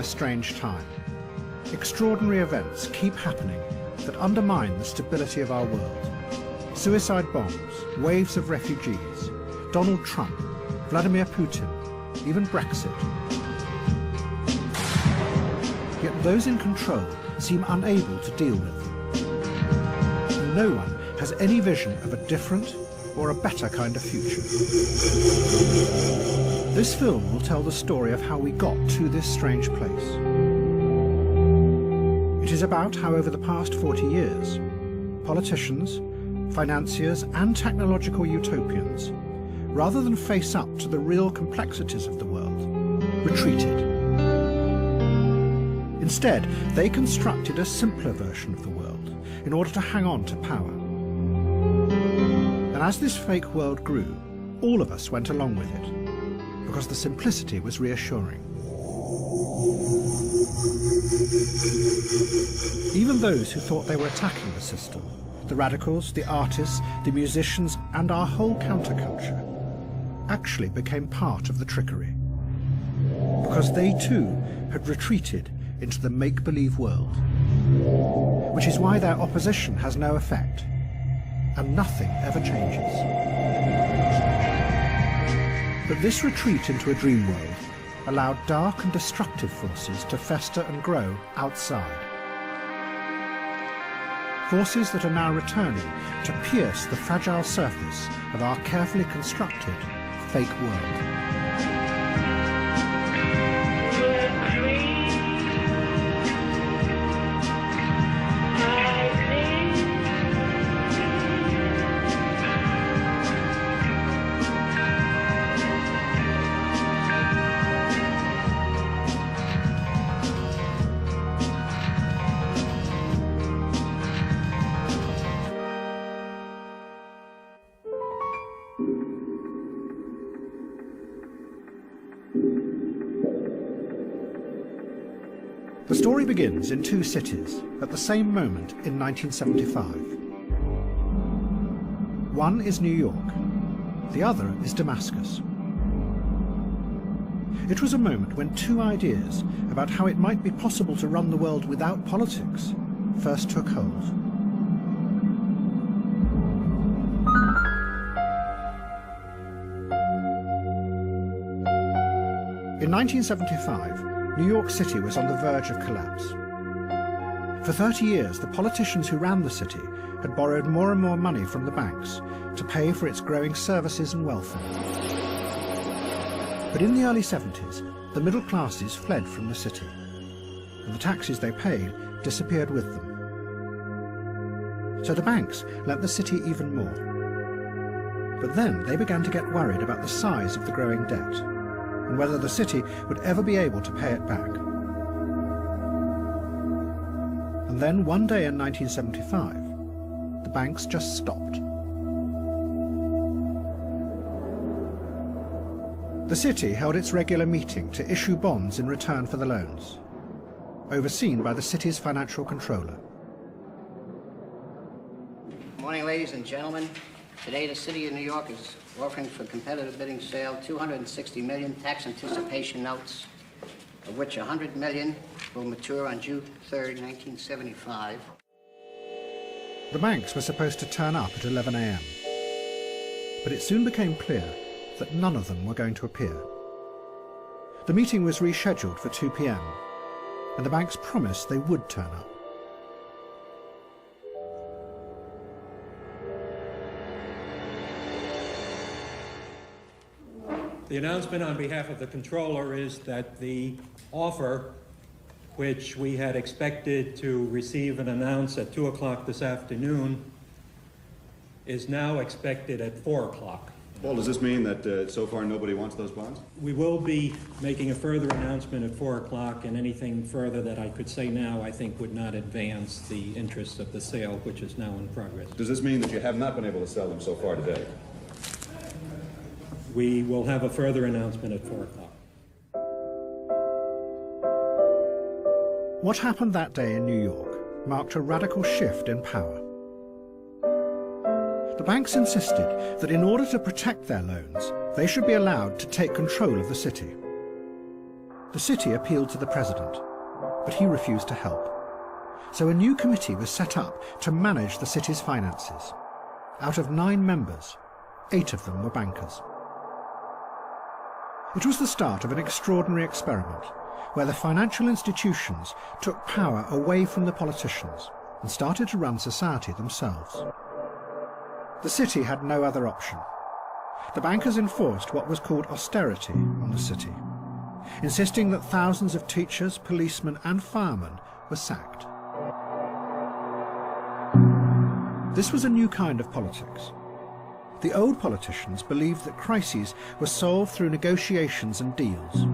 strange time. Extraordinary events keep happening that undermine the stability of our world. Suicide bombs, waves of refugees, Donald Trump, Vladimir Putin, even Brexit. Yet those in control seem unable to deal with them. And no one has any vision of a different or a better kind of future. This film will tell the story of how we got to this strange place. It is about how over the past 40 years, politicians, financiers and technological utopians, rather than face up to the real complexities of the world, retreated. Instead, they constructed a simpler version of the world in order to hang on to power. And as this fake world grew, all of us went along with it, because the simplicity was reassuring. Even those who thought they were attacking the system, the radicals, the artists, the musicians, and our whole counterculture, actually became part of the trickery. Because they too had retreated into the make-believe world. Which is why their opposition has no effect, and nothing ever changes. But this retreat into a dream world allowed dark and destructive forces to fester and grow outside. Forces that are now returning to pierce the fragile surface of our carefully constructed fake world. The story begins in two cities at the same moment in 1975. One is New York, the other is Damascus. It was a moment when two ideas about how it might be possible to run the world without politics first took hold. In 1975, New York City was on the verge of collapse. For 30 years, the politicians who ran the city had borrowed more and more money from the banks to pay for its growing services and welfare. But in the early 70s, the middle classes fled from the city, and the taxes they paid disappeared with them. So the banks lent the city even more. But then they began to get worried about the size of the growing debt, and whether the city would ever be able to pay it back. And then one day in 1975, the banks just stopped. The city held its regular meeting to issue bonds in return for the loans, overseen by the city's financial controller. Good morning, ladies and gentlemen. Today, the City of New York is offering for competitive bidding sale 260 million tax anticipation notes, of which 100 million will mature on June 3rd, 1975. The banks were supposed to turn up at 11 a.m. But it soon became clear that none of them were going to appear. The meeting was rescheduled for 2 p.m, and the banks promised they would turn up. The announcement on behalf of the controller is that the offer, which we had expected to receive and announce at 2 o'clock this afternoon, is now expected at 4 o'clock. Paul, does this mean that so far nobody wants those bonds? We will be making a further announcement at 4 o'clock, and anything further that I could say now I think would not advance the interests of the sale, which is now in progress. Does this mean that you have not been able to sell them so far today? We will have a further announcement at 4 o'clock. What happened that day in New York marked a radical shift in power. The banks insisted that in order to protect their loans, they should be allowed to take control of the city. The city appealed to the president, but he refused to help. So a new committee was set up to manage the city's finances. Out of 9 members, 8 of them were bankers. It was the start of an extraordinary experiment where the financial institutions took power away from the politicians and started to run society themselves. The city had no other option. The bankers enforced what was called austerity on the city, insisting that thousands of teachers, policemen and firemen were sacked. This was a new kind of politics. The old politicians believed that crises were solved through negotiations and deals.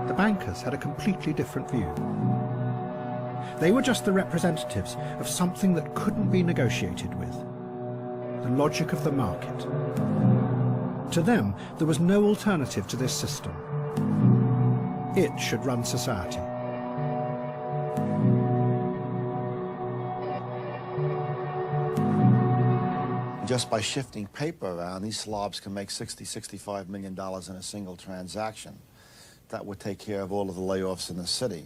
The bankers had a completely different view. They were just the representatives of something that couldn't be negotiated with, the logic of the market. To them, there was no alternative to this system. It should run society. Just by shifting paper around, these slobs can make $60–65 million in a single transaction. That would take care of all of the layoffs in the city.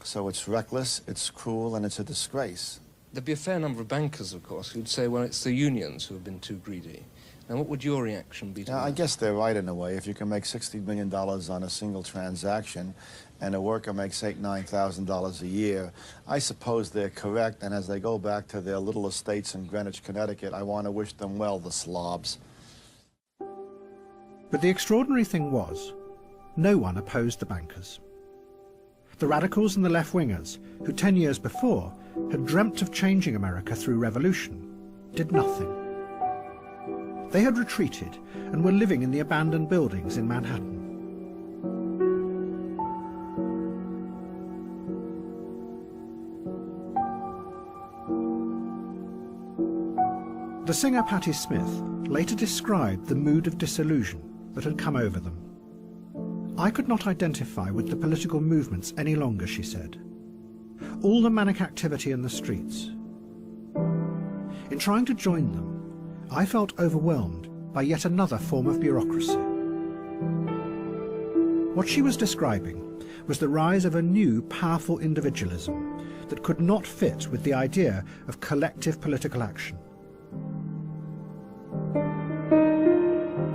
So it's reckless, it's cruel, and it's a disgrace. There'd be a fair number of bankers, of course, who'd say, well, it's the unions who have been too greedy. Now, what would your reaction be to that? I guess they're right in a way. If you can make $60 million on a single transaction and a worker makes $8–9,000 a year, I suppose they're correct, and as they go back to their little estates in Greenwich, Connecticut, I want to wish them well, the slobs. But the extraordinary thing was, no one opposed the bankers. The radicals and the left-wingers, who 10 years before had dreamt of changing America through revolution, did nothing. They had retreated and were living in the abandoned buildings in Manhattan. The singer Patti Smith later described the mood of disillusion that had come over them. I could not identify with the political movements any longer, she said. All the manic activity in the streets. In trying to join them, I felt overwhelmed by yet another form of bureaucracy. What she was describing was the rise of a new, powerful individualism that could not fit with the idea of collective political action.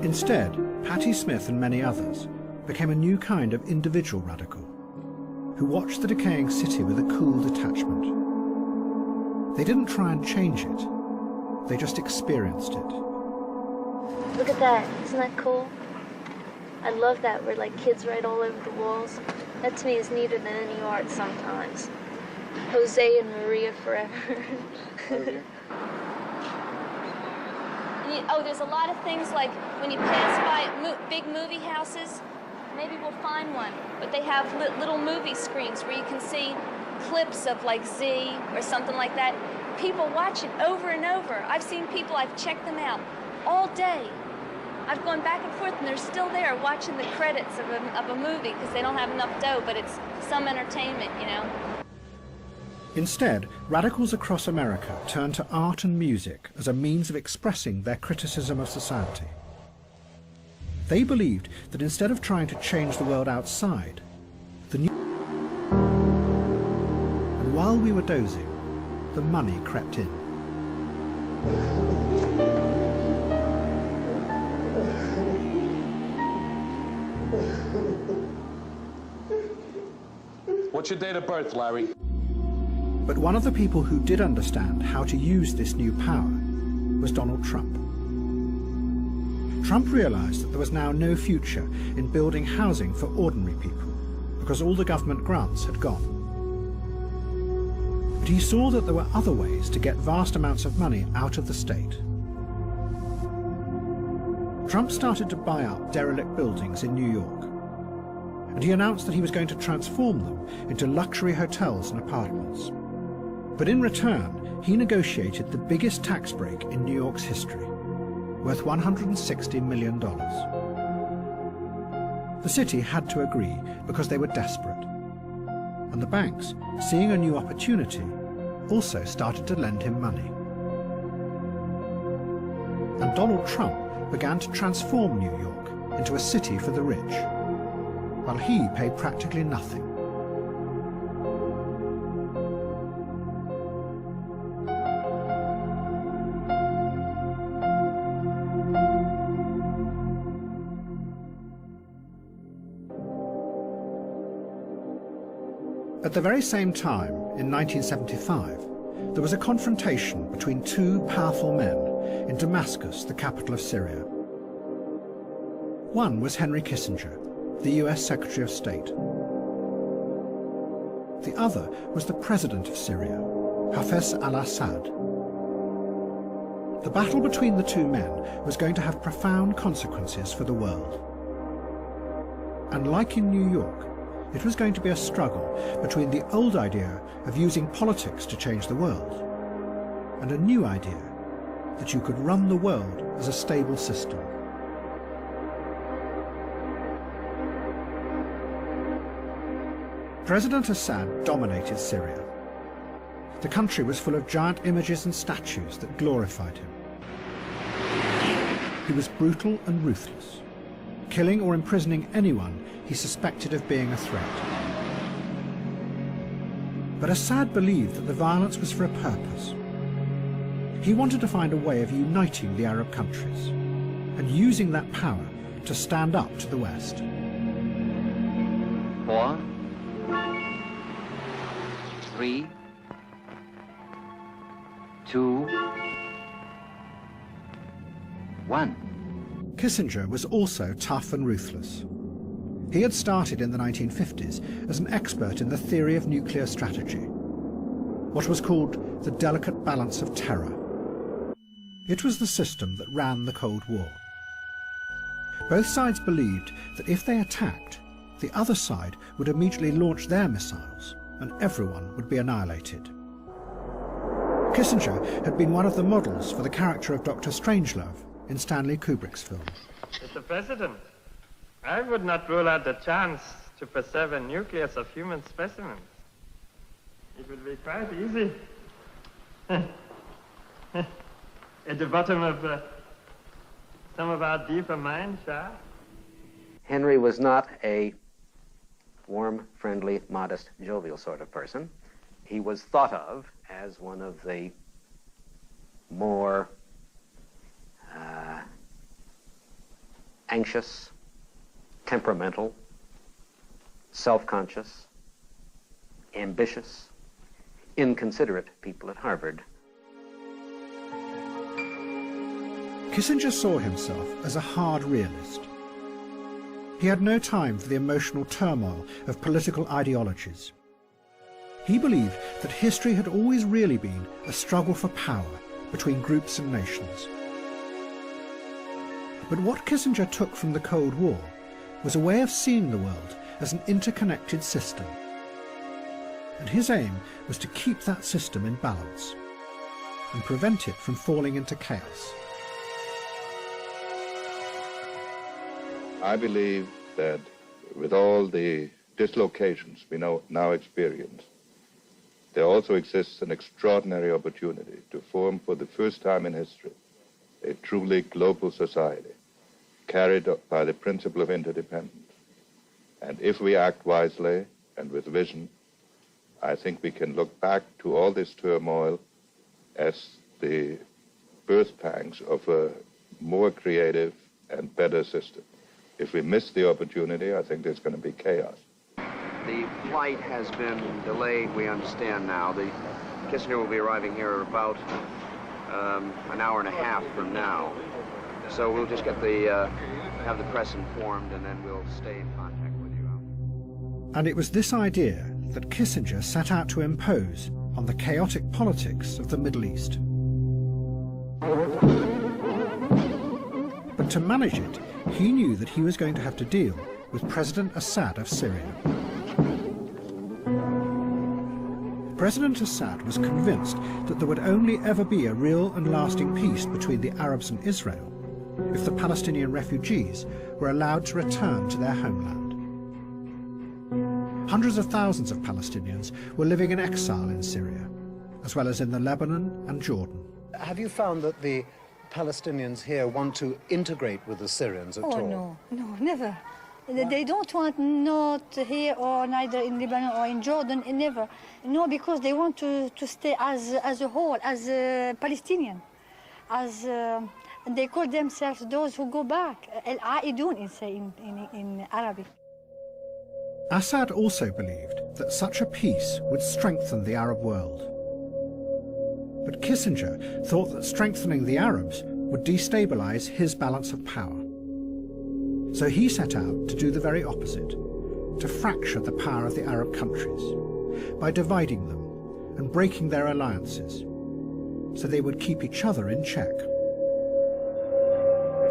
Instead, Patti Smith and many others became a new kind of individual radical who watched the decaying city with a cool detachment. They didn't try and change it, they just experienced it. Look at that, isn't that cool? I love that, where like kids write all over the walls. That to me is neater than any art sometimes. Jose and Maria forever. Oh, there's a lot of things like when you pass by big movie houses, maybe we'll find one, but they have little movie screens where you can see clips of like Z or something like that. People watch it over and over. I've seen people, I've checked them out all day. I've gone back and forth and they're still there watching the credits of a movie because they don't have enough dough, but it's some entertainment, you know. Instead, radicals across America turned to art and music as a means of expressing their criticism of society. They believed that instead of trying to change the world outside, and while we were dozing, the money crept in. What's your date of birth, Larry? But one of the people who did understand how to use this new power was Donald Trump. Trump realized that there was now no future in building housing for ordinary people because all the government grants had gone. But he saw that there were other ways to get vast amounts of money out of the state. Trump started to buy up derelict buildings in New York, and he announced that he was going to transform them into luxury hotels and apartments. But in return, he negotiated the biggest tax break in New York's history, worth $160 million. The city had to agree because they were desperate. And the banks, seeing a new opportunity, also started to lend him money. And Donald Trump began to transform New York into a city for the rich. while he paid practically nothing. At the very same time, in 1975, there was a confrontation between two powerful men in Damascus, the capital of Syria. One was Henry Kissinger, the US Secretary of State. The other was the President of Syria, Hafez al-Assad. The battle between the two men was going to have profound consequences for the world. And like in New York, it was going to be a struggle between the old idea of using politics to change the world and a new idea that you could run the world as a stable system. President Assad dominated Syria. The country was full of giant images and statues that glorified him. He was brutal and ruthless, killing or imprisoning anyone he suspected of being a threat. But Assad believed that the violence was for a purpose. He wanted to find a way of uniting the Arab countries and using that power to stand up to the West. 4, 3, 2, 1. Kissinger was also tough and ruthless. He had started in the 1950s as an expert in the theory of nuclear strategy, what was called the delicate balance of terror. It was the system that ran the Cold War. Both sides believed that if they attacked, the other side would immediately launch their missiles and everyone would be annihilated. Kissinger had been one of the models for the character of Dr. Strangelove in Stanley Kubrick's film. Mr. President, I would not rule out the chance to preserve a nucleus of human specimens. It would be quite easy. At the bottom of some of our deeper mine shafts. Henry was not a warm, friendly, modest, jovial sort of person. He was thought of as one of the more anxious, temperamental, self-conscious, ambitious, inconsiderate people at Harvard. Kissinger saw himself as a hard realist. He had no time for the emotional turmoil of political ideologies. He believed that history had always really been a struggle for power between groups and nations. But what Kissinger took from the Cold War was a way of seeing the world as an interconnected system. And his aim was to keep that system in balance and prevent it from falling into chaos. I believe that with all the dislocations we now experience, there also exists an extraordinary opportunity to form for the first time in history a truly global society carried by the principle of interdependence. And if we act wisely and with vision, I think we can look back to all this turmoil as the birth pangs of a more creative and better system. If we miss the opportunity, I think there's going to be chaos. The flight has been delayed, we understand now. The Kissinger will be arriving here about an hour and a half from now. So we'll just get have the press informed, and then we'll stay in contact with you. And it was this idea that Kissinger set out to impose on the chaotic politics of the Middle East. But to manage it, he knew that he was going to have to deal with President Assad of Syria. President Assad was convinced that there would only ever be a real and lasting peace between the Arabs and Israel if the Palestinian refugees were allowed to return to their homeland. Hundreds of thousands of Palestinians were living in exile in Syria, as well as in the Lebanon and Jordan. Have you found that the Palestinians here want to integrate with the Syrians at all? Oh, no, never. They don't want not here or neither in Lebanon or in Jordan, never. No, because they want to stay as a whole, as a Palestinian. And they call themselves those who go back, al-Aidun in Arabic. Assad also believed that such a peace would strengthen the Arab world. But Kissinger thought that strengthening the Arabs would destabilize his balance of power. So he set out to do the very opposite, to fracture the power of the Arab countries by dividing them and breaking their alliances, so they would keep each other in check.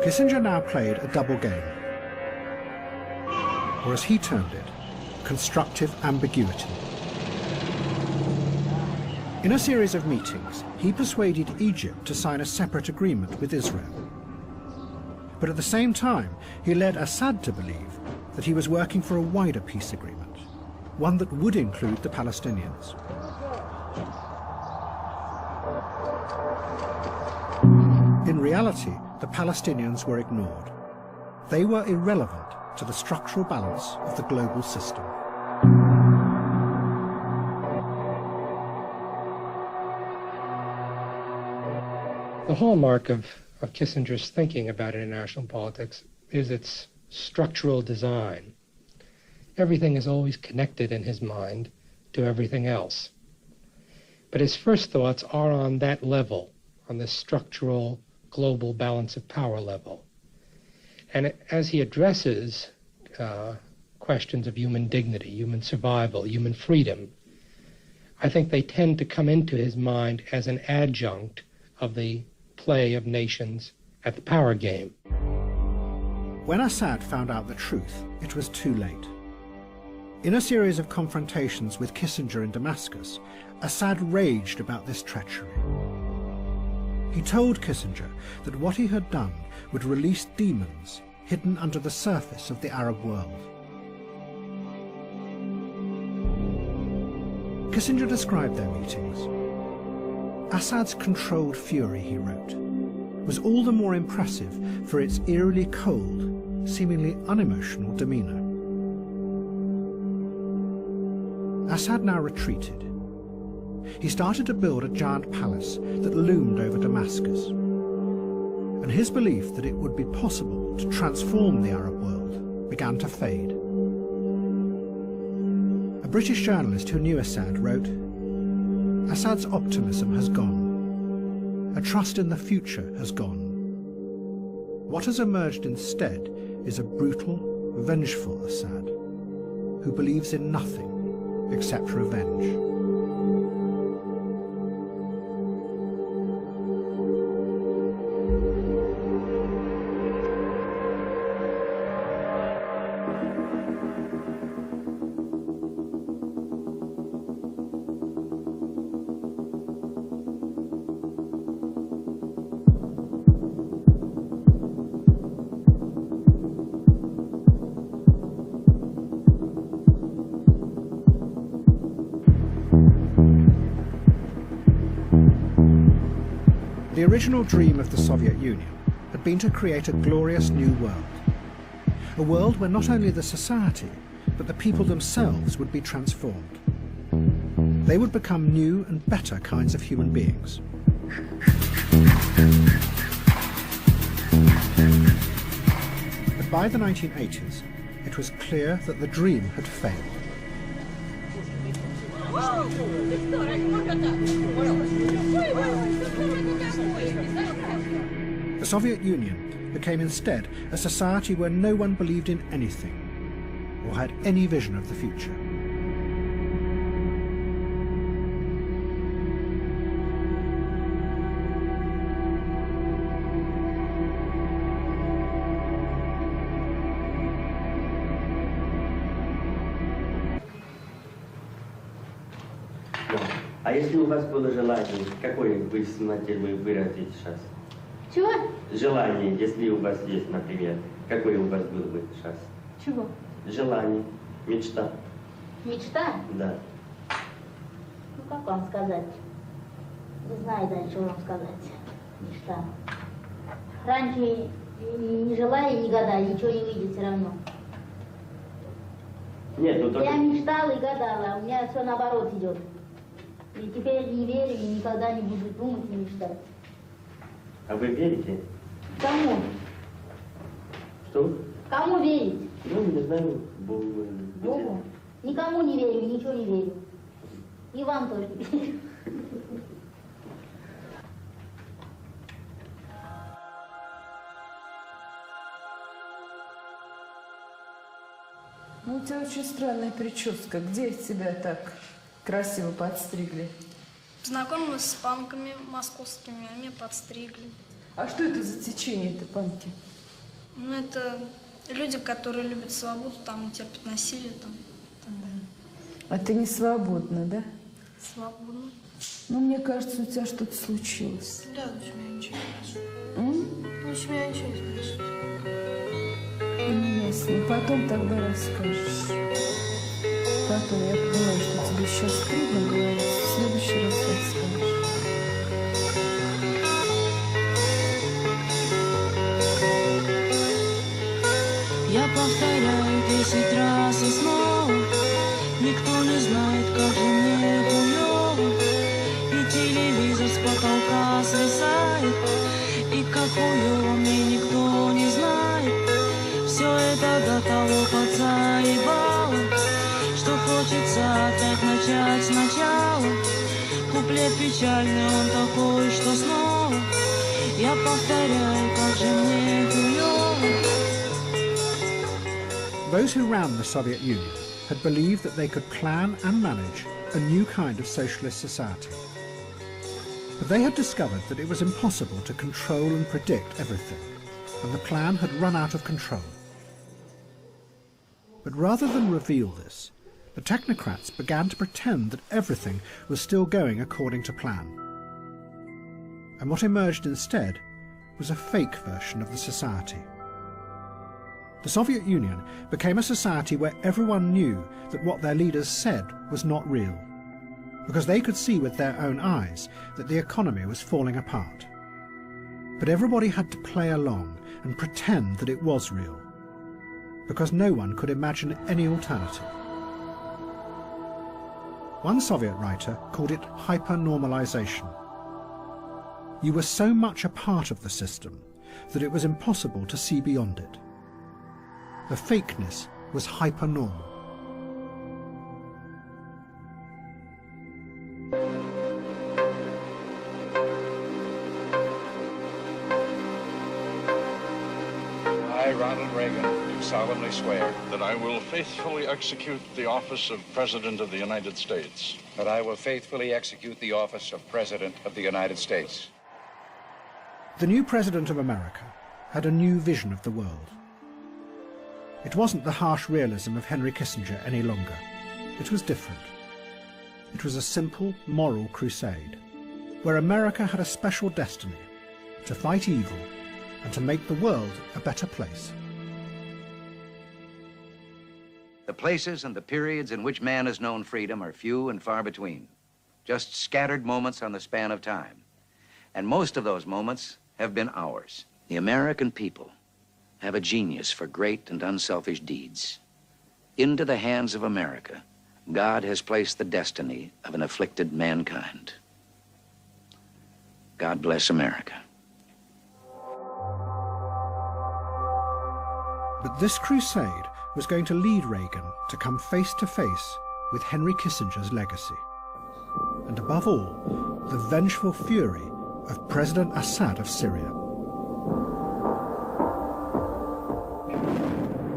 Kissinger now played a double game, or as he termed it, constructive ambiguity. In a series of meetings, he persuaded Egypt to sign a separate agreement with Israel. But at the same time, he led Assad to believe that he was working for a wider peace agreement, one that would include the Palestinians. In reality, the Palestinians were ignored. They were irrelevant to the structural balance of the global system. The hallmark of Kissinger's thinking about international politics is its structural design. Everything is always connected in his mind to everything else. But his first thoughts are on that level, on the structural global balance of power level. And as he addresses questions of human dignity, human survival, human freedom, I think they tend to come into his mind as an adjunct of the play of nations at the power game. When Assad found out the truth, it was too late. In a series of confrontations with Kissinger in Damascus, Assad raged about this treachery. He told Kissinger that what he had done would release demons hidden under the surface of the Arab world. Kissinger described their meetings. Assad's controlled fury, he wrote, was all the more impressive for its eerily cold, seemingly unemotional demeanor. Assad now retreated. He started to build a giant palace that loomed over Damascus, and his belief that it would be possible to transform the Arab world began to fade. A British journalist who knew Assad wrote, "Assad's optimism has gone. A trust in the future has gone. What has emerged instead is a brutal, vengeful Assad, who believes in nothing except revenge." The original dream of the Soviet Union had been to create a glorious new world. A world where not only the society, but the people themselves would be transformed. They would become new and better kinds of human beings. But by the 1980s, it was clear that the dream had failed. The Soviet Union became instead a society where no one believed in anything or had any vision of the future. А если у вас было желание, какое вы смотрели, вы выразите сейчас? Чего? Желание, если у вас есть, например, какое у вас было бы сейчас? Чего? Желание, мечта. Мечта? Да. Ну, как вам сказать? Не знаю дальше, что вам сказать. Мечта. Раньше не желая, не гадая, ничего не выйдет все равно. Я мечтала и гадала, у меня все наоборот идет. И теперь не верю и никогда не буду думать и мечтать. А вы верите? Кому? Что? Кому верить? Ну, не знаю, Богу. Богу? Никому не верю, ничего не верю. И вам тоже не верю. Ну, у тебя очень странная прическа. Где тебя так красиво подстригли? Знакомилась с панками московскими, они подстригли. А что это за течение-то, панки? Ну, это люди, которые любят свободу, там, терпят насилие, там. А ты не свободна, да? Свободно. Ну, мне кажется, у тебя что-то случилось. Да, у меня ничего не случилось. У меня ничего не случилось. Ну, ясно. Потом тогда расскажешь. Потом, я понимаю, что тебе сейчас трудно говорить. В следующий раз расскажешь. Я повторяю 10 раз и снова. Никто не знает, как же мне хуёво. И телевизор с потолка свисает. И как хуёво мне никто не знает. Все это до того подзаебало, что хочется опять начать сначала. Куплет печальный, он такой, что снова я повторяю, как же мне хуёво. Those who ran the Soviet Union had believed that they could plan and manage a new kind of socialist society. But they had discovered that it was impossible to control and predict everything, and the plan had run out of control. But rather than reveal this, the technocrats began to pretend that everything was still going according to plan. And what emerged instead was a fake version of the society. The Soviet Union became a society where everyone knew that what their leaders said was not real, because they could see with their own eyes that the economy was falling apart. But everybody had to play along and pretend that it was real, because no one could imagine any alternative. One Soviet writer called it HyperNormalisation. You were so much a part of the system that it was impossible to see beyond it. The fakeness was hypernormal. I, Ronald Reagan, do solemnly swear that I will faithfully execute the office of President of the United States. That I will faithfully execute the office of President of the United States. The new President of America had a new vision of the world. It wasn't the harsh realism of Henry Kissinger any longer. It was different. It was a simple, moral crusade, where America had a special destiny to fight evil and to make the world a better place. The places and the periods in which man has known freedom are few and far between, just scattered moments on the span of time. And most of those moments have been ours. The American people have a genius for great and unselfish deeds. Into the hands of America, God has placed the destiny of an afflicted mankind. God bless America. But this crusade was going to lead Reagan to come face to face with Henry Kissinger's legacy. And above all, the vengeful fury of President Assad of Syria.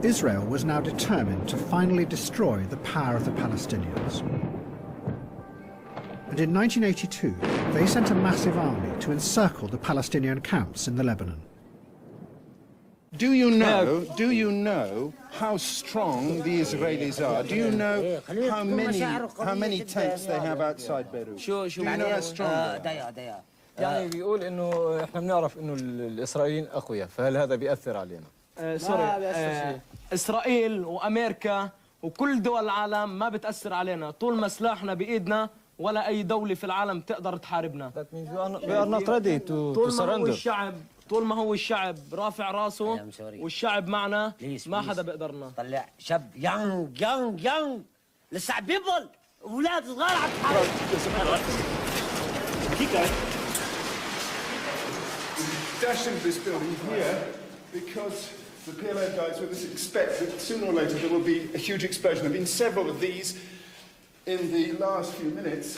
Israel was now determined to finally destroy the power of the Palestinians. And in 1982, they sent a massive army to encircle the Palestinian camps in the Lebanon. Do you know how strong the Israelis are? Do you know how many tanks they have outside Beirut? Do you know how strong they are? يعني بيقول انه احنا بنعرف انه الاسرائيليين اقوياء، فهل هذا بيأثر علينا؟ اسرائيل وامريكا وكل دول العالم ما بتأثر علينا طول ما سلاحنا بايدنا، ولا اي دولة في العالم تقدر تحاربنا. We are not ready to surrender. طول ما هو الشعب رافع راسه والشعب معنا ما حدا بيقدرنا. طلع شاب يانج لسه بيبل اولاد صغار على الحارة. Dash into this building here because the PLO guys with us expect that sooner or later there will be a huge explosion. There have been several of these in the last few minutes.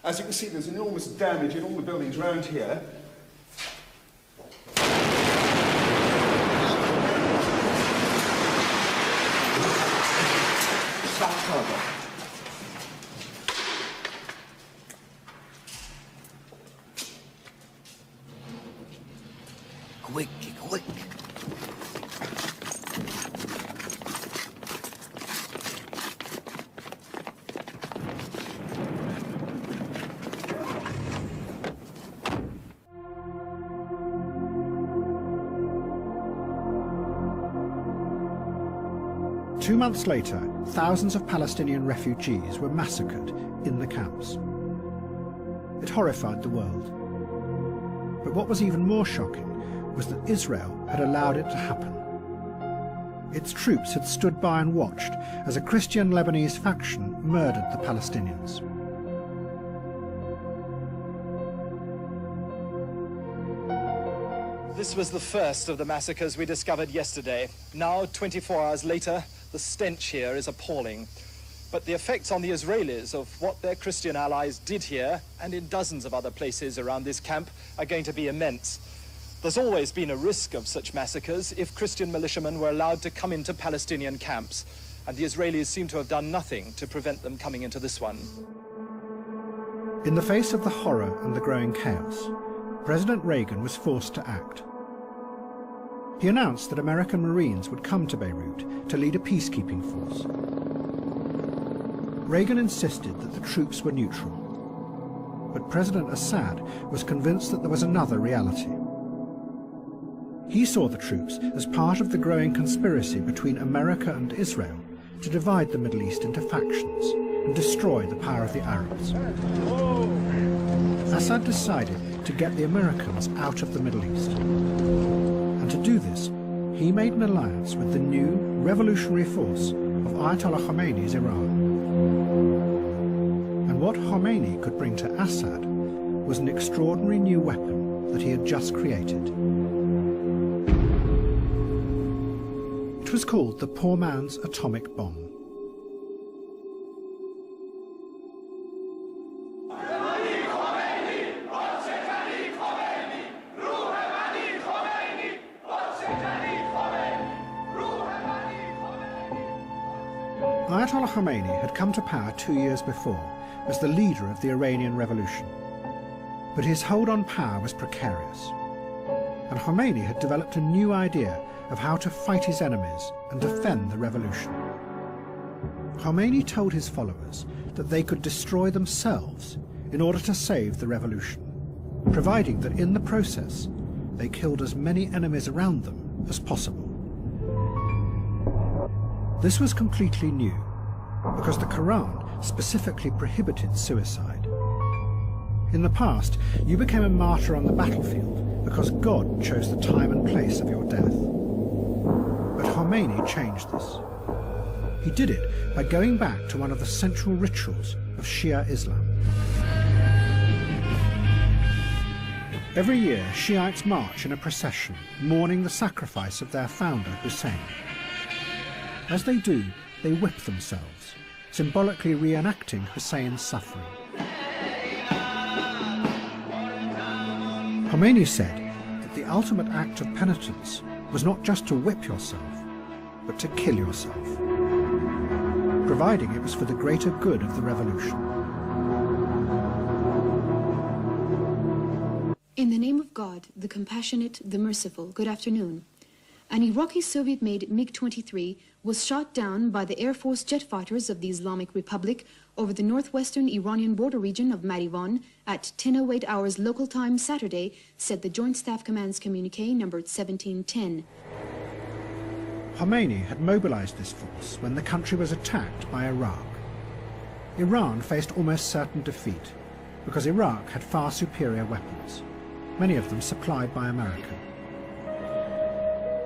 As you can see, there's enormous damage in all the buildings around here. Quick. 2 months later, thousands of Palestinian refugees were massacred in the camps. It horrified the world. But what was even more shocking was that Israel had allowed it to happen. Its troops had stood by and watched as a Christian Lebanese faction murdered the Palestinians. This was the first of the massacres we discovered yesterday. Now, 24 hours later, the stench here is appalling. But the effects on the Israelis of what their Christian allies did here and in dozens of other places around this camp are going to be immense. There's always been a risk of such massacres if Christian militiamen were allowed to come into Palestinian camps, and the Israelis seem to have done nothing to prevent them coming into this one. In the face of the horror and the growing chaos, President Reagan was forced to act. He announced that American Marines would come to Beirut to lead a peacekeeping force. Reagan insisted that the troops were neutral, but President Assad was convinced that there was another reality. He saw the troops as part of the growing conspiracy between America and Israel to divide the Middle East into factions and destroy the power of the Arabs. Assad decided to get the Americans out of the Middle East. And to do this, he made an alliance with the new revolutionary force of Ayatollah Khomeini's Iran. And what Khomeini could bring to Assad was an extraordinary new weapon that he had just created. It was called the poor man's atomic bomb. Ayatollah Khomeini had come to power 2 years before as the leader of the Iranian Revolution. But his hold on power was precarious. And Khomeini had developed a new idea of how to fight his enemies and defend the revolution. Khomeini told his followers that they could destroy themselves in order to save the revolution, providing that in the process they killed as many enemies around them as possible. This was completely new, because the Quran specifically prohibited suicide. In the past, you became a martyr on the battlefield because God chose the time and place of your death. But Khomeini changed this. He did it by going back to one of the central rituals of Shia Islam. Every year, Shiites march in a procession, mourning the sacrifice of their founder, Hussein. As they do, they whip themselves, symbolically reenacting Hussein's suffering. Khomeini said that the ultimate act of penitence was not just to whip yourself, but to kill yourself, providing it was for the greater good of the revolution. In the name of God, the compassionate, the merciful, good afternoon. An Iraqi Soviet-made MiG-23 was shot down by the Air Force jet fighters of the Islamic Republic over the northwestern Iranian border region of Marivan at 10:08 hours local time Saturday, said the Joint Staff Command's communique numbered 1710. Khomeini had mobilized this force when the country was attacked by Iraq. Iran faced almost certain defeat because Iraq had far superior weapons. many of them supplied by America.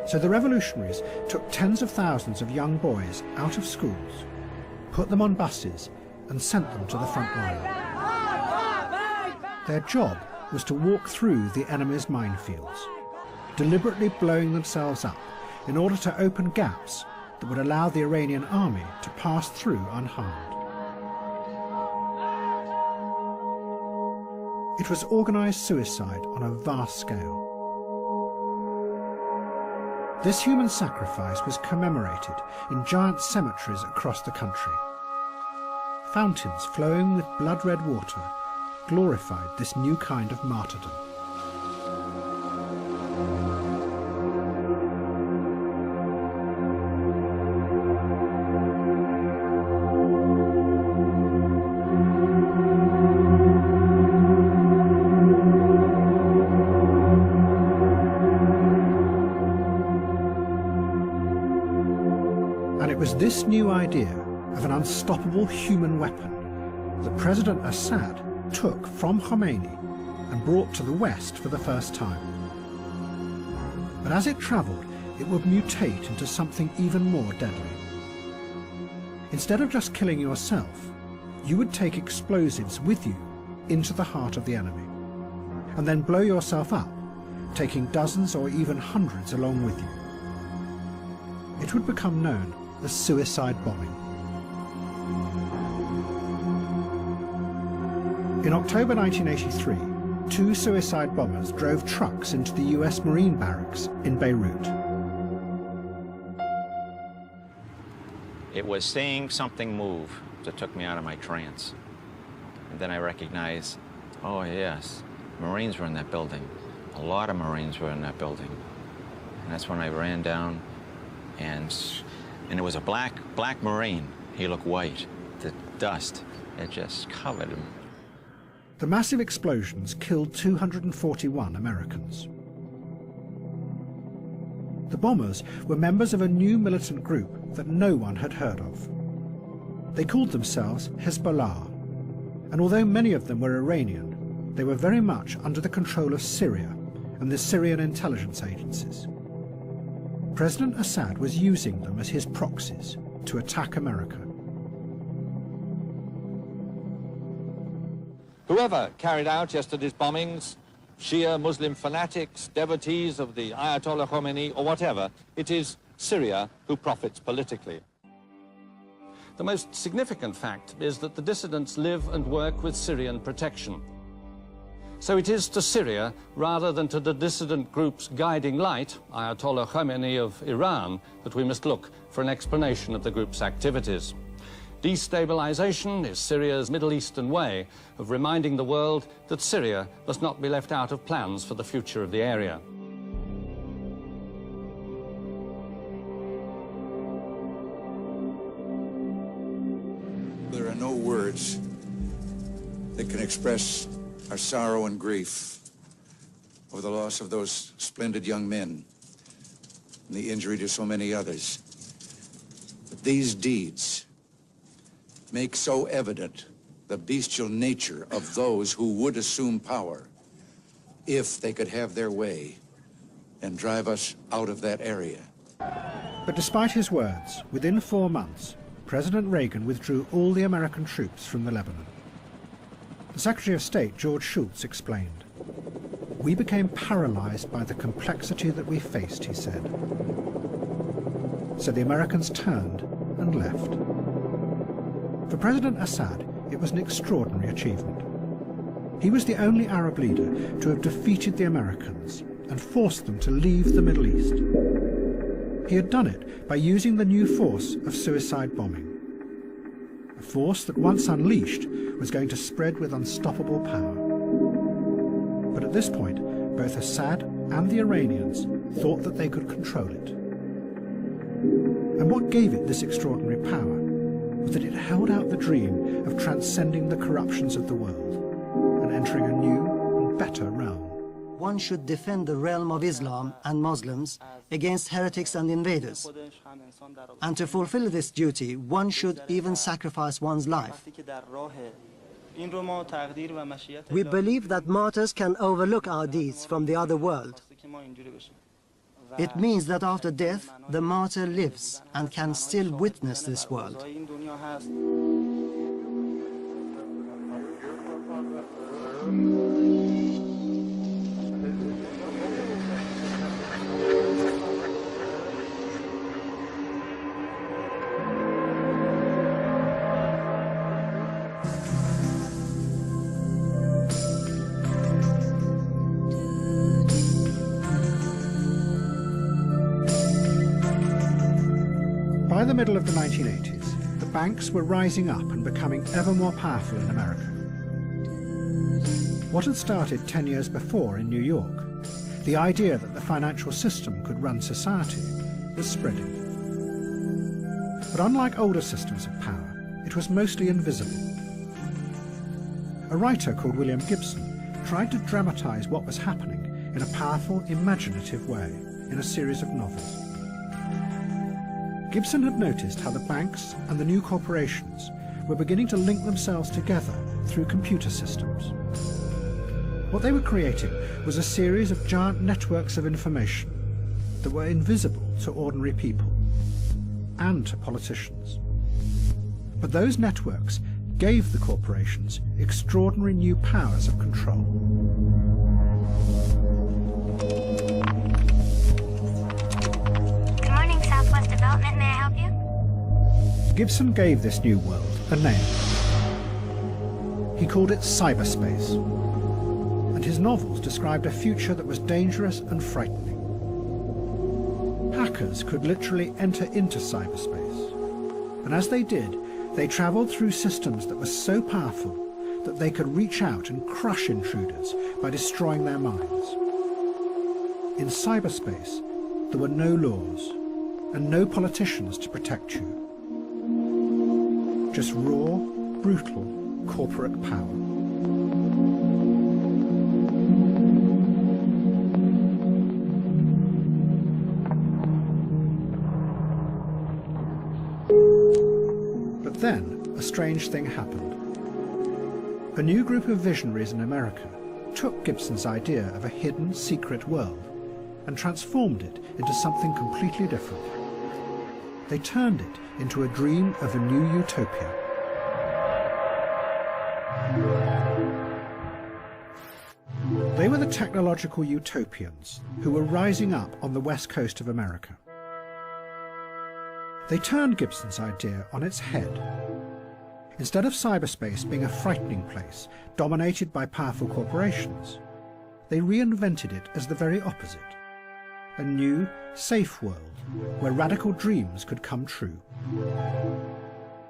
So the revolutionaries took tens of thousands of young boys out of schools, put them on buses and sent them to the front line. Their job was to walk through the enemy's minefields, deliberately blowing themselves up in order to open gaps that would allow the Iranian army to pass through unharmed. It was organised suicide on a vast scale. This human sacrifice was commemorated in giant cemeteries across the country. Fountains flowing with blood-red water glorified this new kind of martyrdom. This new idea of an unstoppable human weapon that President Assad took from Khomeini and brought to the West for the first time. But as it travelled, it would mutate into something even more deadly. Instead of just killing yourself, you would take explosives with you into the heart of the enemy, and then blow yourself up, taking dozens or even hundreds along with you. It would become known as suicide bombing. In October 1983, 2 suicide bombers drove trucks into the US Marine barracks in Beirut. It was seeing something move that took me out of my trance. And then I recognized, oh yes, Marines were in that building. A lot of Marines were in that building. And that's when I ran down, and it was a black Marine. He looked white. The dust, it just covered him. The massive explosions killed 241 Americans. The bombers were members of a new militant group that no one had heard of. They called themselves Hezbollah, and although many of them were Iranian, they were very much under the control of Syria and the Syrian intelligence agencies. President Assad was using them as his proxies to attack America. Whoever carried out yesterday's bombings, Shia Muslim fanatics, devotees of the Ayatollah Khomeini, or whatever, it is Syria who profits politically. The most significant fact is that the dissidents live and work with Syrian protection. So it is to Syria, rather than to the dissident group's guiding light, Ayatollah Khomeini of Iran, that we must look for an explanation of the group's activities. Destabilization is Syria's Middle Eastern way of reminding the world that Syria must not be left out of plans for the future of the area. There are no words that can express our sorrow and grief over the loss of those splendid young men and the injury to so many others. But these deeds make so evident the bestial nature of those who would assume power if they could have their way and drive us out of that area. But despite his words, within 4 months, President Reagan withdrew all the American troops from the Lebanon. The Secretary of State, George Shultz, explained, "We became paralyzed by the complexity that we faced," he said. So the Americans turned and left. For President Assad, it was an extraordinary achievement. He was the only Arab leader to have defeated the Americans and forced them to leave the Middle East. He had done it by using the new force of suicide bombing. A force that, once unleashed, was going to spread with unstoppable power. But at this point, both Assad and the Iranians thought that they could control it. And what gave it this extraordinary power was that it held out the dream of transcending the corruptions of the world and entering a new and better realm. One should defend the realm of Islam and Muslims against heretics and invaders. And to fulfill this duty, one should even sacrifice one's life. We believe that martyrs can overlook our deeds from the other world. It means that after death, the martyr lives and can still witness this world. By the middle of the 1980s, the banks were rising up and becoming ever more powerful in America. What had started 10 years before in New York, the idea that the financial system could run society, was spreading. But unlike older systems of power, it was mostly invisible. A writer called William Gibson tried to dramatize what was happening in a powerful, imaginative way in a series of novels. Gibson had noticed how the banks and the new corporations were beginning to link themselves together through computer systems. What they were creating was a series of giant networks of information that were invisible to ordinary people and to politicians. But those networks gave the corporations extraordinary new powers of control. Development, may I help you? Gibson gave this new world a name. He called it cyberspace, and his novels described a future that was dangerous and frightening. Hackers could literally enter into cyberspace, and as they did, they travelled through systems that were so powerful that they could reach out and crush intruders by destroying their minds. In cyberspace, there were no laws, and no politicians to protect you. Just raw, brutal, corporate power. But then, a strange thing happened. A new group of visionaries in America took Gibson's idea of a hidden, secret world and transformed it into something completely different. They turned it into a dream of a new utopia. They were the technological utopians who were rising up on the west coast of America. They turned Gibson's idea on its head. Instead of cyberspace being a frightening place dominated by powerful corporations, they reinvented it as the very opposite. A new, safe world where radical dreams could come true.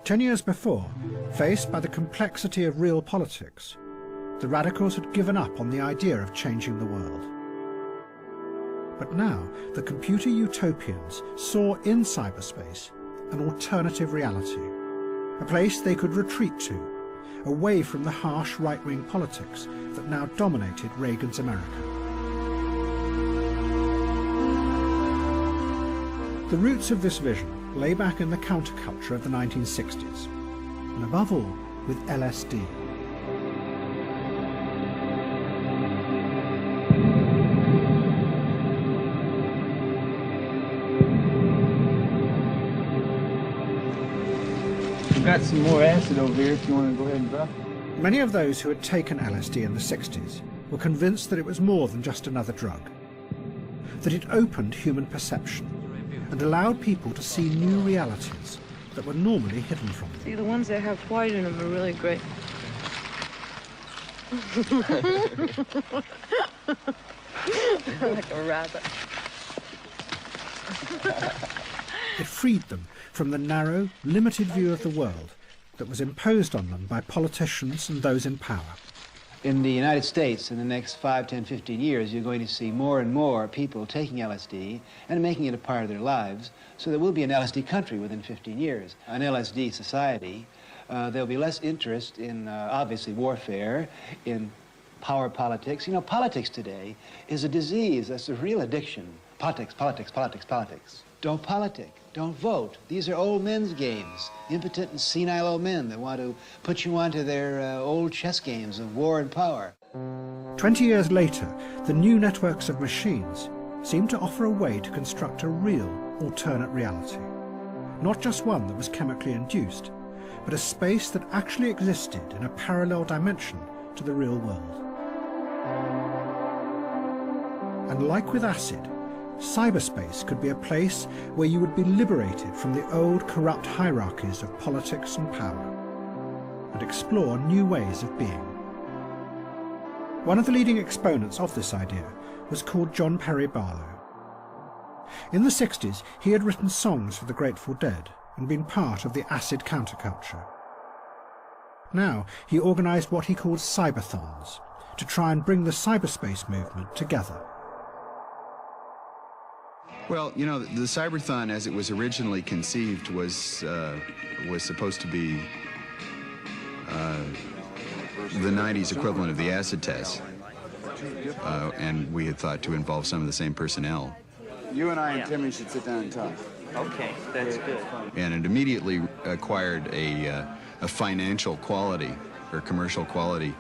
10 years before, faced by the complexity of real politics, the radicals had given up on the idea of changing the world. But now, the computer utopians saw in cyberspace an alternative reality, a place they could retreat to, away from the harsh right-wing politics that now dominated Reagan's America. The roots of this vision lay back in the counterculture of the 1960s, and above all, with LSD. We've got some more acid over here if you want to go ahead and drop it. Many of those who had taken LSD in the 60s were convinced that it was more than just another drug, that it opened human perception and allowed people to see new realities that were normally hidden from them. See, the ones that have white in them are really great. Like a rabbit. It freed them from the narrow, limited view of the world that was imposed on them by politicians and those in power. In the United States, in the next 5, 10, 15 years, you're going to see more and more people taking LSD and making it a part of their lives, so there will be an LSD country within 15 years, an LSD society. There'll be less interest in, obviously, warfare, in power politics. You know, politics today is a disease. That's a real addiction. Politics, politics, politics, politics. Don't politic. don't vote. These are old men's games, impotent and senile old men that want to put you onto their old chess games of war and power. 20 years later, the new networks of machines seemed to offer a way to construct a real alternate reality. Not just one that was chemically induced, but a space that actually existed in a parallel dimension to the real world. And like with acid, cyberspace could be a place where you would be liberated from the old corrupt hierarchies of politics and power, and explore new ways of being. One of the leading exponents of this idea was called John Perry Barlow. In the 60s, he had written songs for the Grateful Dead and been part of the acid counterculture. Now, he organised what he called cyberthons to try and bring the cyberspace movement together. Well, you know, the Cyberthon, as it was originally conceived, was supposed to be the 90s equivalent of the acid test. And we had thought to involve some of the same personnel. You and I and Timmy should sit down and talk. Okay, that's good. And it immediately acquired a financial quality, or commercial quality,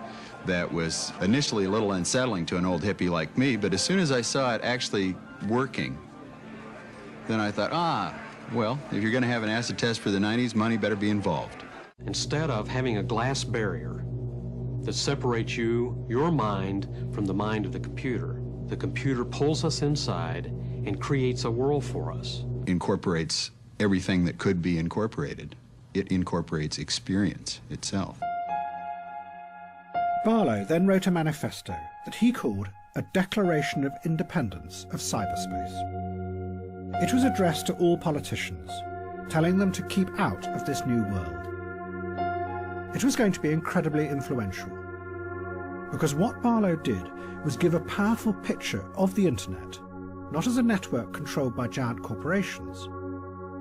that was initially a little unsettling to an old hippie like me, but as soon as I saw it actually working, then I thought, well, if you're going to have an acid test for the 90s, money better be involved. Instead of having a glass barrier that separates your mind, from the mind of the computer pulls us inside and creates a world for us. Incorporates everything that could be incorporated. It incorporates experience itself. Barlow then wrote a manifesto that he called a Declaration of Independence of Cyberspace. It was addressed to all politicians, telling them to keep out of this new world. It was going to be incredibly influential, because what Barlow did was give a powerful picture of the internet, not as a network controlled by giant corporations,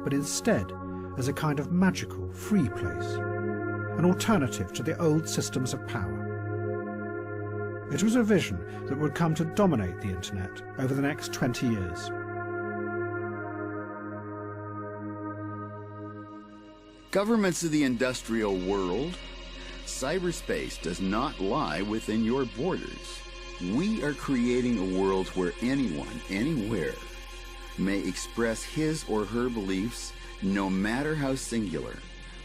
but instead as a kind of magical, free place, an alternative to the old systems of power. It was a vision that would come to dominate the internet over the next 20 years. Governments of the industrial world, cyberspace does not lie within your borders. We are creating a world where anyone, anywhere, may express his or her beliefs, no matter how singular,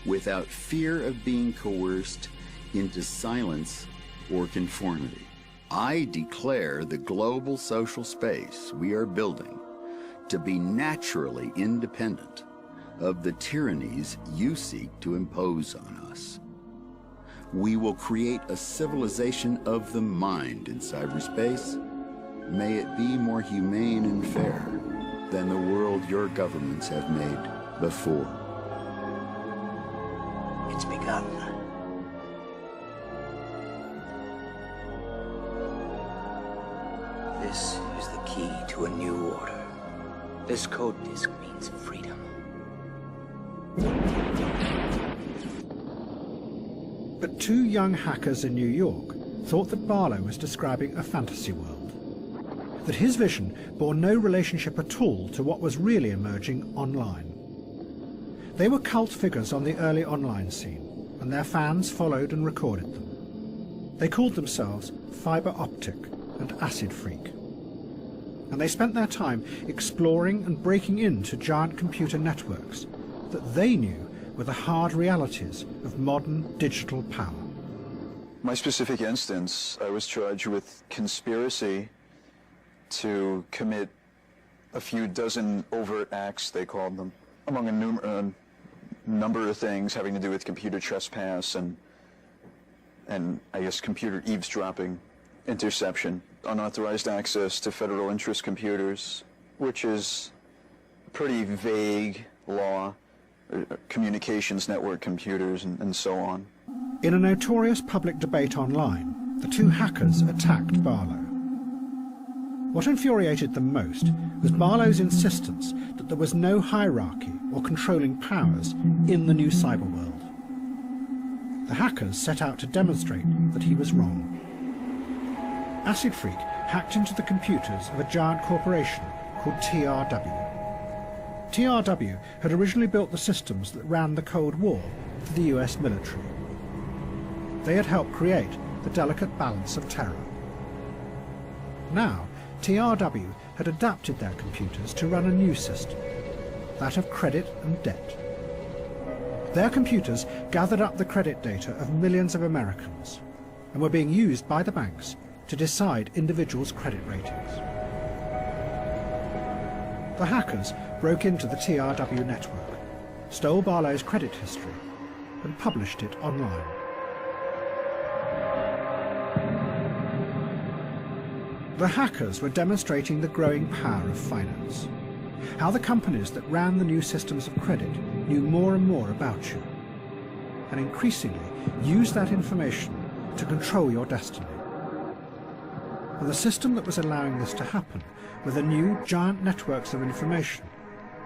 without fear of being coerced into silence or conformity. I declare the global social space we are building to be naturally independent of the tyrannies you seek to impose on us. We will create a civilization of the mind in cyberspace. May it be more humane and fair than the world your governments have made before. It's begun. This is the key to a new order. This code disk means freedom. But two young hackers in New York thought that Barlow was describing a fantasy world, that his vision bore no relationship at all to what was really emerging online. They were cult figures on the early online scene, and their fans followed and recorded them. They called themselves Fiber Optic and Acid Freak, and they spent their time exploring and breaking into giant computer networks that they knew were the hard realities of modern digital power. My specific instance, I was charged with conspiracy to commit a few dozen overt acts, they called them, among a number of things having to do with computer trespass and I guess computer eavesdropping, interception, unauthorized access to federal interest computers, which is a pretty vague law, communications network computers and so on. In a notorious public debate online, the two hackers attacked Barlow. What infuriated them most was Barlow's insistence that there was no hierarchy or controlling powers in the new cyber world. The hackers set out to demonstrate that he was wrong. Acid Freak hacked into the computers of a giant corporation called TRW. TRW had originally built the systems that ran the Cold War for the US military. They had helped create the delicate balance of terror. Now, TRW had adapted their computers to run a new system, that of credit and debt. Their computers gathered up the credit data of millions of Americans and were being used by the banks to decide individuals' credit ratings. The hackers broke into the TRW network, stole Barlow's credit history, and published it online. The hackers were demonstrating the growing power of finance, how the companies that ran the new systems of credit knew more and more about you, and increasingly used that information to control your destiny. And the system that was allowing this to happen were the new giant networks of information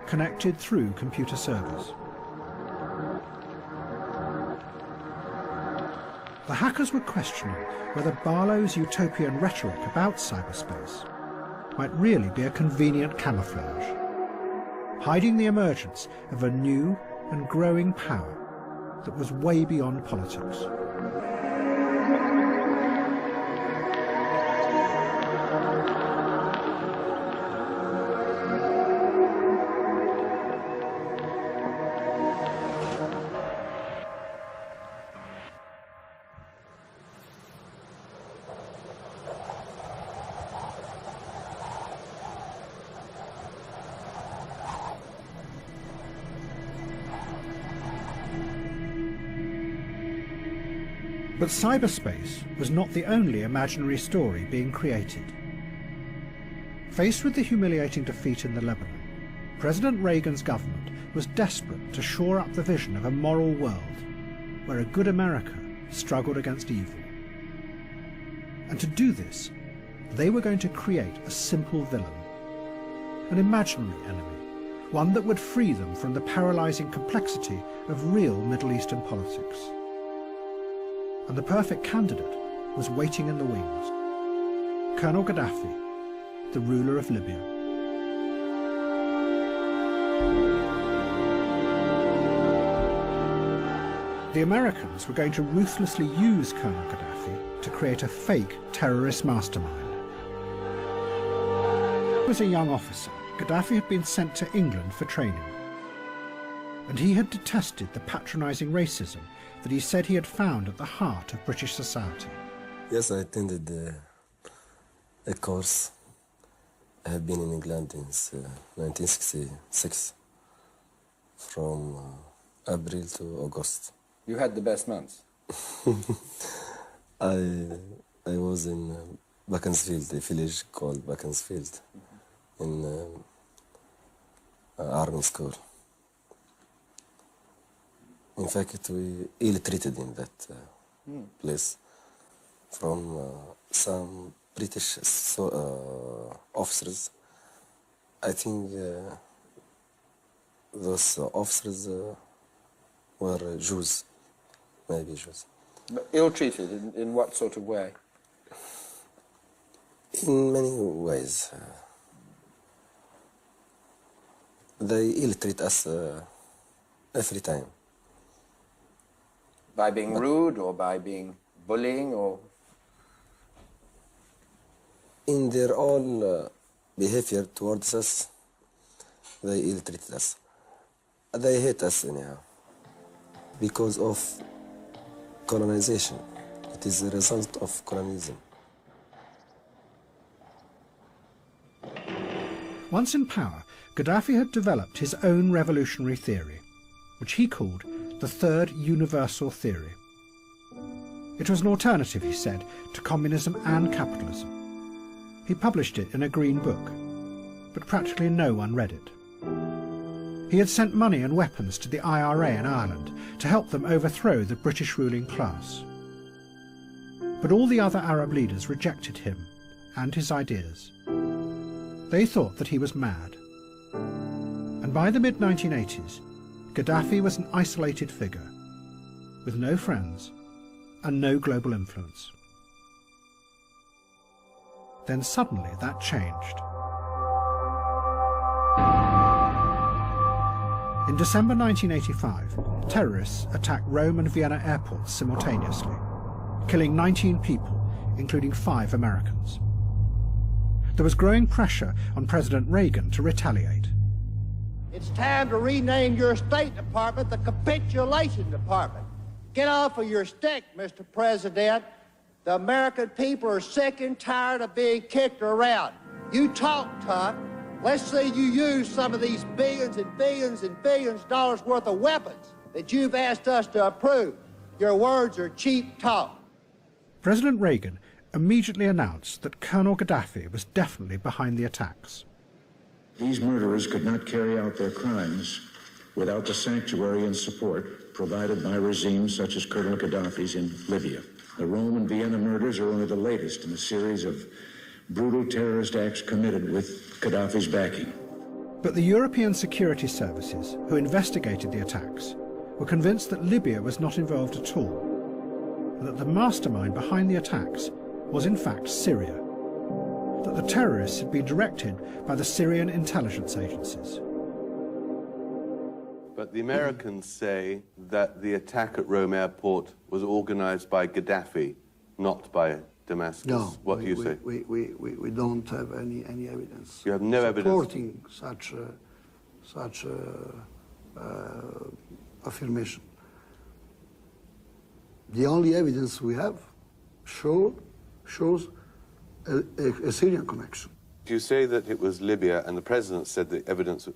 connected through computer servers. The hackers were questioning whether Barlow's utopian rhetoric about cyberspace might really be a convenient camouflage, hiding the emergence of a new and growing power that was way beyond politics. But cyberspace was not the only imaginary story being created. Faced with the humiliating defeat in the Lebanon, President Reagan's government was desperate to shore up the vision of a moral world where a good America struggled against evil. And to do this, they were going to create a simple villain, an imaginary enemy, one that would free them from the paralyzing complexity of real Middle Eastern politics. And the perfect candidate was waiting in the wings. Colonel Gaddafi, the ruler of Libya. The Americans were going to ruthlessly use Colonel Gaddafi to create a fake terrorist mastermind. As a young officer, Gaddafi had been sent to England for training. And he had detested the patronizing racism that he said he had found at the heart of British society. Yes, I attended a course. I have been in England since 1966, from April to August. You had the best months? I was in Beaconsfield, a village called Beaconsfield, in Army School. In fact, we ill-treated in that place from some British officers. I think those officers were Jews, maybe Jews. But ill-treated in what sort of way? In many ways. They ill-treat us every time. By being rude or by being bullying or? In their own behavior towards us, they ill-treat us. They hate us anyhow because of colonization. It is a result of colonialism. Once in power, Gaddafi had developed his own revolutionary theory, which he called the Third Universal Theory. It was an alternative, he said, to communism and capitalism. He published it in a green book, but practically no one read it. He had sent money and weapons to the IRA in Ireland to help them overthrow the British ruling class. But all the other Arab leaders rejected him and his ideas. They thought that he was mad. And by the mid-1980s, Gaddafi was an isolated figure, with no friends and no global influence. Then suddenly that changed. In December 1985, terrorists attacked Rome and Vienna airports simultaneously, killing 19 people, including 5 Americans. There was growing pressure on President Reagan to retaliate. It's time to rename your State Department the Capitulation Department. Get off of your stick, Mr. President. The American people are sick and tired of being kicked around. You talk tough. Let's see you use some of these billions and billions and billions of dollars worth of weapons that you've asked us to approve. Your words are cheap talk. President Reagan immediately announced that Colonel Gaddafi was definitely behind the attacks. These murderers could not carry out their crimes without the sanctuary and support provided by regimes such as Colonel Gaddafi's in Libya. The Rome and Vienna murders are only the latest in a series of brutal terrorist acts committed with Gaddafi's backing. But the European security services who investigated the attacks were convinced that Libya was not involved at all, and that the mastermind behind the attacks was in fact Syria, that the terrorists had been directed by the Syrian intelligence agencies. But the Americans say that the attack at Rome airport was organized by Gaddafi, not by Damascus. No. What do you say? We don't have any evidence. You have no evidence supporting such affirmation. The only evidence we have shows a Syrian connection. You say that it was Libya, and the president said the evidence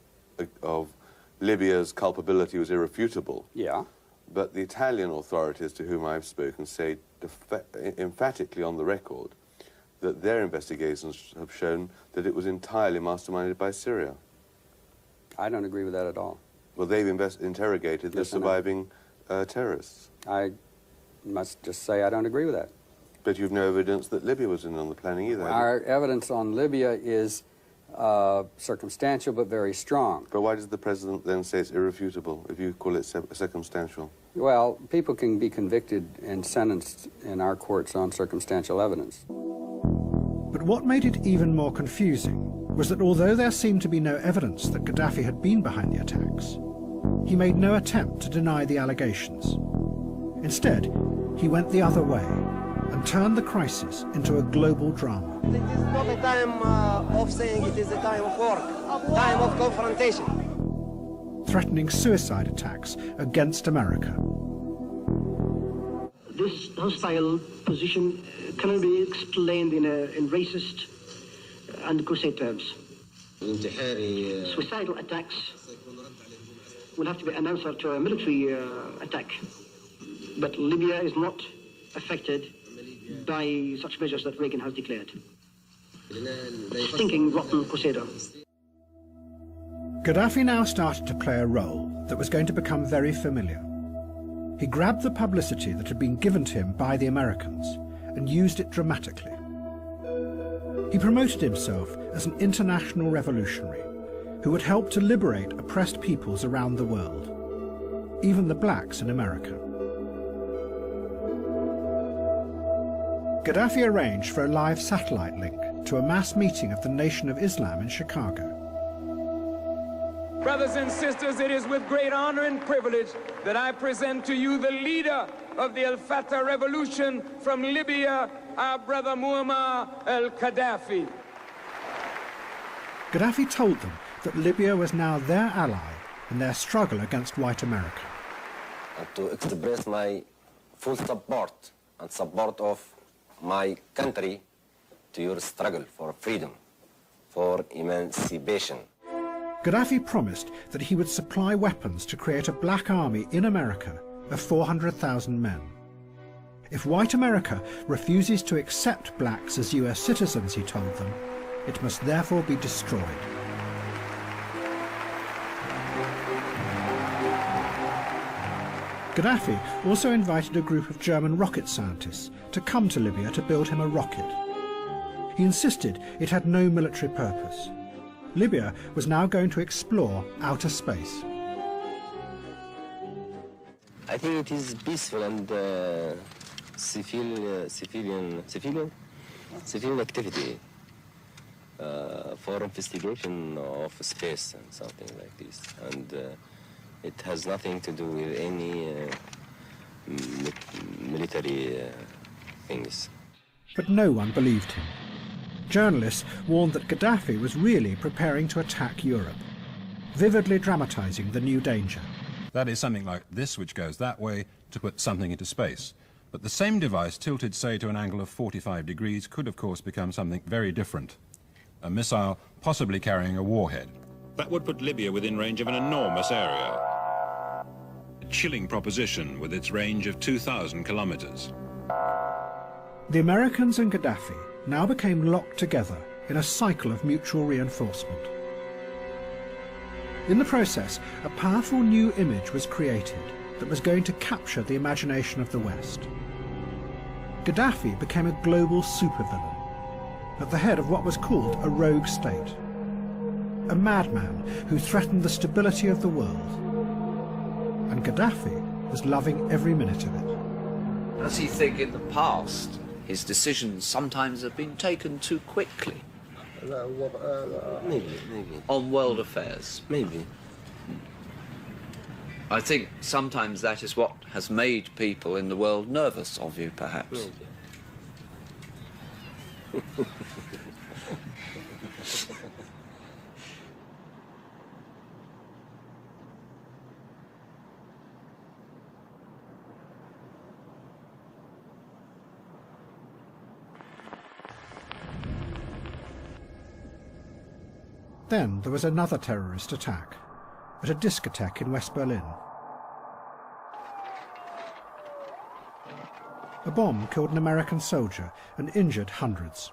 of Libya's culpability was irrefutable. Yeah. But the Italian authorities to whom I've spoken say emphatically on the record that their investigations have shown that it was entirely masterminded by Syria. I don't agree with that at all. Well, they've interrogated the surviving terrorists. I must just say I don't agree with that. But you've no evidence that Libya was in on the planning either. Our evidence on Libya is circumstantial but very strong. But why does the president then say it's irrefutable if you call it circumstantial? Well, people can be convicted and sentenced in our courts on circumstantial evidence. But what made it even more confusing was that although there seemed to be no evidence that Gaddafi had been behind the attacks, he made no attempt to deny the allegations. Instead, he went the other way and turned the crisis into a global drama. It is not a time of saying, it is a time of work, time of confrontation. Threatening suicide attacks against America. This hostile position cannot be explained in racist and crusade terms. Suicidal attacks will have to be an answer to a military attack. But Libya is not affected by such measures that Reagan has declared. Stinking, rotten crusader. Gaddafi now started to play a role that was going to become very familiar. He grabbed the publicity that had been given to him by the Americans and used it dramatically. He promoted himself as an international revolutionary who would help to liberate oppressed peoples around the world, even the blacks in America. Gaddafi arranged for a live satellite link to a mass meeting of the Nation of Islam in Chicago. Brothers and sisters, it is with great honor and privilege that I present to you the leader of the Al-Fatah revolution from Libya, our brother Muammar al-Gaddafi. Gaddafi told them that Libya was now their ally in their struggle against white America. And to express my full support and support of my country to your struggle for freedom, for emancipation. Gaddafi promised that he would supply weapons to create a black army in America of 400,000 men. If white America refuses to accept blacks as US citizens, he told them, it must therefore be destroyed. Gaddafi also invited a group of German rocket scientists to come to Libya to build him a rocket. He insisted it had no military purpose. Libya was now going to explore outer space. I think it is peaceful and civilian activity for investigation of space and something like this. And It has nothing to do with any military things. But no one believed him. Journalists warned that Gaddafi was really preparing to attack Europe, vividly dramatising the new danger. That is something like this, which goes that way to put something into space. But the same device, tilted, say, to an angle of 45 degrees, could, of course, become something very different. A missile possibly carrying a warhead. That would put Libya within range of an enormous area. A chilling proposition with its range of 2,000 kilometers. The Americans and Gaddafi now became locked together in a cycle of mutual reinforcement. In the process, a powerful new image was created that was going to capture the imagination of the West. Gaddafi became a global supervillain, at the head of what was called a rogue state. A madman who threatened the stability of the world. And Gaddafi was loving every minute of it. Does he think in the past his decisions sometimes have been taken too quickly? Maybe. On world affairs? Maybe. I think sometimes that is what has made people in the world nervous of you, perhaps. Maybe. Then there was another terrorist attack at a discotheque in West Berlin. A bomb killed an American soldier and injured hundreds.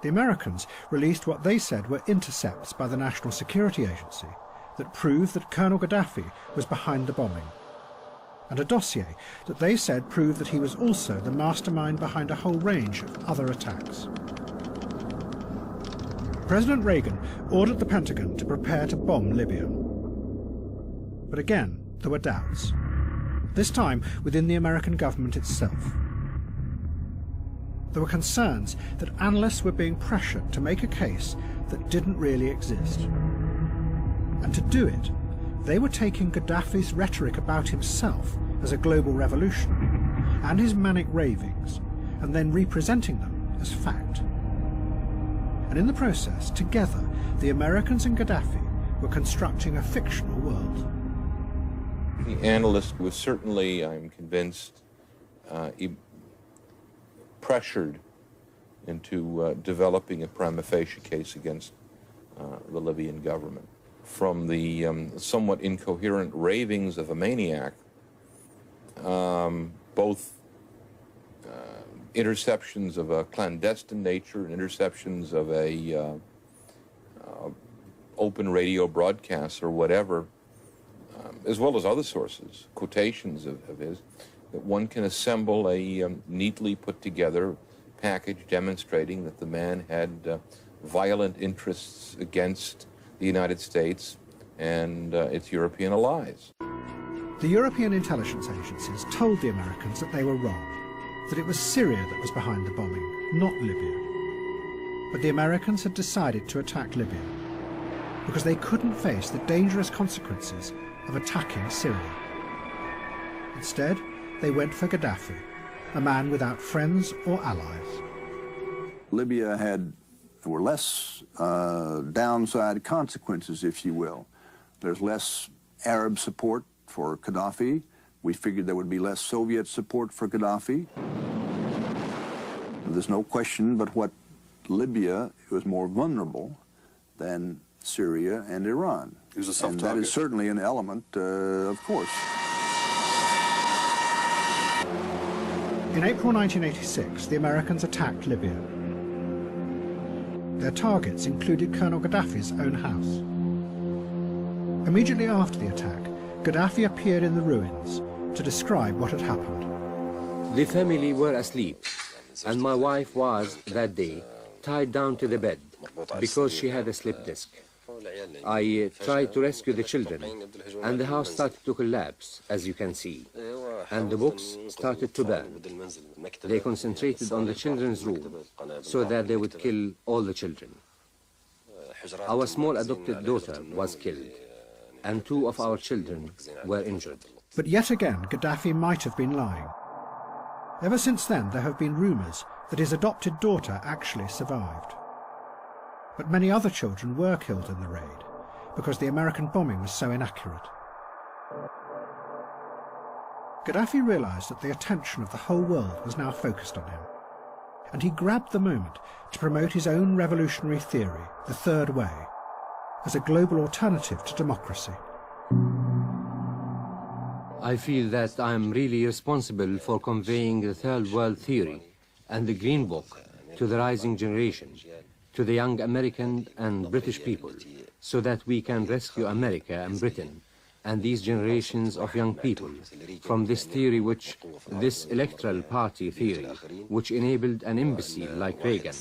The Americans released what they said were intercepts by the National Security Agency that proved that Colonel Gaddafi was behind the bombing, and a dossier that they said proved that he was also the mastermind behind a whole range of other attacks. President Reagan ordered the Pentagon to prepare to bomb Libya. But again, there were doubts, this time within the American government itself. There were concerns that analysts were being pressured to make a case that didn't really exist. And to do it, they were taking Gaddafi's rhetoric about himself as a global revolution and his manic ravings, and then representing them as fact. And in the process, together, the Americans and Gaddafi were constructing a fictional world. The analyst was certainly, I'm convinced, pressured into developing a prima facie case against the Libyan government. From the somewhat incoherent ravings of a maniac, both interceptions of a clandestine nature and interceptions of a open radio broadcasts or whatever, as well as other sources, quotations of his, that one can assemble a neatly put together package demonstrating that the man had violent interests against the United States and its European allies. The European intelligence agencies told the Americans that they were wrong, that it was Syria that was behind the bombing, not Libya. But the Americans had decided to attack Libya because they couldn't face the dangerous consequences of attacking Syria. Instead, they went for Gaddafi, a man without friends or allies. Libya were less downside consequences, if you will. There's less Arab support for Gaddafi. We figured there would be less Soviet support for Gaddafi. There's no question but what Libya was more vulnerable than Syria and Iran. It was a soft and target. that is certainly an element, of course. In April 1986, the Americans attacked Libya. Their targets included Colonel Gaddafi's own house. Immediately after the attack, Gaddafi appeared in the ruins to describe what had happened. The family were asleep, and my wife was, that day, tied down to the bed because she had a slip disc. I tried to rescue the children, and the house started to collapse, as you can see, and the books started to burn. They concentrated on the children's room so that they would kill all the children. Our small adopted daughter was killed. and 2 of our children were injured. But yet again, Gaddafi might have been lying. Ever since then, there have been rumours that his adopted daughter actually survived. But many other children were killed in the raid because the American bombing was so inaccurate. Gaddafi realised that the attention of the whole world was now focused on him, and he grabbed the moment to promote his own revolutionary theory, the Third Way, as a global alternative to democracy. I feel that I am really responsible for conveying the Third World Theory and the Green Book to the rising generation, to the young American and British people, so that we can rescue America and Britain and these generations of young people from this theory this electoral party theory, which enabled an imbecile like Reagan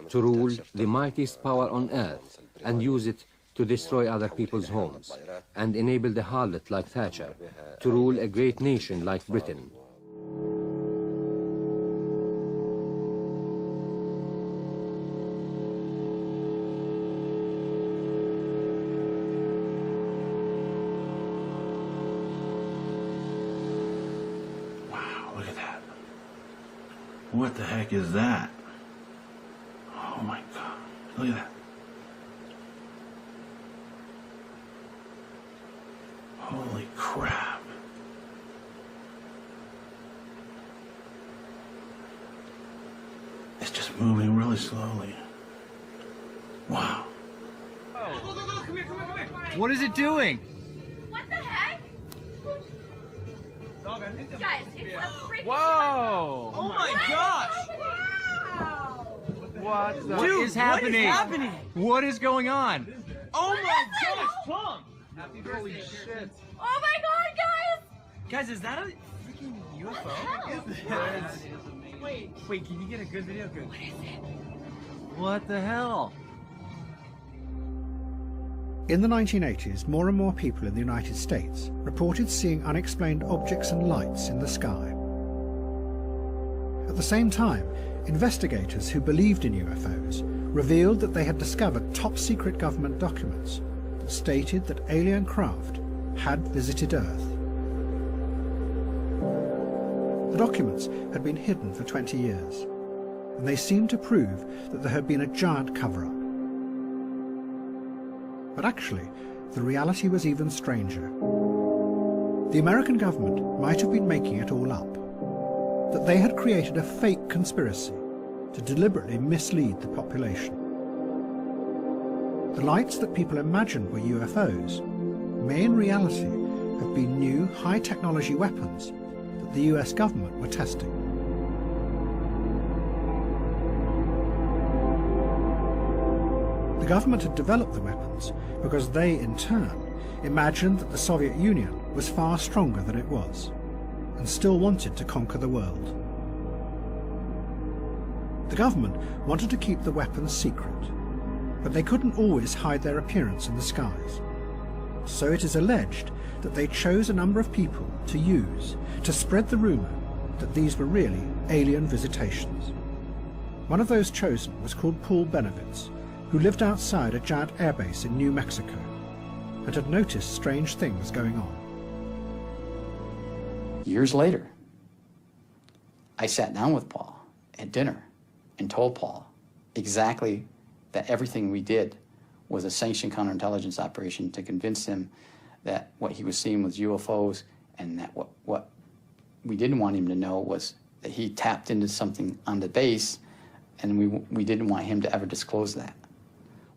to rule the mightiest power on earth and use it to destroy other people's homes, and enabled a harlot like Thatcher to rule a great nation like Britain. Look at that. What the heck is that? Oh my God. Look at that. Holy crap. It's just moving really slowly. Wow. What is it doing? What the heck? Guys, it's a freaking Whoa! Oh my gosh! What What is happening? What is going on? Oh my gosh, Tom! Holy shit. Oh my god, guys! Guys, is that a freaking UFO? Wait, can you get a good video? Good. What is it? What the hell? In the 1980s, more and more people in the United States reported seeing unexplained objects and lights in the sky. At the same time, investigators who believed in UFOs revealed that they had discovered top-secret government documents that stated that alien craft had visited Earth. The documents had been hidden for 20 years, and they seemed to prove that there had been a giant cover-up. But actually, the reality was even stranger. The American government might have been making it all up, that they had created a fake conspiracy to deliberately mislead the population. The lights that people imagined were UFOs may in reality have been new high-technology weapons that the US government were testing. The government had developed the weapons because they, in turn, imagined that the Soviet Union was far stronger than it was, and still wanted to conquer the world. The government wanted to keep the weapons secret, but they couldn't always hide their appearance in the skies. So it is alleged that they chose a number of people to use to spread the rumour that these were really alien visitations. One of those chosen was called Paul Benowitz, who lived outside a giant airbase in New Mexico and had noticed strange things going on. Years later, I sat down with Paul at dinner and told Paul exactly that everything we did was a sanctioned counterintelligence operation to convince him that what he was seeing was UFOs, and that what we didn't want him to know was that he tapped into something on the base, and we didn't want him to ever disclose that.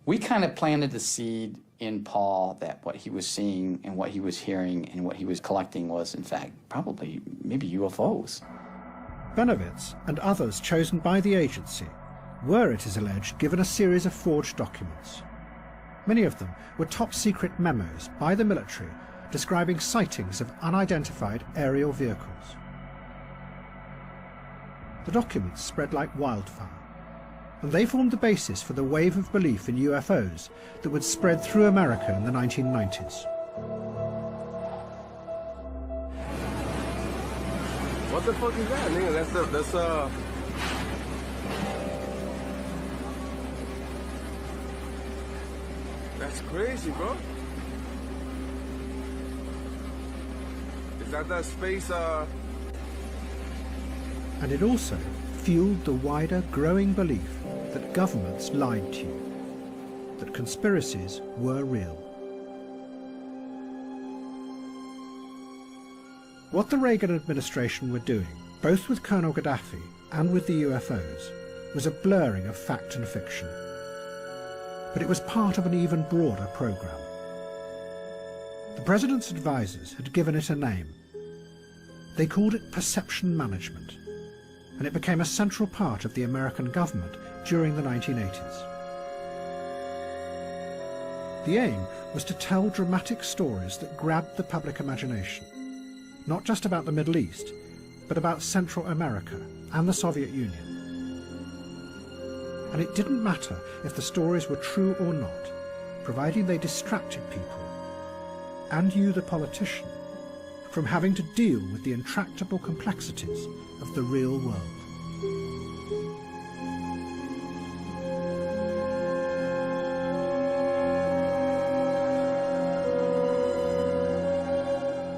We kind of planted the seed in Paul that what he was seeing and what he was hearing and what he was collecting was, in fact, probably maybe UFOs. Benowitz and others chosen by the agency were, it is alleged, given a series of forged documents. Many of them were top-secret memos by the military describing sightings of unidentified aerial vehicles. The documents spread like wildfire, and they formed the basis for the wave of belief in UFOs that would spread through America in the 1990s. What the fuck is that, nigga? That's crazy, bro. Got that space, And it also fueled the wider, growing belief that governments lied to you, that conspiracies were real. What the Reagan administration were doing, both with Colonel Gaddafi and with the UFOs, was a blurring of fact and fiction. But it was part of an even broader program. The president's advisors had given it a name. They called it perception management, and it became a central part of the American government during the 1980s. The aim was to tell dramatic stories that grabbed the public imagination, not just about the Middle East, but about Central America and the Soviet Union. And it didn't matter if the stories were true or not, providing they distracted people, and you, the politician, from having to deal with the intractable complexities of the real world.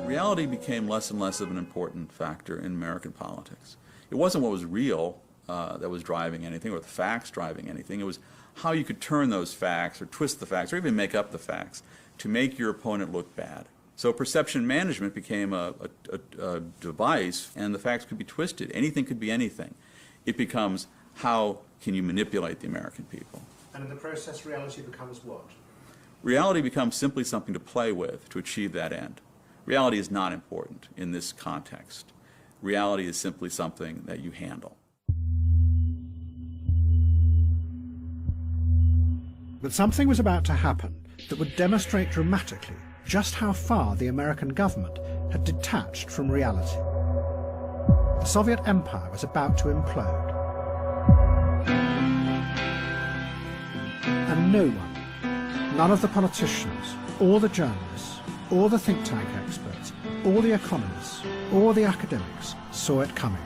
Reality became less and less of an important factor in American politics. It wasn't what was real that was driving anything, or the facts driving anything. It was how you could turn those facts, or twist the facts, or even make up the facts, to make your opponent look bad. So perception management became a device, and the facts could be twisted. Anything could be anything. It becomes, how can you manipulate the American people? And in the process, reality becomes what? Reality becomes simply something to play with to achieve that end. Reality is not important in this context. Reality is simply something that you handle. But something was about to happen that would demonstrate dramatically just how far the American government had detached from reality. The Soviet Empire was about to implode. And no one, none of the politicians, or the journalists, or the think tank experts, or the economists, or the academics saw it coming.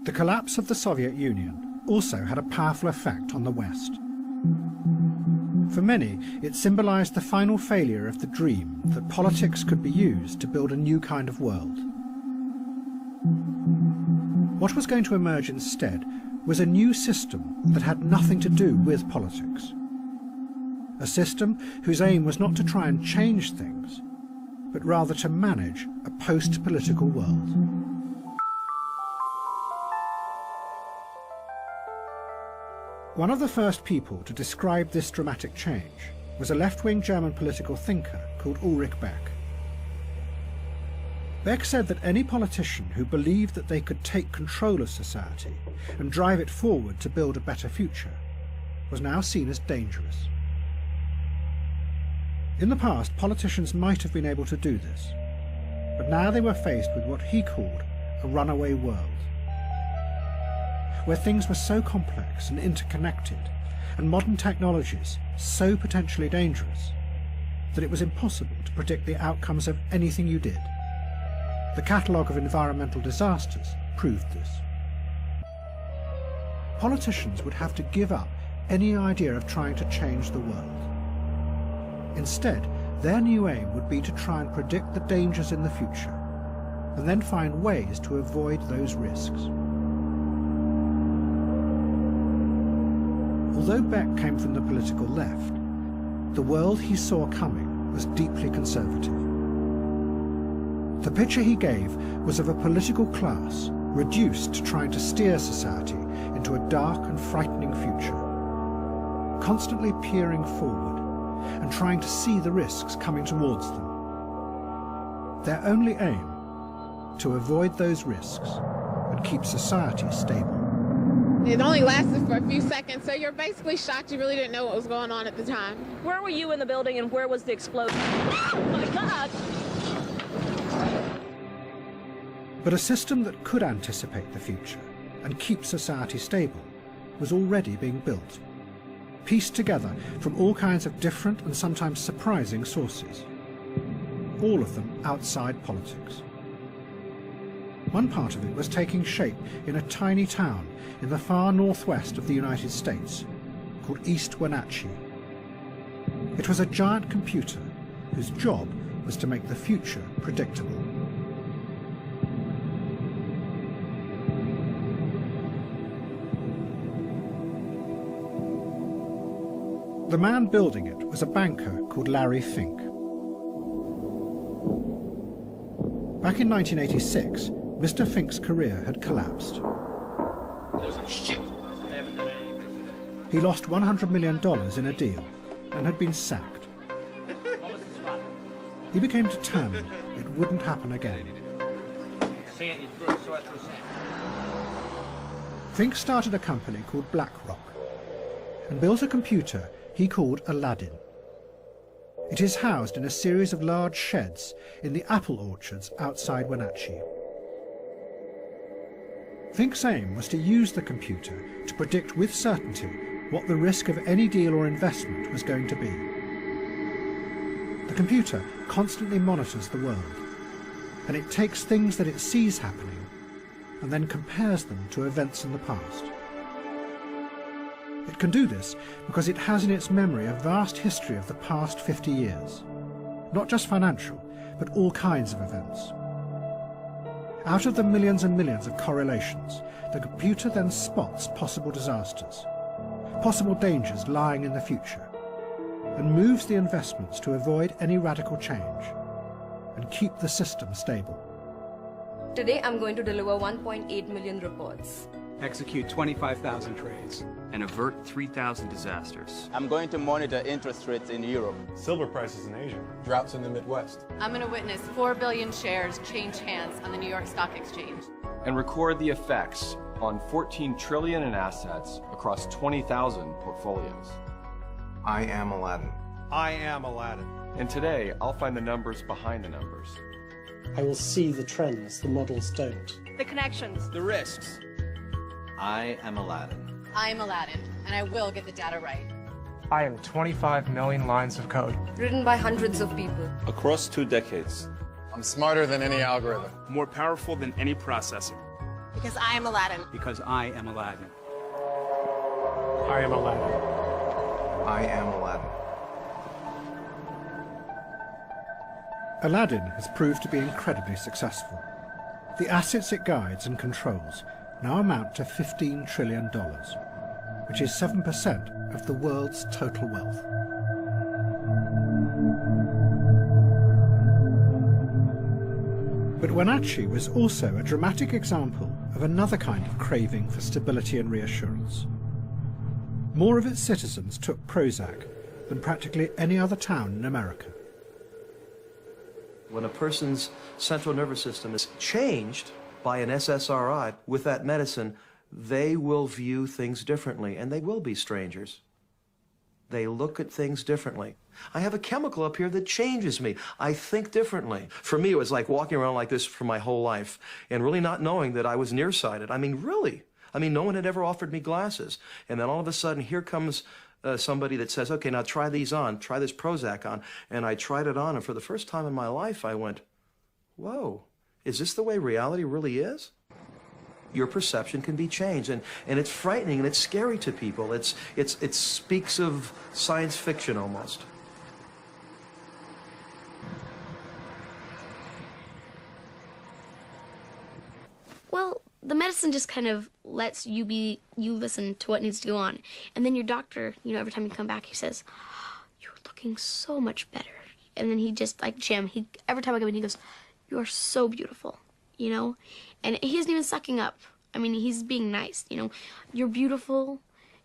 The collapse of the Soviet Union also had a powerful effect on the West. For many, it symbolized the final failure of the dream that politics could be used to build a new kind of world. What was going to emerge instead was a new system that had nothing to do with politics. A system whose aim was not to try and change things, but rather to manage a post-political world. One of the first people to describe this dramatic change was a left-wing German political thinker called Ulrich Beck. Beck said that any politician who believed that they could take control of society and drive it forward to build a better future was now seen as dangerous. In the past, politicians might have been able to do this, but now they were faced with what he called a runaway world, where things were so complex and interconnected, and modern technologies so potentially dangerous, that it was impossible to predict the outcomes of anything you did. The catalogue of environmental disasters proved this. Politicians would have to give up any idea of trying to change the world. Instead, their new aim would be to try and predict the dangers in the future, and then find ways to avoid those risks. Although Beck came from the political left, the world he saw coming was deeply conservative. The picture he gave was of a political class reduced to trying to steer society into a dark and frightening future, constantly peering forward and trying to see the risks coming towards them. Their only aim, to avoid those risks and keep society stable. It only lasted for a few seconds, so you're basically shocked you really didn't know what was going on at the time. Where were you in the building and where was the explosion? Oh my God! But a system that could anticipate the future and keep society stable was already being built, pieced together from all kinds of different and sometimes surprising sources, all of them outside politics. One part of it was taking shape in a tiny town in the far northwest of the United States called East Wenatchee. It was a giant computer whose job was to make the future predictable. The man building it was a banker called Larry Fink. Back in 1986, Mr. Fink's career had collapsed. He lost $100 million in a deal and had been sacked. He became determined it wouldn't happen again. Fink started a company called BlackRock and built a computer he called Aladdin. It is housed in a series of large sheds in the apple orchards outside Wenatchee. Fink's aim was to use the computer to predict with certainty what the risk of any deal or investment was going to be. The computer constantly monitors the world, and it takes things that it sees happening and then compares them to events in the past. It can do this because it has in its memory a vast history of the past 50 years, not just financial, but all kinds of events. Out of the millions and millions of correlations, the computer then spots possible disasters, possible dangers lying in the future, and moves the investments to avoid any radical change and keep the system stable. Today I'm going to deliver 1.8 million reports. Execute 25,000 trades. And avert 3,000 disasters. I'm going to monitor interest rates in Europe. Silver prices in Asia. Droughts in the Midwest. I'm going to witness 4 billion shares change hands on the New York Stock Exchange. And record the effects on 14 trillion in assets across 20,000 portfolios. I am Aladdin. I am Aladdin. And today, I'll find the numbers behind the numbers. I will see the trends the models don't. The connections. The risks. I am Aladdin. I am Aladdin, and I will get the data right. I am 25 million lines of code. Written by hundreds of people. Across 2 decades. I'm smarter than any algorithm. More powerful than any processor. Because I am Aladdin. Because I am Aladdin. I am Aladdin. I am Aladdin. Aladdin has proved to be incredibly successful. The assets it guides and controls now amount to $15 trillion, which is 7% of the world's total wealth. But Wenatchee was also a dramatic example of another kind of craving for stability and reassurance. More of its citizens took Prozac than practically any other town in America. When a person's central nervous system is changed by an SSRI with that medicine, they will view things differently, and they will be strangers. They look at things differently. I have a chemical up here that changes me. I think differently. For me, it was like walking around like this for my whole life and really not knowing that I was nearsighted. I mean, really. I mean, no one had ever offered me glasses. And then all of a sudden, here comes somebody that says, okay, now try these on, try this Prozac on. And I tried it on, and for the first time in my life, I went, whoa, is this the way reality really is? Your perception can be changed, and it's frightening and it's scary to people. It speaks of science fiction almost. Well, the medicine just kind of lets you listen to what needs to go on. And then your doctor, you know, every time you come back, he says, you're looking so much better. And then he just, like Jim, every time I come in, he goes, you are so beautiful, you know? And he isn't even sucking up. I mean, he's being nice, you know? You're beautiful,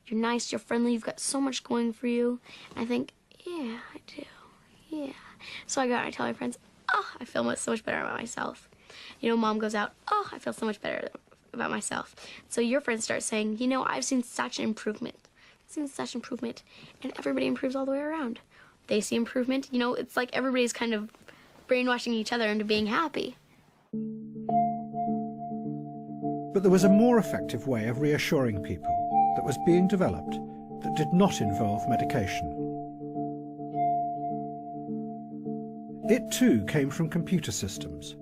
you're nice, you're friendly, you've got so much going for you. And I think, yeah, I do, yeah. So I go out and I tell my friends, oh, I feel so much better about myself. You know, Mom goes out, oh, I feel so much better about myself. So your friends start saying, you know, I've seen such an improvement. I've seen such improvement. And everybody improves all the way around. They see improvement. You know, it's like everybody's kind of brainwashing each other into being happy. But there was a more effective way of reassuring people that was being developed that did not involve medication. It too came from computer systems,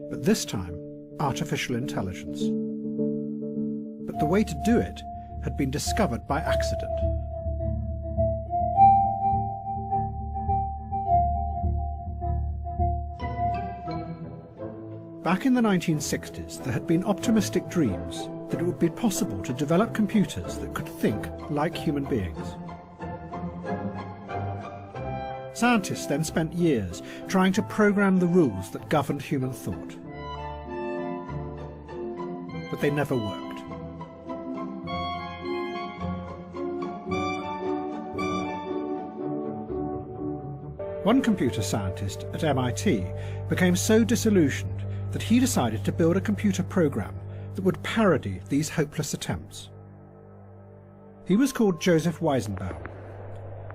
but this time artificial intelligence. But the way to do it had been discovered by accident. Back in the 1960s, there had been optimistic dreams that it would be possible to develop computers that could think like human beings. Scientists then spent years trying to program the rules that governed human thought. But they never worked. One computer scientist at MIT became so disillusioned that he decided to build a computer program that would parody these hopeless attempts. He was called Joseph Weizenbaum,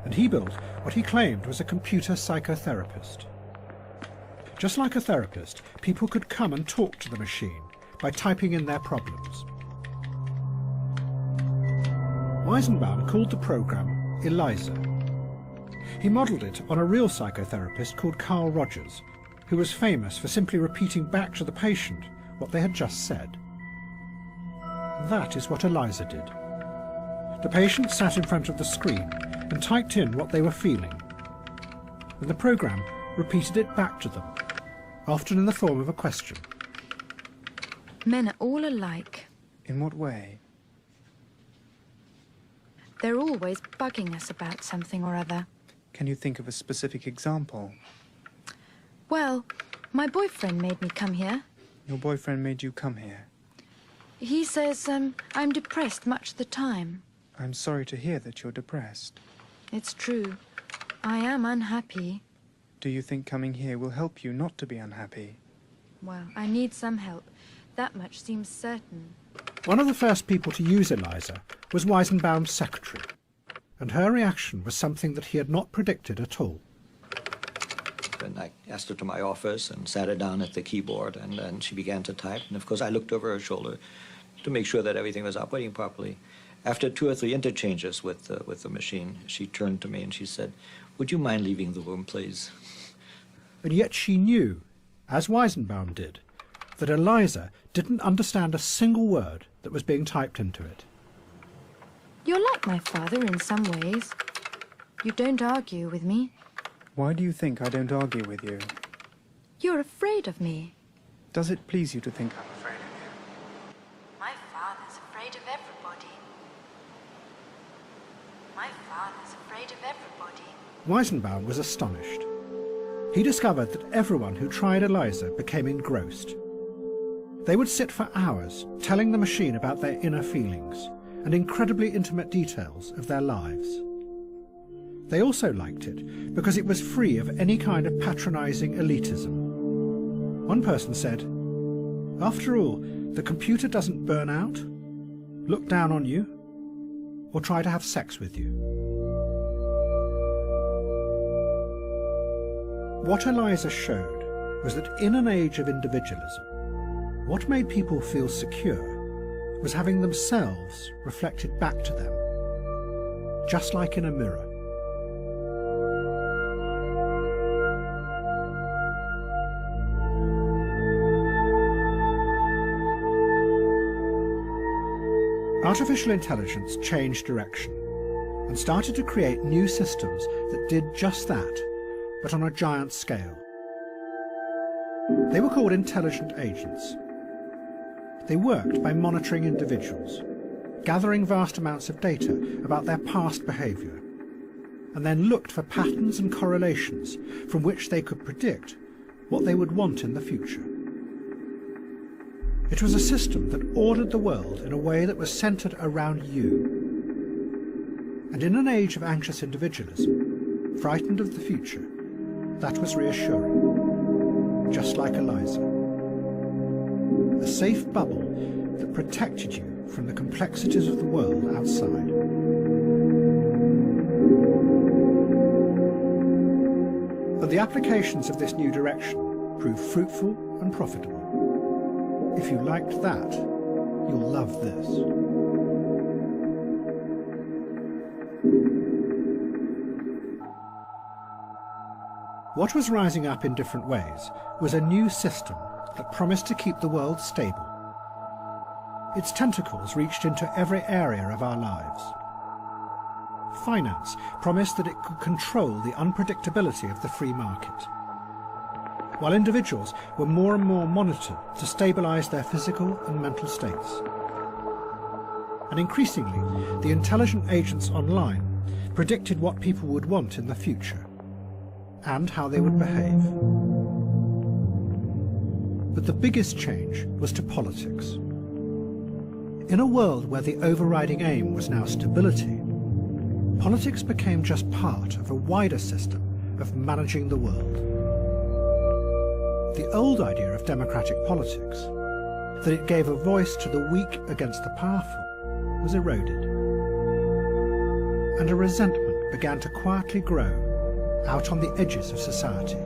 and he built what he claimed was a computer psychotherapist. Just like a therapist, people could come and talk to the machine by typing in their problems. Weizenbaum called the program ELIZA. He modelled it on a real psychotherapist called Carl Rogers, who was famous for simply repeating back to the patient what they had just said. That is what ELIZA did. The patient sat in front of the screen and typed in what they were feeling, and the program repeated it back to them, often in the form of a question. Men are all alike. In what way? They're always bugging us about something or other. Can you think of a specific example? Well, my boyfriend made me come here. Your boyfriend made you come here? He says I'm depressed much of the time. I'm sorry to hear that you're depressed. It's true. I am unhappy. Do you think coming here will help you not to be unhappy? Well, I need some help. That much seems certain. One of the first people to use ELIZA was Weizenbaum's secretary, and her reaction was something that he had not predicted at all. And I asked her to my office and sat her down at the keyboard, and then she began to type. And of course, I looked over her shoulder to make sure that everything was operating properly. After 2 or 3 interchanges with the machine, she turned to me and she said, "Would you mind leaving the room, please?" And yet she knew, as Weizenbaum did, that ELIZA didn't understand a single word that was being typed into it. You're like my father in some ways. You don't argue with me. Why do you think I don't argue with you? You're afraid of me. Does it please you to think I'm afraid of you? My father's afraid of everybody. My father's afraid of everybody. Weizenbaum was astonished. He discovered that everyone who tried ELIZA became engrossed. They would sit for hours telling the machine about their inner feelings and incredibly intimate details of their lives. They also liked it because it was free of any kind of patronizing elitism. One person said, "After all, the computer doesn't burn out, look down on you, or try to have sex with you." What Eliza showed was that in an age of individualism, what made people feel secure was having themselves reflected back to them, just like in a mirror. Artificial intelligence changed direction and started to create new systems that did just that, but on a giant scale. They were called intelligent agents. They worked by monitoring individuals, gathering vast amounts of data about their past behaviour, and then looked for patterns and correlations from which they could predict what they would want in the future. It was a system that ordered the world in a way that was centred around you. And in an age of anxious individualism, frightened of the future, that was reassuring, just like Eliza. A safe bubble that protected you from the complexities of the world outside. But the applications of this new direction proved fruitful and profitable. If you liked that, you'll love this. What was rising up in different ways was a new system that promised to keep the world stable. Its tentacles reached into every area of our lives. Finance promised that it could control the unpredictability of the free market, while individuals were more and more monitored to stabilize their physical and mental states. And increasingly, the intelligent agents online predicted what people would want in the future and how they would behave. But the biggest change was to politics. In a world where the overriding aim was now stability, politics became just part of a wider system of managing the world. The old idea of democratic politics, that it gave a voice to the weak against the powerful, was eroded. And a resentment began to quietly grow out on the edges of society.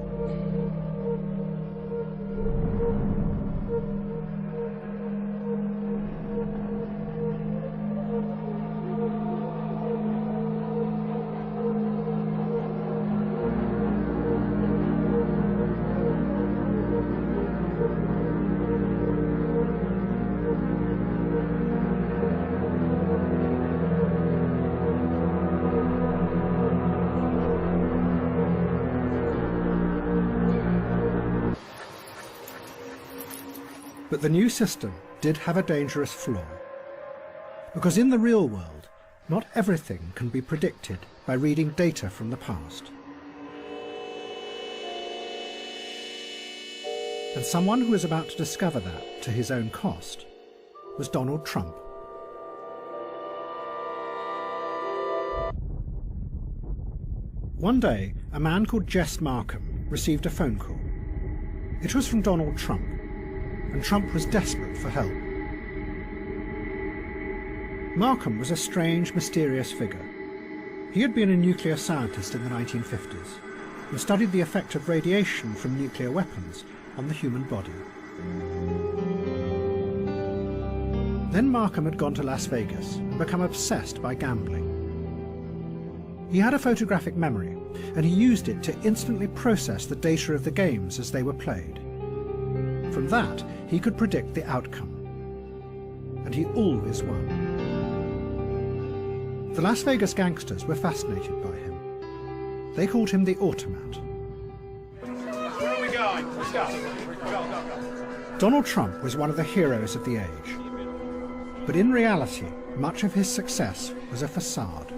But the new system did have a dangerous flaw, because in the real world, not everything can be predicted by reading data from the past. And someone who was about to discover that to his own cost was Donald Trump. One day, a man called Jess Markham received a phone call. It was from Donald Trump, and Trump was desperate for help. Markham was a strange, mysterious figure. He had been a nuclear scientist in the 1950s and studied the effect of radiation from nuclear weapons on the human body. Then Markham had gone to Las Vegas and become obsessed by gambling. He had a photographic memory, and he used it to instantly process the data of the games as they were played. From that, he could predict the outcome. And he always won. The Las Vegas gangsters were fascinated by him. They called him the Automat. Where are we going? Let's go. Go. Donald Trump was one of the heroes of the age. But in reality, much of his success was a facade.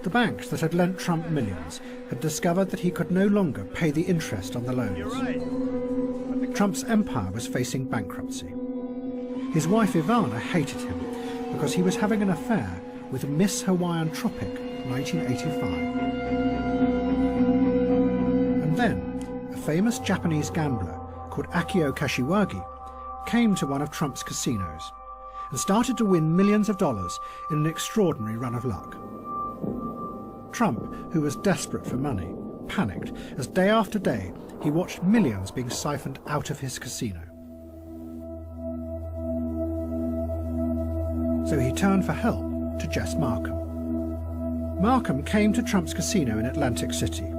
The banks that had lent Trump millions had discovered that he could no longer pay the interest on the loans. You're right. Trump's empire was facing bankruptcy. His wife Ivana hated him because he was having an affair with Miss Hawaiian Tropic 1985. And then, a famous Japanese gambler called Akio Kashiwagi came to one of Trump's casinos and started to win millions of dollars in an extraordinary run of luck. Trump, who was desperate for money, panicked as day after day he watched millions being siphoned out of his casino. So he turned for help to Jess Markham. Markham came to Trump's casino in Atlantic City.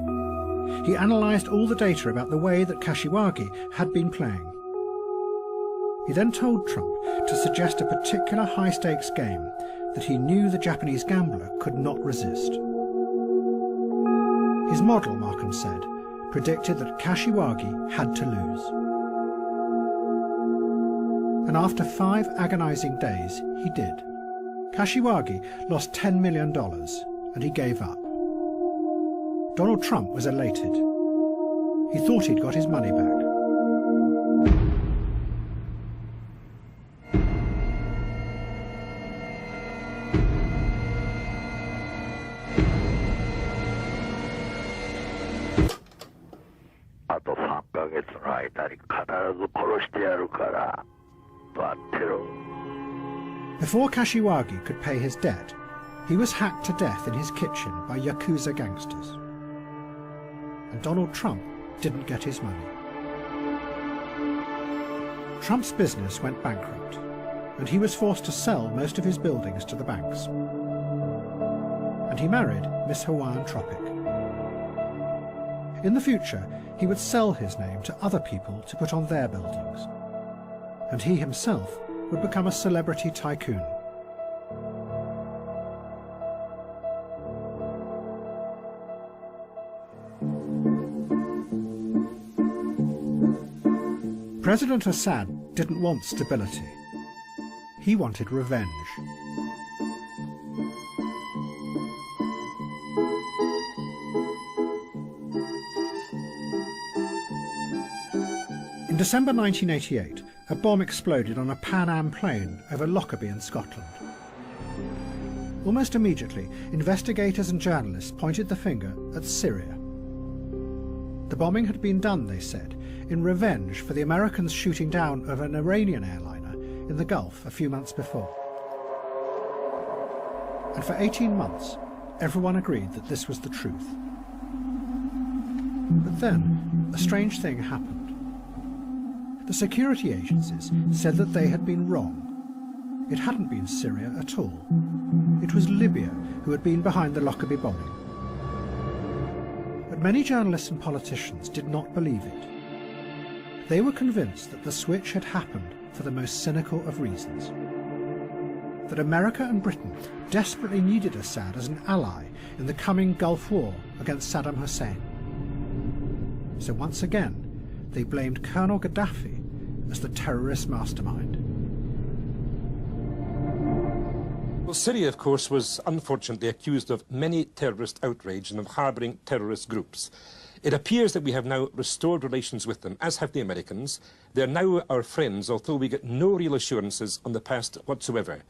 He analysed all the data about the way that Kashiwagi had been playing. He then told Trump to suggest a particular high-stakes game that he knew the Japanese gambler could not resist. His model, Markham said, predicted that Kashiwagi had to lose. And after 5 agonising days, he did. Kashiwagi lost $10 million, and he gave up. Donald Trump was elated. He thought he'd got his money back. Before Kashiwagi could pay his debt, he was hacked to death in his kitchen by Yakuza gangsters. And Donald Trump didn't get his money. Trump's business went bankrupt, and he was forced to sell most of his buildings to the banks. And he married Miss Hawaiian Tropic. In the future, he would sell his name to other people to put on their buildings. And he himself would become a celebrity tycoon. President Assad didn't want stability. He wanted revenge. In December 1988, a bomb exploded on a Pan Am plane over Lockerbie in Scotland. Almost immediately, investigators and journalists pointed the finger at Syria. The bombing had been done, they said, in revenge for the Americans shooting down of an Iranian airliner in the Gulf a few months before. And for 18 months, everyone agreed that this was the truth. But then, a strange thing happened. The security agencies said that they had been wrong. It hadn't been Syria at all. It was Libya who had been behind the Lockerbie bombing. But many journalists and politicians did not believe it. They were convinced that the switch had happened for the most cynical of reasons. That America and Britain desperately needed Assad as an ally in the coming Gulf War against Saddam Hussein. So once again, they blamed Colonel Gaddafi as the terrorist mastermind. Well, Syria, of course, was unfortunately accused of many terrorist outrage and of harbouring terrorist groups. It appears that we have now restored relations with them, as have the Americans. They're now our friends, although we get no real assurances on the past whatsoever.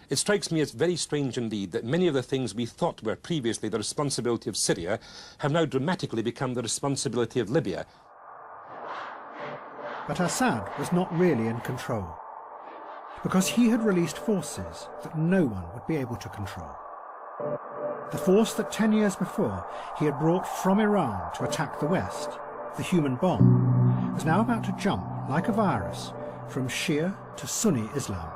It strikes me as very strange indeed that many of the things we thought were previously the responsibility of Syria have now dramatically become the responsibility of Libya. But Assad was not really in control, because he had released forces that no one would be able to control. The force that 10 years before he had brought from Iran to attack the West, the human bomb, was now about to jump, like a virus, from Shia to Sunni Islam.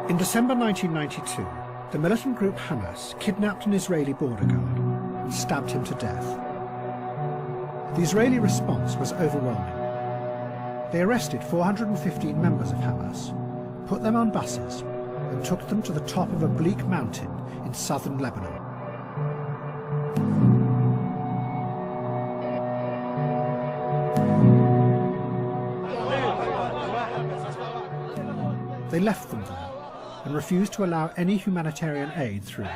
In December 1992, the militant group Hamas kidnapped an Israeli border guard and stabbed him to death. The Israeli response was overwhelming. They arrested 415 members of Hamas, put them on buses, and took them to the top of a bleak mountain in southern Lebanon. They left them there and refused to allow any humanitarian aid through.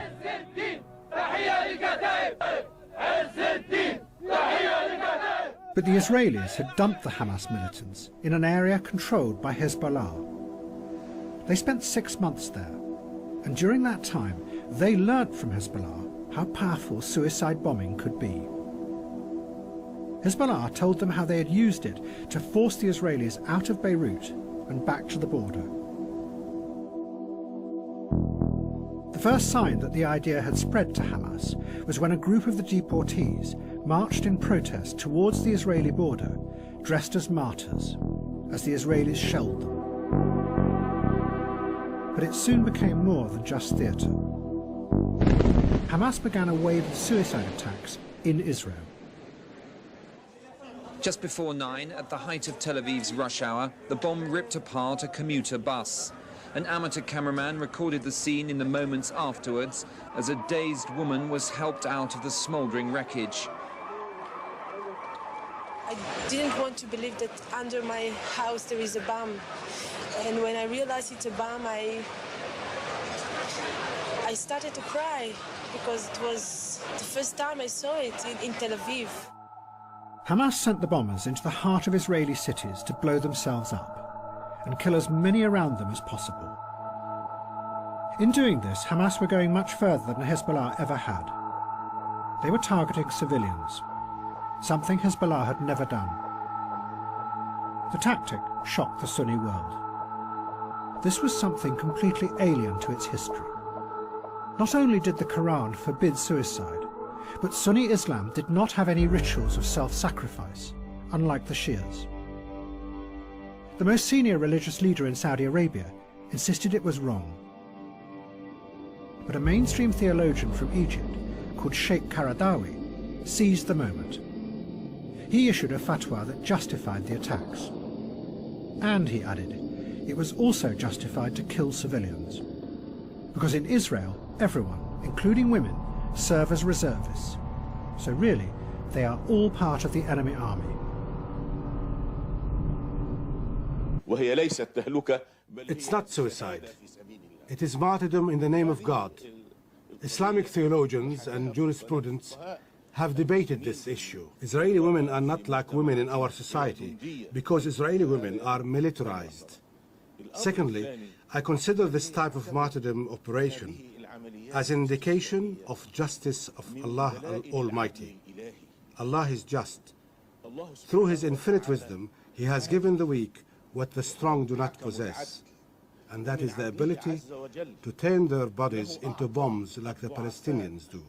But the Israelis had dumped the Hamas militants in an area controlled by Hezbollah. They spent 6 months there, and during that time they learnt from Hezbollah how powerful suicide bombing could be. Hezbollah told them how they had used it to force the Israelis out of Beirut and back to the border. The first sign that the idea had spread to Hamas was when a group of the deportees marched in protest towards the Israeli border, dressed as martyrs, as the Israelis shelled them. But it soon became more than just theatre. Hamas began a wave of suicide attacks in Israel. Just before 9, at the height of Tel Aviv's rush hour, the bomb ripped apart a commuter bus. An amateur cameraman recorded the scene in the moments afterwards as a dazed woman was helped out of the smouldering wreckage. I didn't want to believe that under my house there is a bomb. And when I realized it's a bomb, I started to cry because it was the first time I saw it in Tel Aviv. Hamas sent the bombers into the heart of Israeli cities to blow themselves up and kill as many around them as possible. In doing this, Hamas were going much further than Hezbollah ever had. They were targeting civilians, something Hezbollah had never done. The tactic shocked the Sunni world. This was something completely alien to its history. Not only did the Quran forbid suicide, but Sunni Islam did not have any rituals of self-sacrifice, unlike the Shias. The most senior religious leader in Saudi Arabia insisted it was wrong. But a mainstream theologian from Egypt, called Sheikh Qaradawi, seized the moment. He issued a fatwa that justified the attacks. And, he added, it was also justified to kill civilians. Because in Israel, everyone, including women, serve as reservists. So really, they are all part of the enemy army. It's not suicide. It is martyrdom in the name of God. Islamic theologians and jurisprudents have debated this issue. Israeli women are not like women in our society because Israeli women are militarized. Secondly, I consider this type of martyrdom operation as an indication of justice of Allah Almighty. Allah is just. Through His infinite wisdom, He has given the weak what the strong do not possess, and that is the ability to turn their bodies into bombs like the Palestinians do.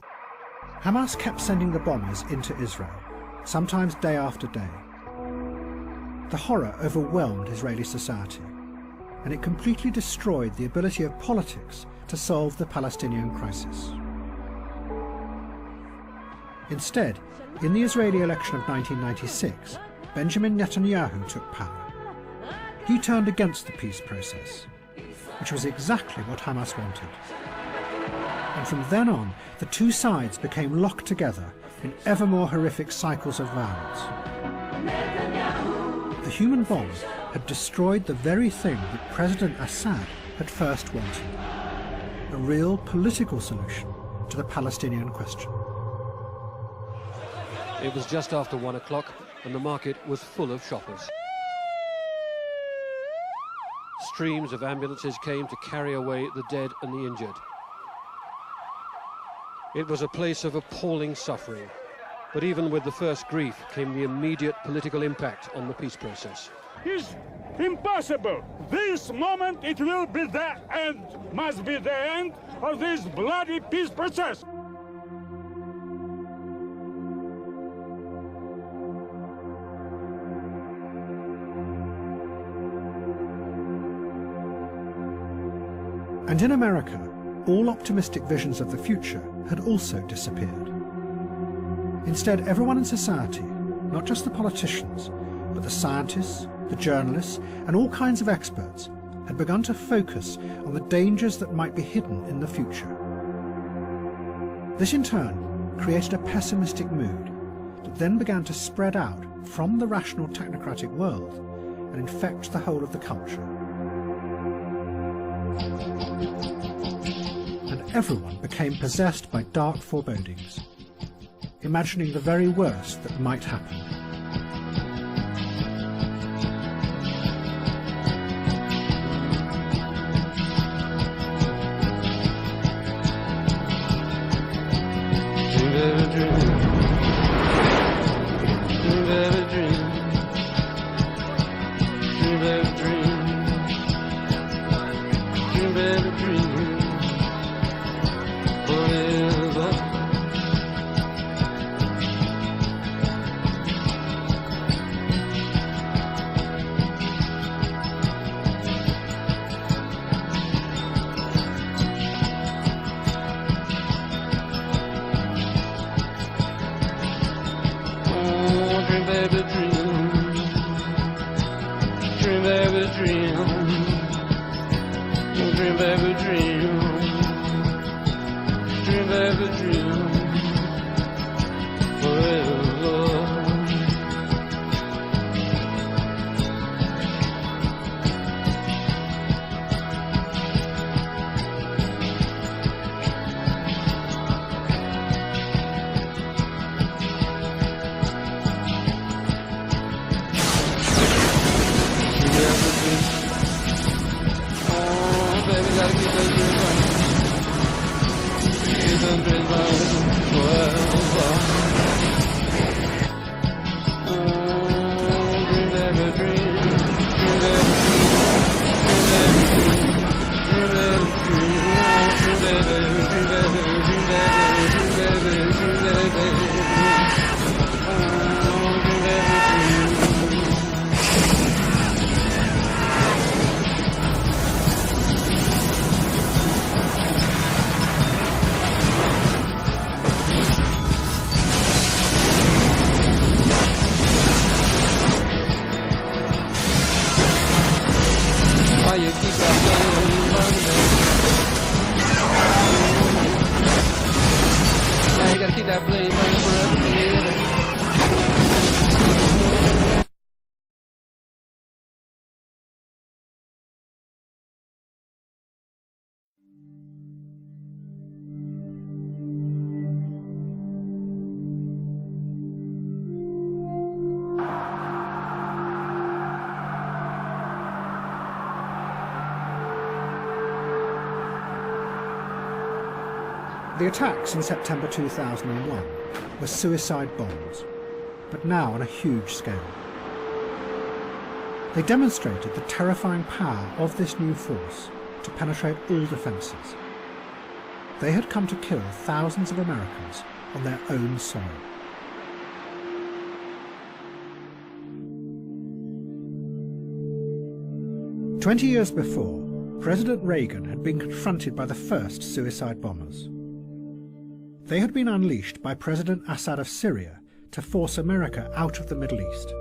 Hamas kept sending the bombers into Israel, sometimes day after day. The horror overwhelmed Israeli society, and it completely destroyed the ability of politics to solve the Palestinian crisis. Instead, in the Israeli election of 1996, Benjamin Netanyahu took power. He turned against the peace process, which was exactly what Hamas wanted. And from then on, the two sides became locked together in ever more horrific cycles of violence. The human bomb had destroyed the very thing that President Assad had first wanted: a real political solution to the Palestinian question. It was just after 1 o'clock and the market was full of shoppers. Streams of ambulances came to carry away the dead and the injured. It was a place of appalling suffering, but even with the first grief came the immediate political impact on the peace process. It's impossible. This moment it will be the end, must be the end of this bloody peace process. And in America, all optimistic visions of the future had also disappeared. Instead, everyone in society, not just the politicians, but the scientists, the journalists, and all kinds of experts, had begun to focus on the dangers that might be hidden in the future. This in turn created a pessimistic mood that then began to spread out from the rational technocratic world and infect the whole of the culture. And everyone became possessed by dark forebodings, imagining the very worst that might happen. Dream, baby, dream. Dream, baby, dream. Forever. Dream, baby, dream. Dream, baby, dream. Dream, baby, dream. Dream, baby, dream. Forever. Why you keep that blame Monday? Now you gotta keep that blame Monday forever, baby. The attacks in September 2001 were suicide bombs, but now on a huge scale. They demonstrated the terrifying power of this new force to penetrate all defences. They had come to kill thousands of Americans on their own soil. "20 years before, President Reagan had been confronted by the first suicide bombers. They had been unleashed by President Assad of Syria to force America out of the Middle East.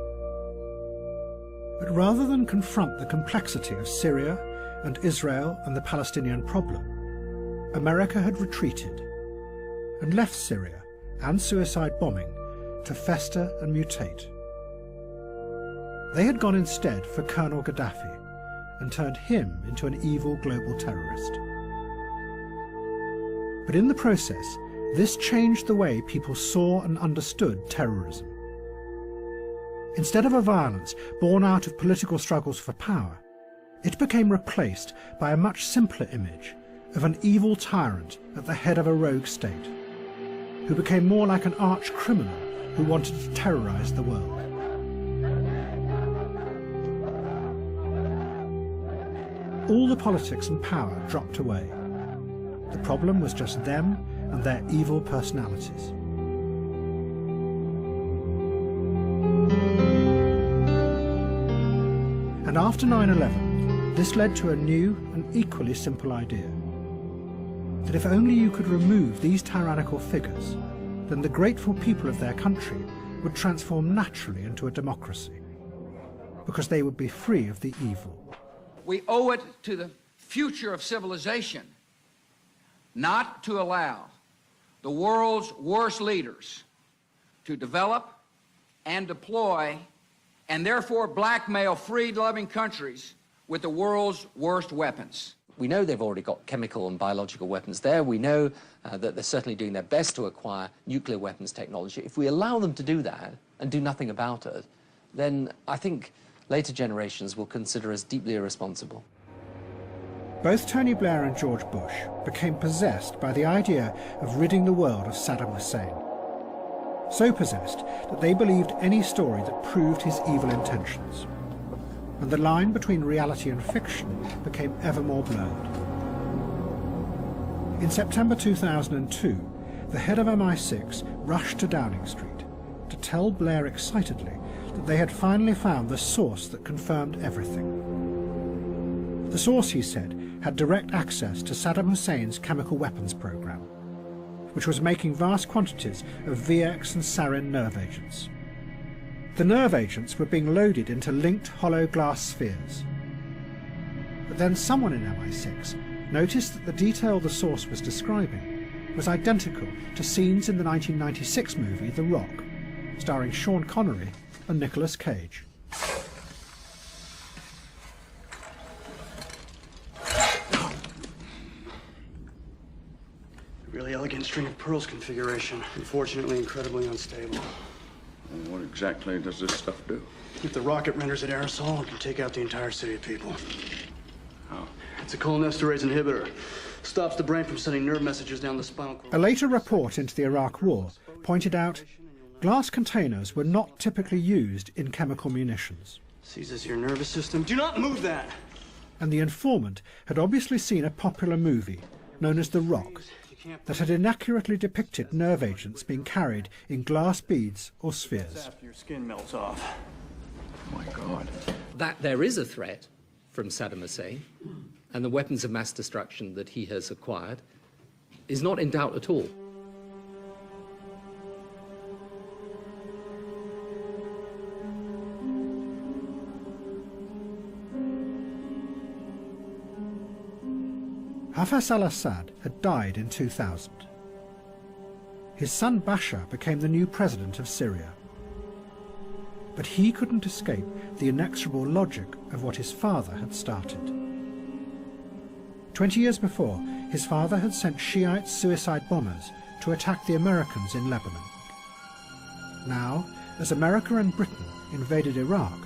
But rather than confront the complexity of Syria and Israel and the Palestinian problem, America had retreated and left Syria and suicide bombing to fester and mutate. They had gone instead for Colonel Gaddafi and turned him into an evil global terrorist. But in the process, this changed the way people saw and understood terrorism. Instead of a violence born out of political struggles for power, it became replaced by a much simpler image of an evil tyrant at the head of a rogue state, who became more like an arch-criminal who wanted to terrorize the world. All the politics and power dropped away. The problem was just them and their evil personalities. And after 9/11, this led to a new and equally simple idea: that if only you could remove these tyrannical figures, then the grateful people of their country would transform naturally into a democracy, because they would be free of the evil. We owe it to the future of civilization not to allow the world's worst leaders to develop and deploy and therefore blackmail freed-loving countries with the world's worst weapons. We know they've already got chemical and biological weapons there. We know that they're certainly doing their best to acquire nuclear weapons technology. If we allow them to do that and do nothing about it, then I think later generations will consider us deeply irresponsible. Both Tony Blair and George Bush became possessed by the idea of ridding the world of Saddam Hussein. So possessed that they believed any story that proved his evil intentions. and the line between reality and fiction became ever more blurred. In September 2002, the head of MI6 rushed to Downing Street to tell Blair excitedly that they had finally found the source that confirmed everything. The source, he said, had direct access to Saddam Hussein's chemical weapons program, which was making vast quantities of VX and sarin nerve agents. The nerve agents were being loaded into linked hollow glass spheres. But then someone in MI6 noticed that the detail the source was describing was identical to scenes in the 1996 movie The Rock, starring Sean Connery and Nicolas Cage. Really elegant string of pearls configuration. Unfortunately, incredibly unstable. And what exactly does this stuff do? If the rocket renders it aerosol, it can take out the entire city of people. How? It's a cholinesterase inhibitor. Stops the brain from sending nerve messages down the spinal cord. A later report into the Iraq War pointed out glass containers were not typically used in chemical munitions. Seizes your nervous system. Do not move that! And the informant had obviously seen a popular movie known as The Rock that had inaccurately depicted nerve agents being carried in glass beads or spheres. After your skin melts off. Oh my God. That there is a threat from Saddam Hussein and the weapons of mass destruction that he has acquired is not in doubt at all. Hafez al-Assad had died in 2000. His son Bashar became the new president of Syria. But he couldn't escape the inexorable logic of what his father had started. 20 years before, his father had sent Shiite suicide bombers to attack the Americans in Lebanon. Now, as America and Britain invaded Iraq,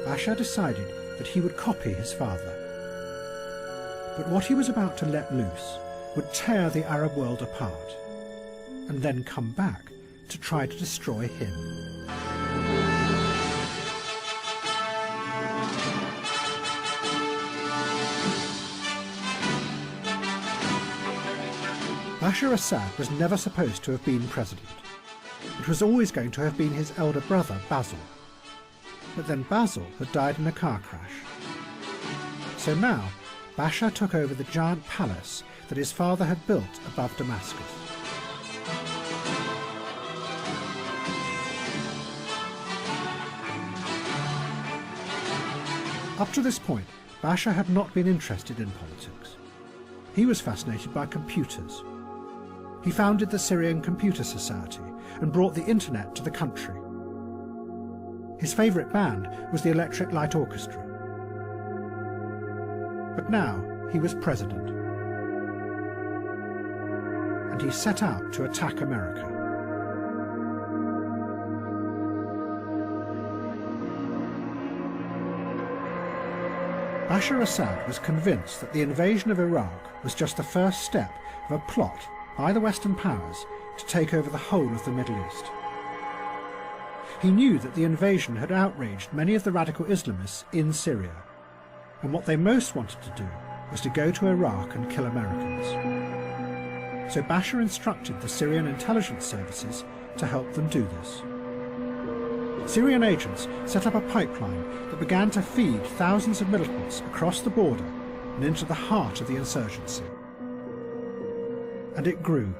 Bashar decided that he would copy his father. But what he was about to let loose would tear the Arab world apart, and then come back to try to destroy him. Bashar Assad was never supposed to have been president. It was always going to have been his elder brother, Basil. But then Basil had died in a car crash. So now, Bashar took over the giant palace that his father had built above Damascus. Up to this point, Bashar had not been interested in politics. He was fascinated by computers. He founded the Syrian Computer Society and brought the internet to the country. His favourite band was the Electric Light Orchestra. But now he was president, and he set out to attack America. Bashar Assad was convinced that the invasion of Iraq was just the first step of a plot by the Western powers to take over the whole of the Middle East. He knew that the invasion had outraged many of the radical Islamists in Syria, and what they most wanted to do was to go to Iraq and kill Americans. So Bashar instructed the Syrian intelligence services to help them do this. Syrian agents set up a pipeline that began to feed thousands of militants across the border and into the heart of the insurgency. And it grew.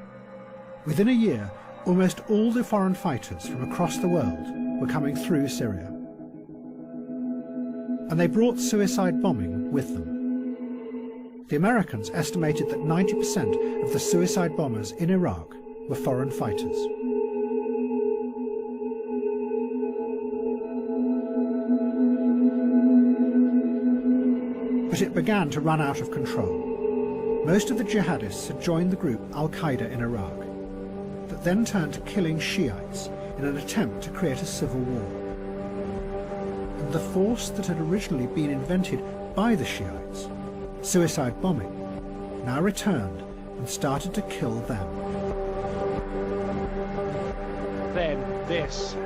Within a year, almost all the foreign fighters from across the world were coming through Syria. And they brought suicide bombing with them. The Americans estimated that 90% of the suicide bombers in Iraq were foreign fighters. But it began to run out of control. Most of the jihadists had joined the group Al-Qaeda in Iraq, that then turned to killing Shiites in an attempt to create a civil war. And the force that had originally been invented by the Shiites, suicide bombing, now returned and started to kill them. Then this.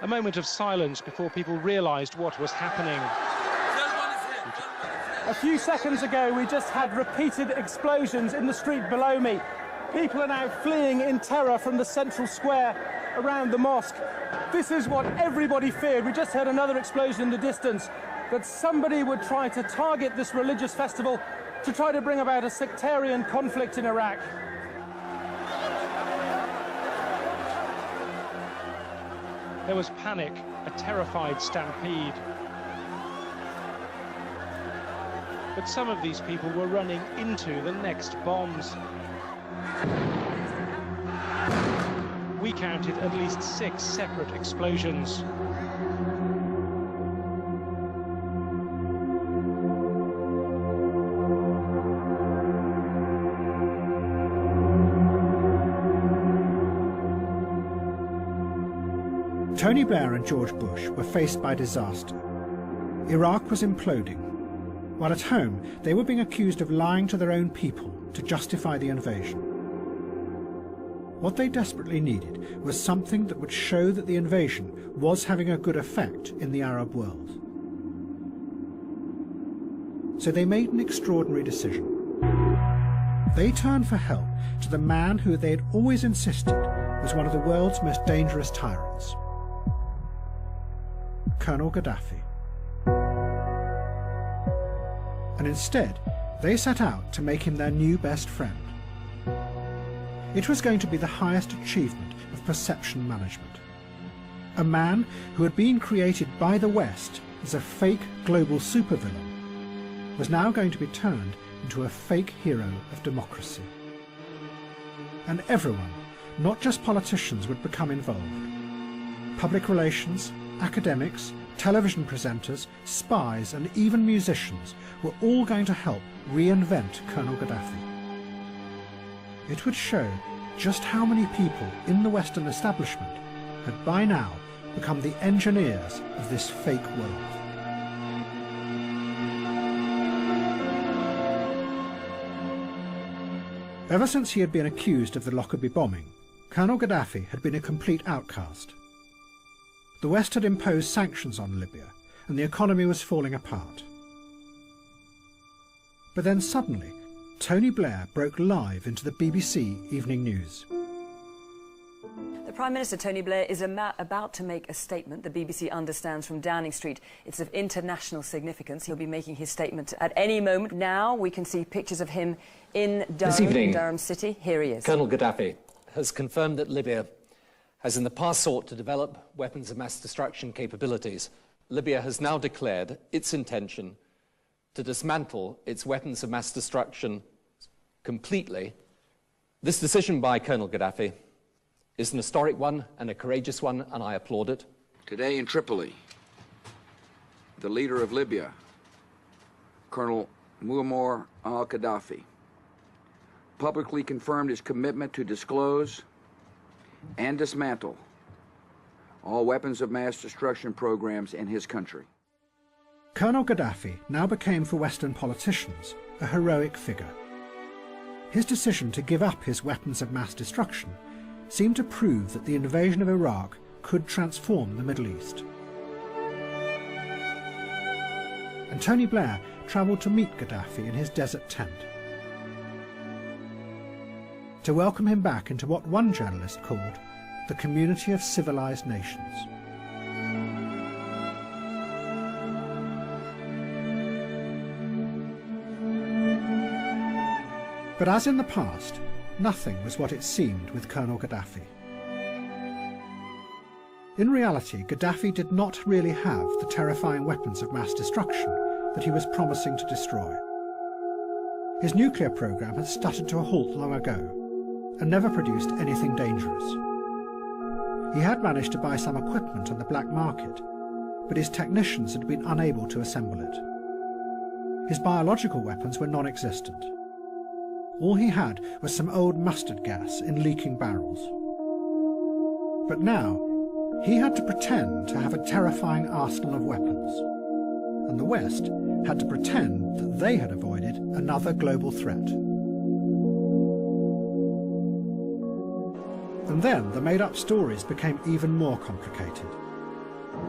A moment of silence before people realized what was happening. A few seconds ago, we just had repeated explosions in the street below me. People are now fleeing in terror from the central square around the mosque. This is what everybody feared. We just heard another explosion in the distance, that somebody would try to target this religious festival to try to bring about a sectarian conflict in Iraq. There was panic, a terrified stampede. But some of these people were running into the next bombs. We counted at least 6 separate explosions. Tony Blair and George Bush were faced by disaster. Iraq was imploding, while at home they were being accused of lying to their own people to justify the invasion. What they desperately needed was something that would show that the invasion was having a good effect in the Arab world. So they made an extraordinary decision. They turned for help to the man who they had always insisted was one of the world's most dangerous tyrants, Colonel Gaddafi. And instead, they set out to make him their new best friend. It was going to be the highest achievement of perception management. A man who had been created by the West as a fake global supervillain was now going to be turned into a fake hero of democracy. And everyone, not just politicians, would become involved. Public relations, academics, television presenters, spies, and even musicians were all going to help reinvent Colonel Gaddafi. It would show just how many people in the Western establishment had by now become the engineers of this fake world. Ever since he had been accused of the Lockerbie bombing, Colonel Gaddafi had been a complete outcast. The West had imposed sanctions on Libya, and the economy was falling apart. But then suddenly, Tony Blair broke live into the BBC Evening News. The Prime Minister, Tony Blair, is about to make a statement. The BBC understands from Downing Street it's of international significance. He'll be making his statement at any moment. Now we can see pictures of him in Durham City. Here he is. Colonel Gaddafi has confirmed that Libya has in the past sought to develop weapons of mass destruction capabilities. Libya has now declared its intention to dismantle its weapons of mass destruction completely. This decision by Colonel Gaddafi is an historic one and a courageous one, and I applaud it. Today in Tripoli, the leader of Libya, Colonel Muammar al-Gaddafi, publicly confirmed his commitment to disclose and dismantle all weapons of mass destruction programs in his country. Colonel Gaddafi now became for Western politicians a heroic figure. His decision to give up his weapons of mass destruction seemed to prove that the invasion of Iraq could transform the Middle East. And Tony Blair travelled to meet Gaddafi in his desert tent, to welcome him back into what one journalist called the community of civilized nations. But as in the past, nothing was what it seemed with Colonel Gaddafi. In reality, Gaddafi did not really have the terrifying weapons of mass destruction that he was promising to destroy. His nuclear program had stuttered to a halt long ago and never produced anything dangerous. He had managed to buy some equipment on the black market, but his technicians had been unable to assemble it. His biological weapons were non-existent. All he had was some old mustard gas in leaking barrels. But now, he had to pretend to have a terrifying arsenal of weapons, and the West had to pretend that they had avoided another global threat. And then the made-up stories became even more complicated.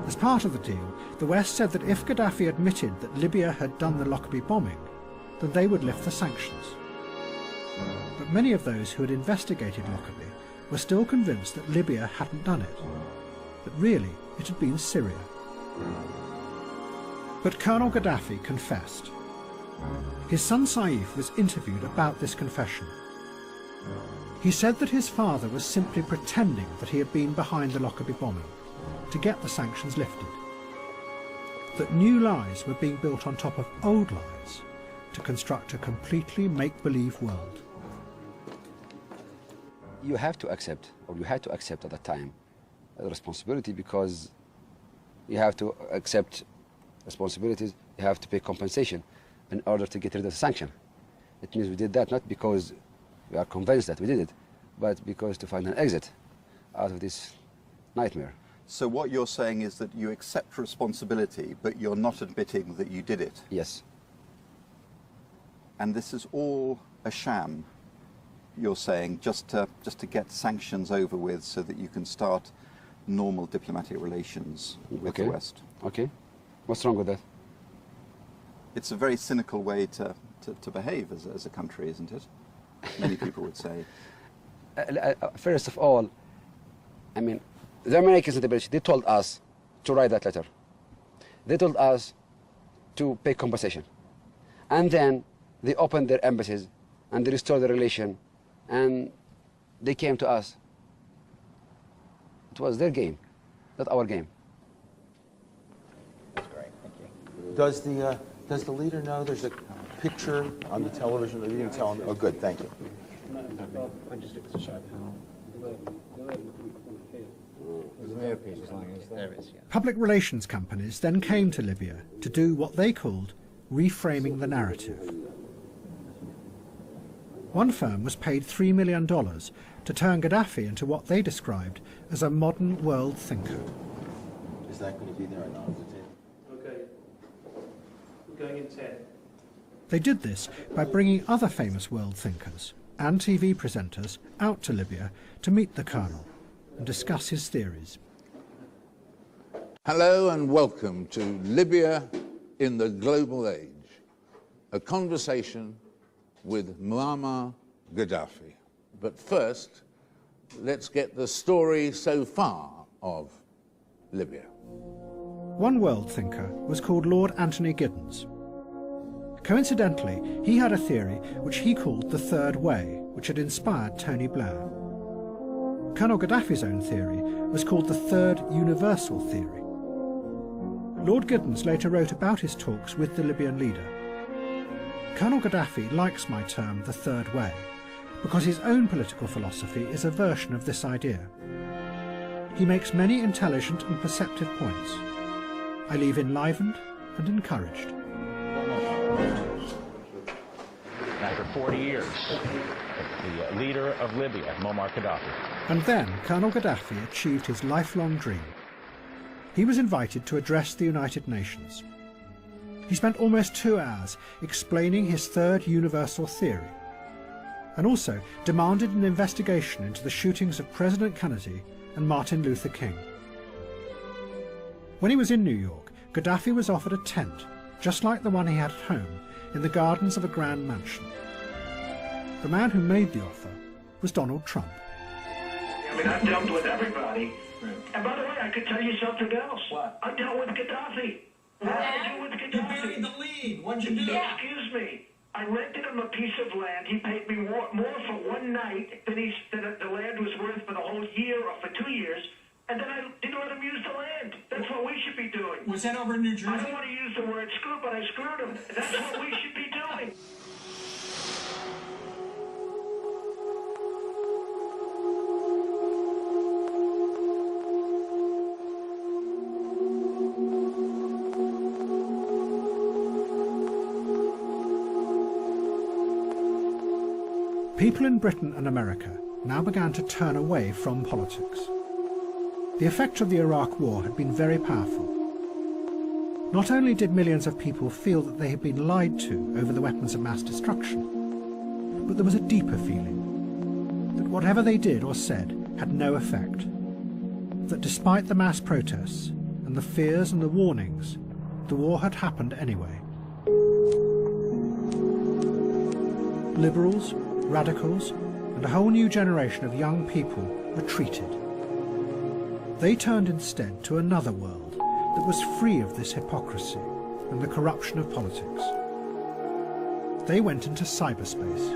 As part of the deal, the West said that if Gaddafi admitted that Libya had done the Lockerbie bombing, then they would lift the sanctions. But many of those who had investigated Lockerbie were still convinced that Libya hadn't done it, that really it had been Syria. But Colonel Gaddafi confessed. His son Saif was interviewed about this confession. He said that his father was simply pretending that he had been behind the Lockerbie bombing to get the sanctions lifted, that new lies were being built on top of old lies to construct a completely make-believe world. You have to accept, or you had to accept at that time, the responsibility, because you have to accept responsibilities, you have to pay compensation in order to get rid of the sanction. It means we did that not because we are convinced that we did it, but because to find an exit out of this nightmare. So what you're saying is that you accept responsibility, but you're not admitting that you did it? Yes. And this is all a sham, you're saying, just to get sanctions over with so that you can start normal diplomatic relations with the West? Okay. What's wrong with that? It's a very cynical way to behave as a country, isn't it? Many people would say. First of all, I mean, the Americans in the British, they told us to write that letter. They told us to pay compensation. And then they opened their embassies and they restored the relation and they came to us. It was their game, not our game. That's great, thank you. Does the leader know there's a picture on the television that you can tell him? Oh, good, thank you. Public relations companies then came to Libya to do what they called reframing the narrative. One firm was paid $3 million to turn Gaddafi into what they described as a modern world thinker. Is that going to be there or not? Okay. We're going in 10. They did this by bringing other famous world thinkers and TV presenters out to Libya to meet the colonel and discuss his theories. Hello and welcome to Libya in the Global Age, a conversation with Muammar Gaddafi. But first, let's get the story so far of Libya. One world thinker was called Lord Anthony Giddens. Coincidentally, he had a theory which he called the Third Way, which had inspired Tony Blair. Colonel Gaddafi's own theory was called the Third Universal Theory. Lord Giddens later wrote about his talks with the Libyan leader. Colonel Gaddafi likes my term, the Third Way, because his own political philosophy is a version of this idea. He makes many intelligent and perceptive points. I leave enlivened and encouraged. After 40 years, the leader of Libya, Muammar Gaddafi. And then Colonel Gaddafi achieved his lifelong dream. He was invited to address the United Nations. He spent almost 2 hours explaining his Third Universal Theory, and also demanded an investigation into the shootings of President Kennedy and Martin Luther King. When he was in New York, Gaddafi was offered a tent, just like the one he had at home, in the gardens of a grand mansion. The man who made the offer was Donald Trump. I mean, I've dealt with everybody. And by the way, I could tell you something else. What? I dealt with Gaddafi. What did I do with Gaddafi? You buried the lead. What'd you do? Excuse me. I rented him a piece of land. He paid me more for one night than the land was worth for the whole year or for 2 years. And then I didn't let him use the land. That's what we should be doing. Was that over in New Jersey? I don't want to use the word screw, but I screwed him. That's what we should be doing. People in Britain and America now began to turn away from politics. The effect of the Iraq War had been very powerful. Not only did millions of people feel that they had been lied to over the weapons of mass destruction, but there was a deeper feeling that whatever they did or said had no effect, that despite the mass protests and the fears and the warnings, the war had happened anyway. Liberals, radicals, and a whole new generation of young people retreated. They turned instead to another world that was free of this hypocrisy and the corruption of politics. They went into cyberspace.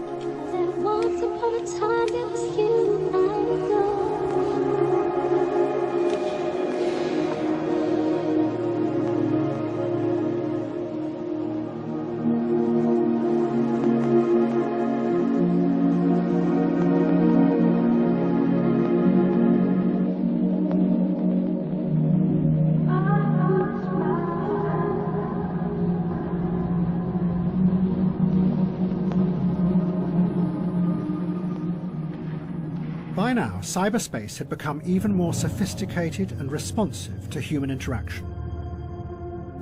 Once upon a time, it was you and I. By now, cyberspace had become even more sophisticated and responsive to human interaction.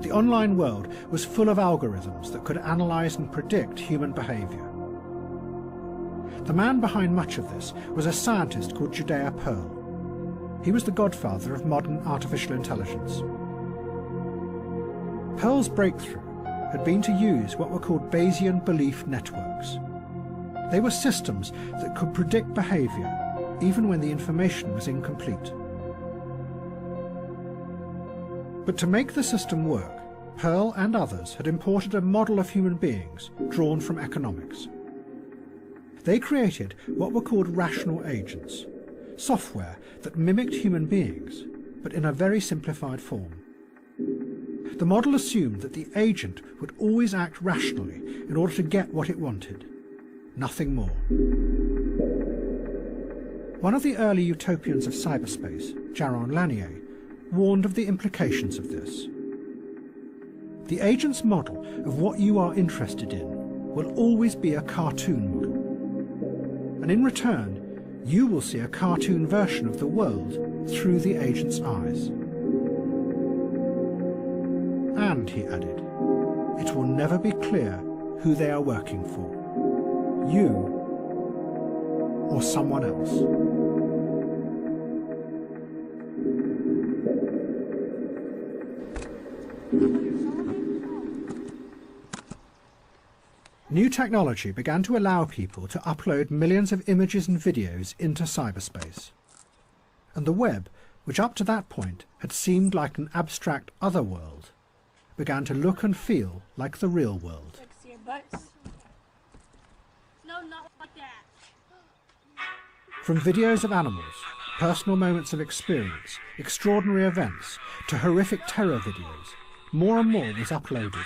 The online world was full of algorithms that could analyze and predict human behavior. The man behind much of this was a scientist called Judea Pearl. He was the godfather of modern artificial intelligence. Pearl's breakthrough had been to use what were called Bayesian belief networks. They were systems that could predict behavior even when the information was incomplete. But to make the system work, Pearl and others had imported a model of human beings drawn from economics. They created what were called rational agents, software that mimicked human beings, but in a very simplified form. The model assumed that the agent would always act rationally in order to get what it wanted, nothing more. One of the early utopians of cyberspace, Jaron Lanier, warned of the implications of this. The agent's model of what you are interested in will always be a cartoon model. And in return, you will see a cartoon version of the world through the agent's eyes. And, he added, it will never be clear who they are working for, you or someone else. New technology began to allow people to upload millions of images and videos into cyberspace. And the web, which up to that point had seemed like an abstract other world, began to look and feel like the real world. No, not like that. From videos of animals, personal moments of experience, extraordinary events, to horrific terror videos, more and more was uploaded.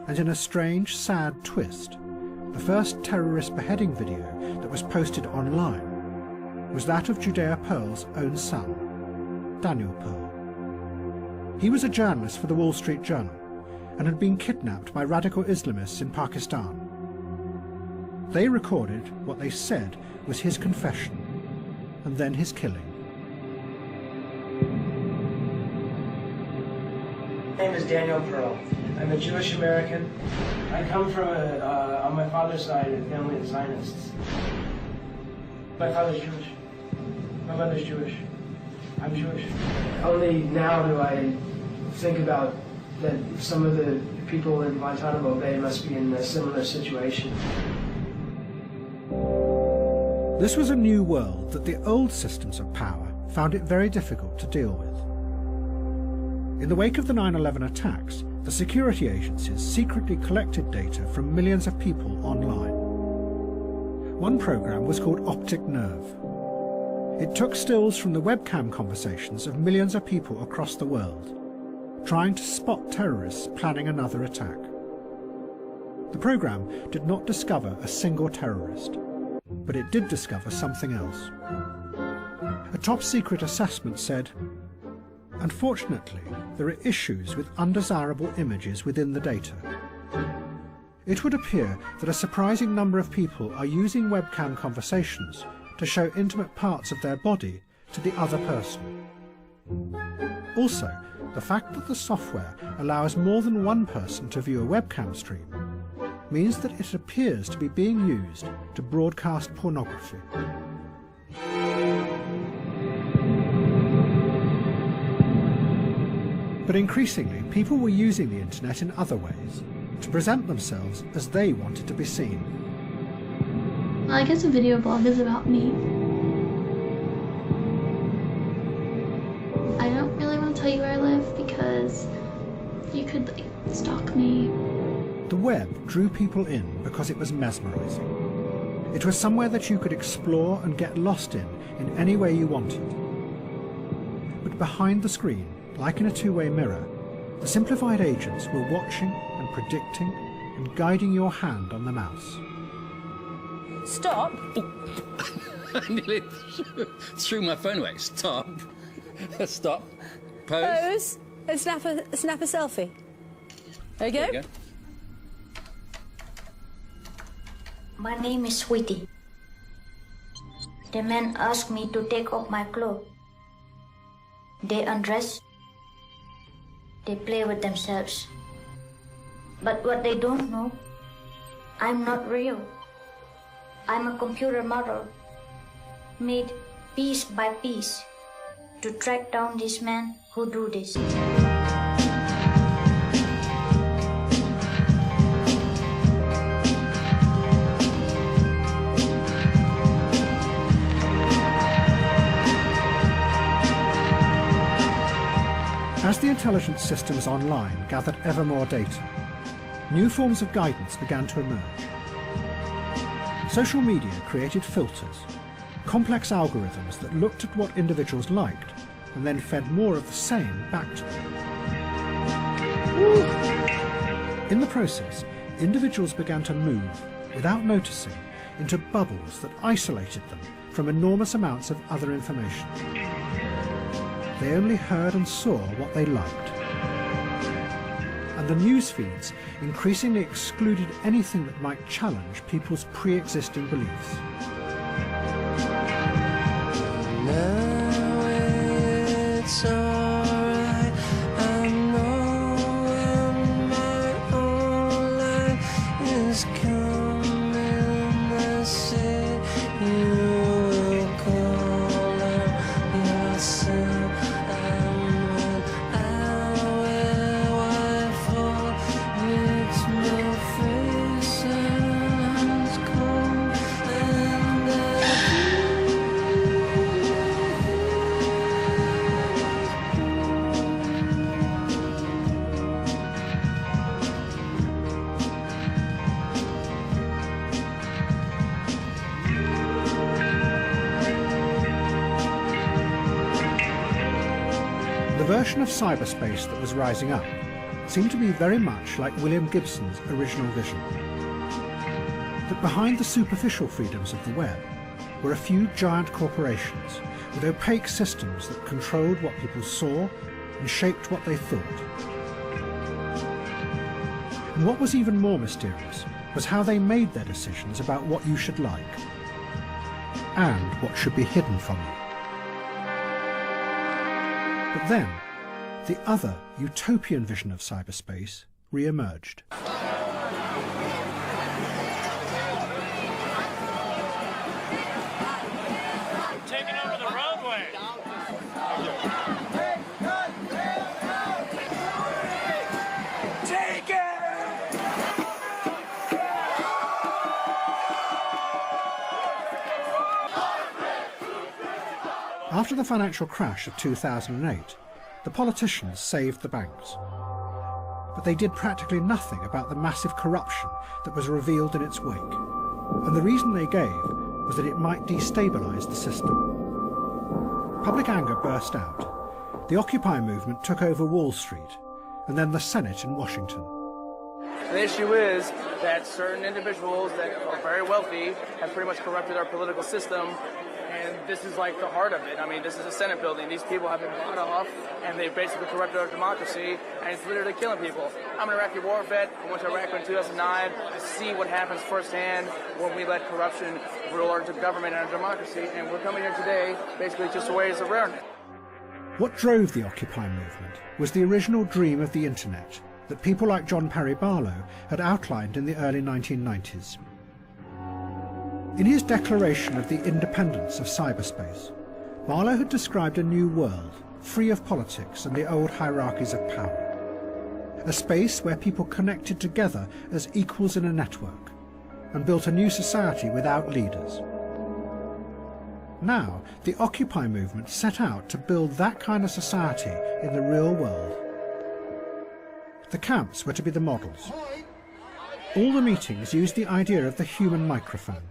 And in a strange, sad twist, the first terrorist beheading video that was posted online was that of Judea Pearl's own son, Daniel Pearl. He was a journalist for the Wall Street Journal and had been kidnapped by radical Islamists in Pakistan. They recorded what they said was his confession and then his killing. My name is Daniel Pearl. I'm a Jewish American. I come from, on my father's side, a family of Zionists. My father's Jewish. My mother's Jewish. I'm Jewish. Only now do I think about that some of the people in Guantanamo Bay must be in a similar situation. This was a new world that the old systems of power found it very difficult to deal with. In the wake of the 9/11 attacks, the security agencies secretly collected data from millions of people online. One program was called Optic Nerve. It took stills from the webcam conversations of millions of people across the world, trying to spot terrorists planning another attack. The program did not discover a single terrorist, but it did discover something else. A top-secret assessment said, unfortunately, there are issues with undesirable images within the data. It would appear that a surprising number of people are using webcam conversations to show intimate parts of their body to the other person. Also, the fact that the software allows more than one person to view a webcam stream means that it appears to be being used to broadcast pornography. But increasingly, people were using the internet in other ways, to present themselves as they wanted to be seen. Well, I guess a video blog is about me. I don't really want to tell you where I live because you could, like, stalk me. The web drew people in because it was mesmerizing. It was somewhere that you could explore and get lost in any way you wanted. But behind the screen, like in a two-way mirror, the simplified agents were watching and predicting and guiding your hand on the mouse. Stop. I nearly threw my phone away. Stop. Stop. Pose. Pose. And snap a selfie. There you go. There you go. My name is Sweetie. The men asked me to take off my clothes. They undress. They play with themselves. But what they don't know, I'm not real. I'm a computer model, made piece by piece to track down these men who do this. As the intelligence systems online gathered ever more data, new forms of guidance began to emerge. Social media created filters, complex algorithms that looked at what individuals liked and then fed more of the same back to them. In the process, individuals began to move, without noticing, into bubbles that isolated them from enormous amounts of other information. They only heard and saw what they liked. And the news feeds increasingly excluded anything that might challenge people's pre-existing beliefs. Now it's alright. I know when my own life is coming. I say you will call out yourself. The version of cyberspace that was rising up seemed to be very much like William Gibson's original vision. That behind the superficial freedoms of the web were a few giant corporations with opaque systems that controlled what people saw and shaped what they thought. And what was even more mysterious was how they made their decisions about what you should like and what should be hidden from you. But then, the other utopian vision of cyberspace re-emerged. Taking over the roadway. Take it! After the financial crash of 2008, the politicians saved the banks. But they did practically nothing about the massive corruption that was revealed in its wake. And the reason they gave was that it might destabilize the system. Public anger burst out. The Occupy movement took over Wall Street, and then the Senate in Washington. The issue is that certain individuals that are very wealthy have pretty much corrupted our political system, and this is like the heart of it. I mean, this is a Senate building. These people have been bought off, and they basically corrupted our democracy, and it's literally killing people. I'm an Iraqi war vet. I went to Iraq in 2009 to see what happens firsthand when we let corruption rule our government and our democracy, and we're coming here today basically just to raise awareness. What drove the Occupy movement was the original dream of the internet that people like John Perry Barlow had outlined in the early 1990s. In his declaration of the independence of cyberspace, Barlow had described a new world, free of politics and the old hierarchies of power. A space where people connected together as equals in a network, and built a new society without leaders. Now, the Occupy movement set out to build that kind of society in the real world. The camps were to be the models. All the meetings used the idea of the human microphone.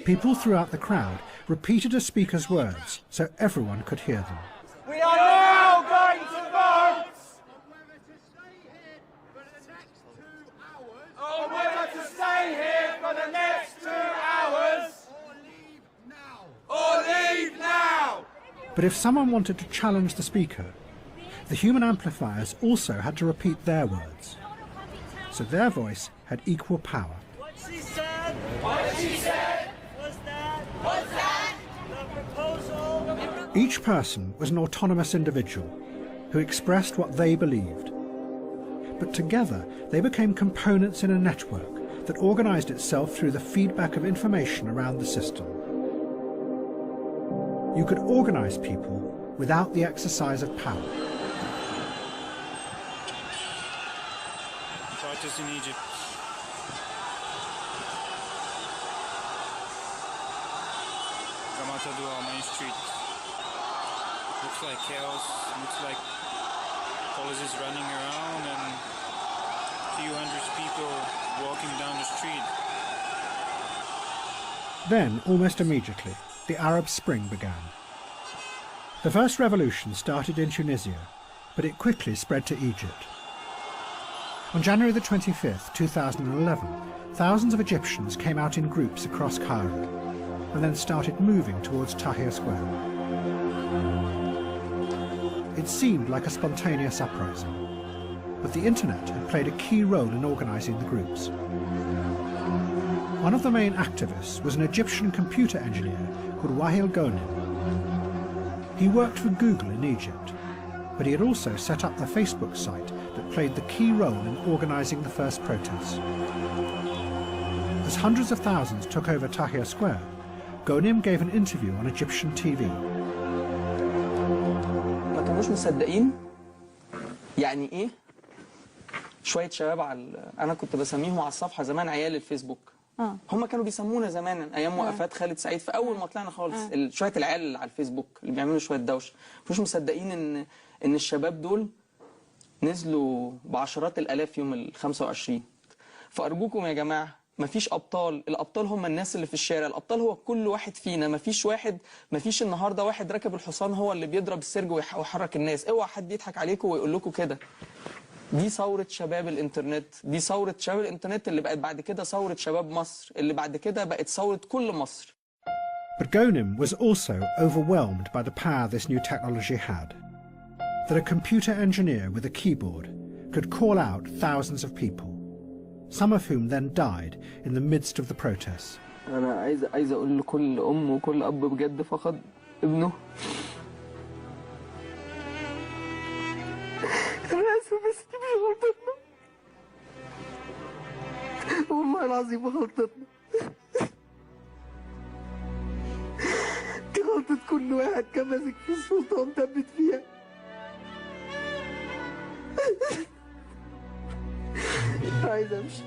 People throughout the crowd repeated a speaker's words so everyone could hear them. We are now going to vote on whether to stay here for the next 2 hours or leave now. But if someone wanted to challenge the speaker, the human amplifiers also had to repeat their words. So their voice had equal power. What she said, what she said, what's that, what's that, the proposal. Each person was an autonomous individual who expressed what they believed. But together they became components in a network that organized itself through the feedback of information around the system. You could organize people without the exercise of power. Protests in Egypt. Ramatadua, Main Street. Looks like chaos. Looks like police running around and a few hundred people walking down the street. Then, almost immediately, the Arab Spring began. The first revolution started in Tunisia, but it quickly spread to Egypt. On January the 25th, 2011, thousands of Egyptians came out in groups across Cairo and then started moving towards Tahrir Square. It seemed like a spontaneous uprising, but the internet had played a key role in organizing the groups. One of the main activists was an Egyptian computer engineer called Wael Ghonim. He worked for Google in Egypt, but he had also set up the Facebook site that played the key role in organizing the first protests. As hundreds of thousands took over Tahrir Square, Ghonim gave an interview on Egyptian TV. ما كانوش مصدقين يعني ايه شويه شباب على انا كنت بسميهم على الصفحه زمان عيال الفيسبوك. هم كانوا بيسمونا زمان ايام وقفات خالد سعيد في اول ما طلعنا خالص شويه العيال اللي على الفيسبوك اللي بيعملوا شويه دوشه مش مصدقين ان الشباب دول نزلوا بعشرات الالاف يوم ال 25. فارجوكم يا جماعه مفيش ابطال، الابطال هم الناس اللي في الشارع، الابطال هو كل واحد فينا، مفيش النهارده واحد راكب الحصان هو اللي بيضرب السرج ويحرك الناس، اوعى حد يضحك عليكم ويقول لكم كده. دي ثورة شباب الانترنت، دي ثورة شباب الانترنت اللي بقت بعد كده ثورة شباب مصر، اللي بعد كده بقت ثورة كل مصر. But Ghonim was also overwhelmed by the power this new technology had. That a computer engineer with a keyboard could call out thousands of people, some of whom then died in the midst of the protests. أنا عايز أقول لكل أم وكل أب بجد فقد ابنه. أنا آسف بس دي مش غلطتنا. والله العظيم غلطتنا. دي غلطة كل واحد كان ماسك في السلطة ومثبت فيها. عايز أمشي.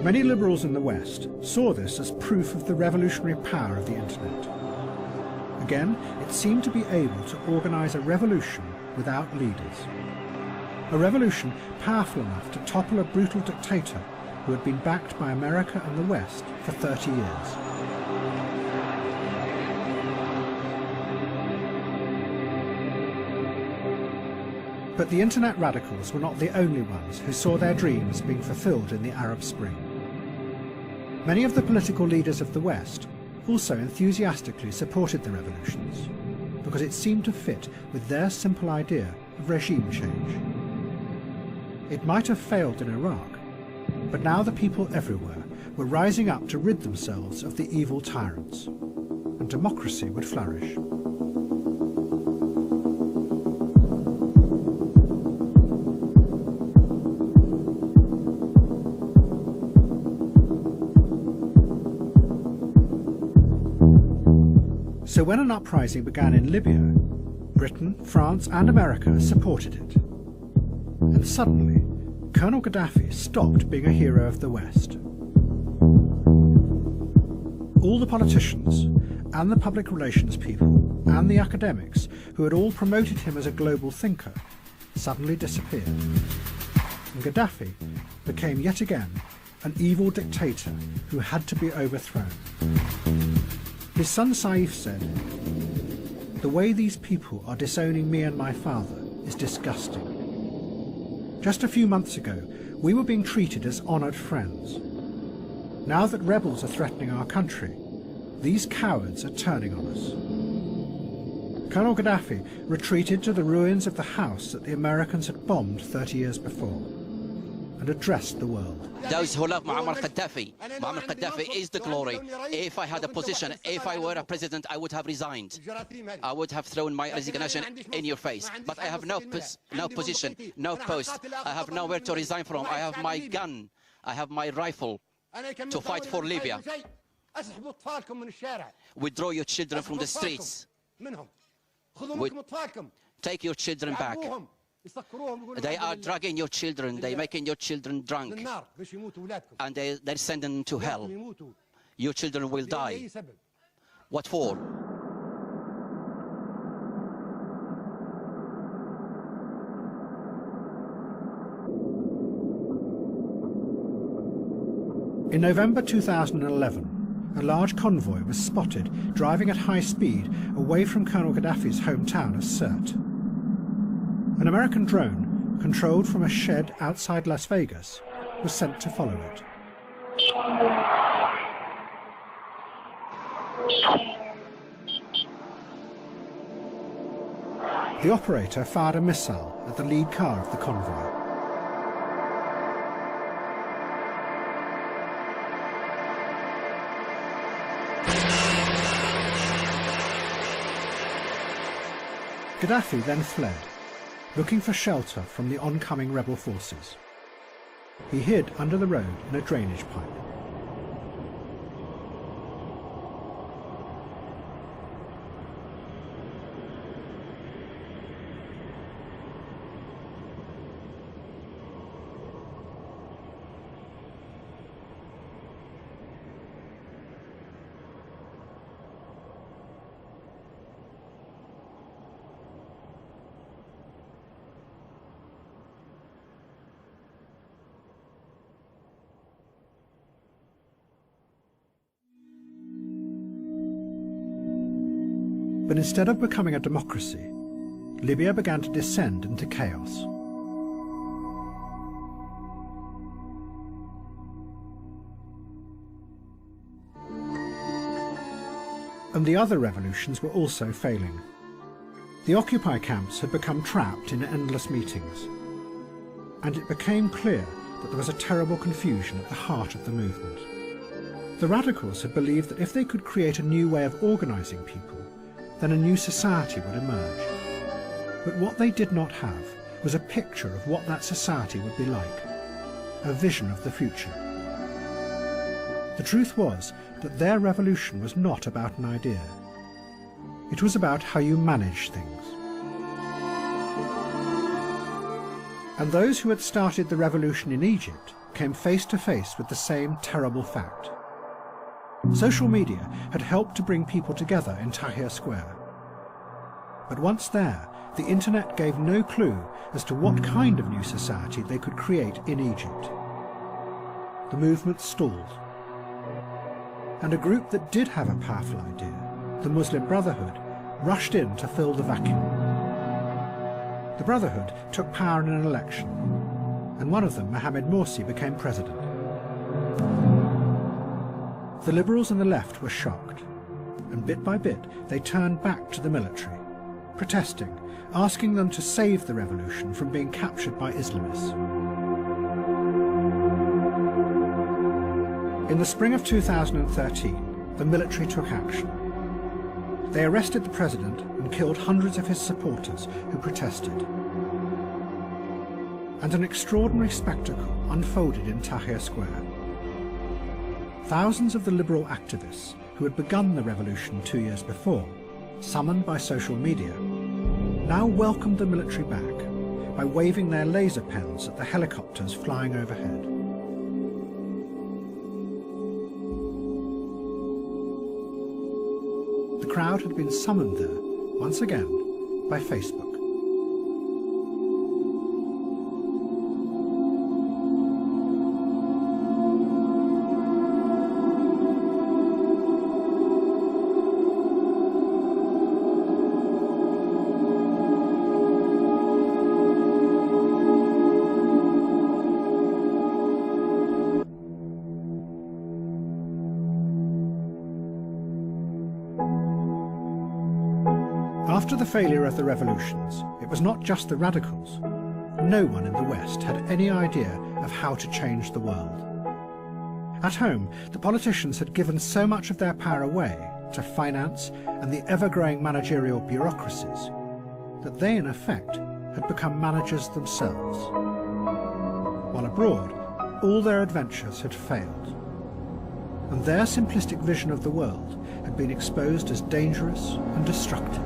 Many liberals in the West saw this as proof of the revolutionary power of the internet. Again, it seemed to be able to organize a revolution without leaders. A revolution powerful enough to topple a brutal dictator who had been backed by America and the West for 30 years. But the internet radicals were not the only ones who saw their dreams being fulfilled in the Arab Spring. Many of the political leaders of the West also enthusiastically supported the revolutions, because it seemed to fit with their simple idea of regime change. It might have failed in Iraq, but now the people everywhere were rising up to rid themselves of the evil tyrants, and democracy would flourish. So when an uprising began in Libya, Britain, France and America supported it. And suddenly, Colonel Gaddafi stopped being a hero of the West. All the politicians and the public relations people and the academics who had all promoted him as a global thinker suddenly disappeared. And Gaddafi became yet again an evil dictator who had to be overthrown. His son Saif said, "The way these people are disowning me and my father is disgusting. Just a few months ago, we were being treated as honoured friends. Now that rebels are threatening our country, these cowards are turning on us." Colonel Gaddafi retreated to the ruins of the house that the Americans had bombed 30 years before and addressed the world. Those who love Muammar Gaddafi is the glory. If I had a position, if I were a president, I would have resigned. I would have thrown my resignation in your face. But I have no position, no post. I have nowhere to resign from. I have my gun. I have my rifle to fight for Libya. Withdraw your children from the streets. Take your children back. They are drugging your children, they're making your children drunk, and they're sending them to hell. Your children will die. What for? In November 2011, a large convoy was spotted driving at high speed away from Colonel Gaddafi's hometown of Sirte. An American drone, controlled from a shed outside Las Vegas, was sent to follow it. The operator fired a missile at the lead car of the convoy. Gaddafi then fled, looking for shelter from the oncoming rebel forces. He hid under the road in a drainage pipe. But instead of becoming a democracy, Libya began to descend into chaos. And the other revolutions were also failing. The Occupy camps had become trapped in endless meetings, and it became clear that there was a terrible confusion at the heart of the movement. The radicals had believed that if they could create a new way of organising people, then a new society would emerge. But what they did not have was a picture of what that society would be like, a vision of the future. The truth was that their revolution was not about an idea. It was about how you manage things. And those who had started the revolution in Egypt came face to face with the same terrible fact. Social media had helped to bring people together in Tahrir Square. But once there, the internet gave no clue as to what kind of new society they could create in Egypt. The movement stalled. And a group that did have a powerful idea, the Muslim Brotherhood, rushed in to fill the vacuum. The Brotherhood took power in an election, and one of them, Mohamed Morsi, became president. The liberals and the left were shocked, and bit by bit they turned back to the military, protesting, asking them to save the revolution from being captured by Islamists. In the spring of 2013, the military took action. They arrested the president and killed hundreds of his supporters who protested. And an extraordinary spectacle unfolded in Tahrir Square. Thousands of the liberal activists who had begun the revolution 2 years before, summoned by social media, now welcomed the military back by waving their laser pens at the helicopters flying overhead. The crowd had been summoned there, once again, by Facebook. After the failure of the revolutions, it was not just the radicals. No one in the West had any idea of how to change the world. At home, the politicians had given so much of their power away to finance and the ever-growing managerial bureaucracies that they, in effect, had become managers themselves. While abroad, all their adventures had failed, and their simplistic vision of the world had been exposed as dangerous and destructive.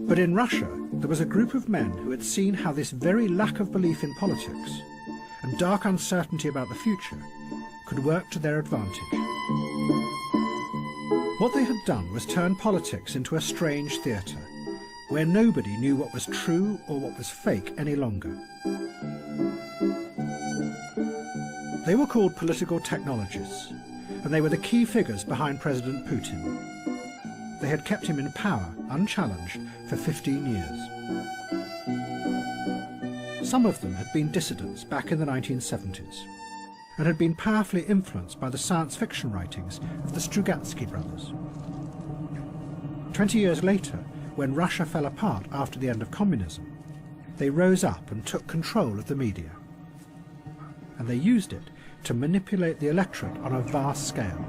But in Russia, there was a group of men who had seen how this very lack of belief in politics and dark uncertainty about the future could work to their advantage. What they had done was turn politics into a strange theatre, where nobody knew what was true or what was fake any longer. They were called political technologists, and they were the key figures behind President Putin. They had kept him in power, unchallenged, for 15 years. Some of them had been dissidents back in the 1970s, and had been powerfully influenced by the science fiction writings of the Strugatsky brothers. 20 years later, when Russia fell apart after the end of communism, they rose up and took control of the media. And they used it to manipulate the electorate on a vast scale.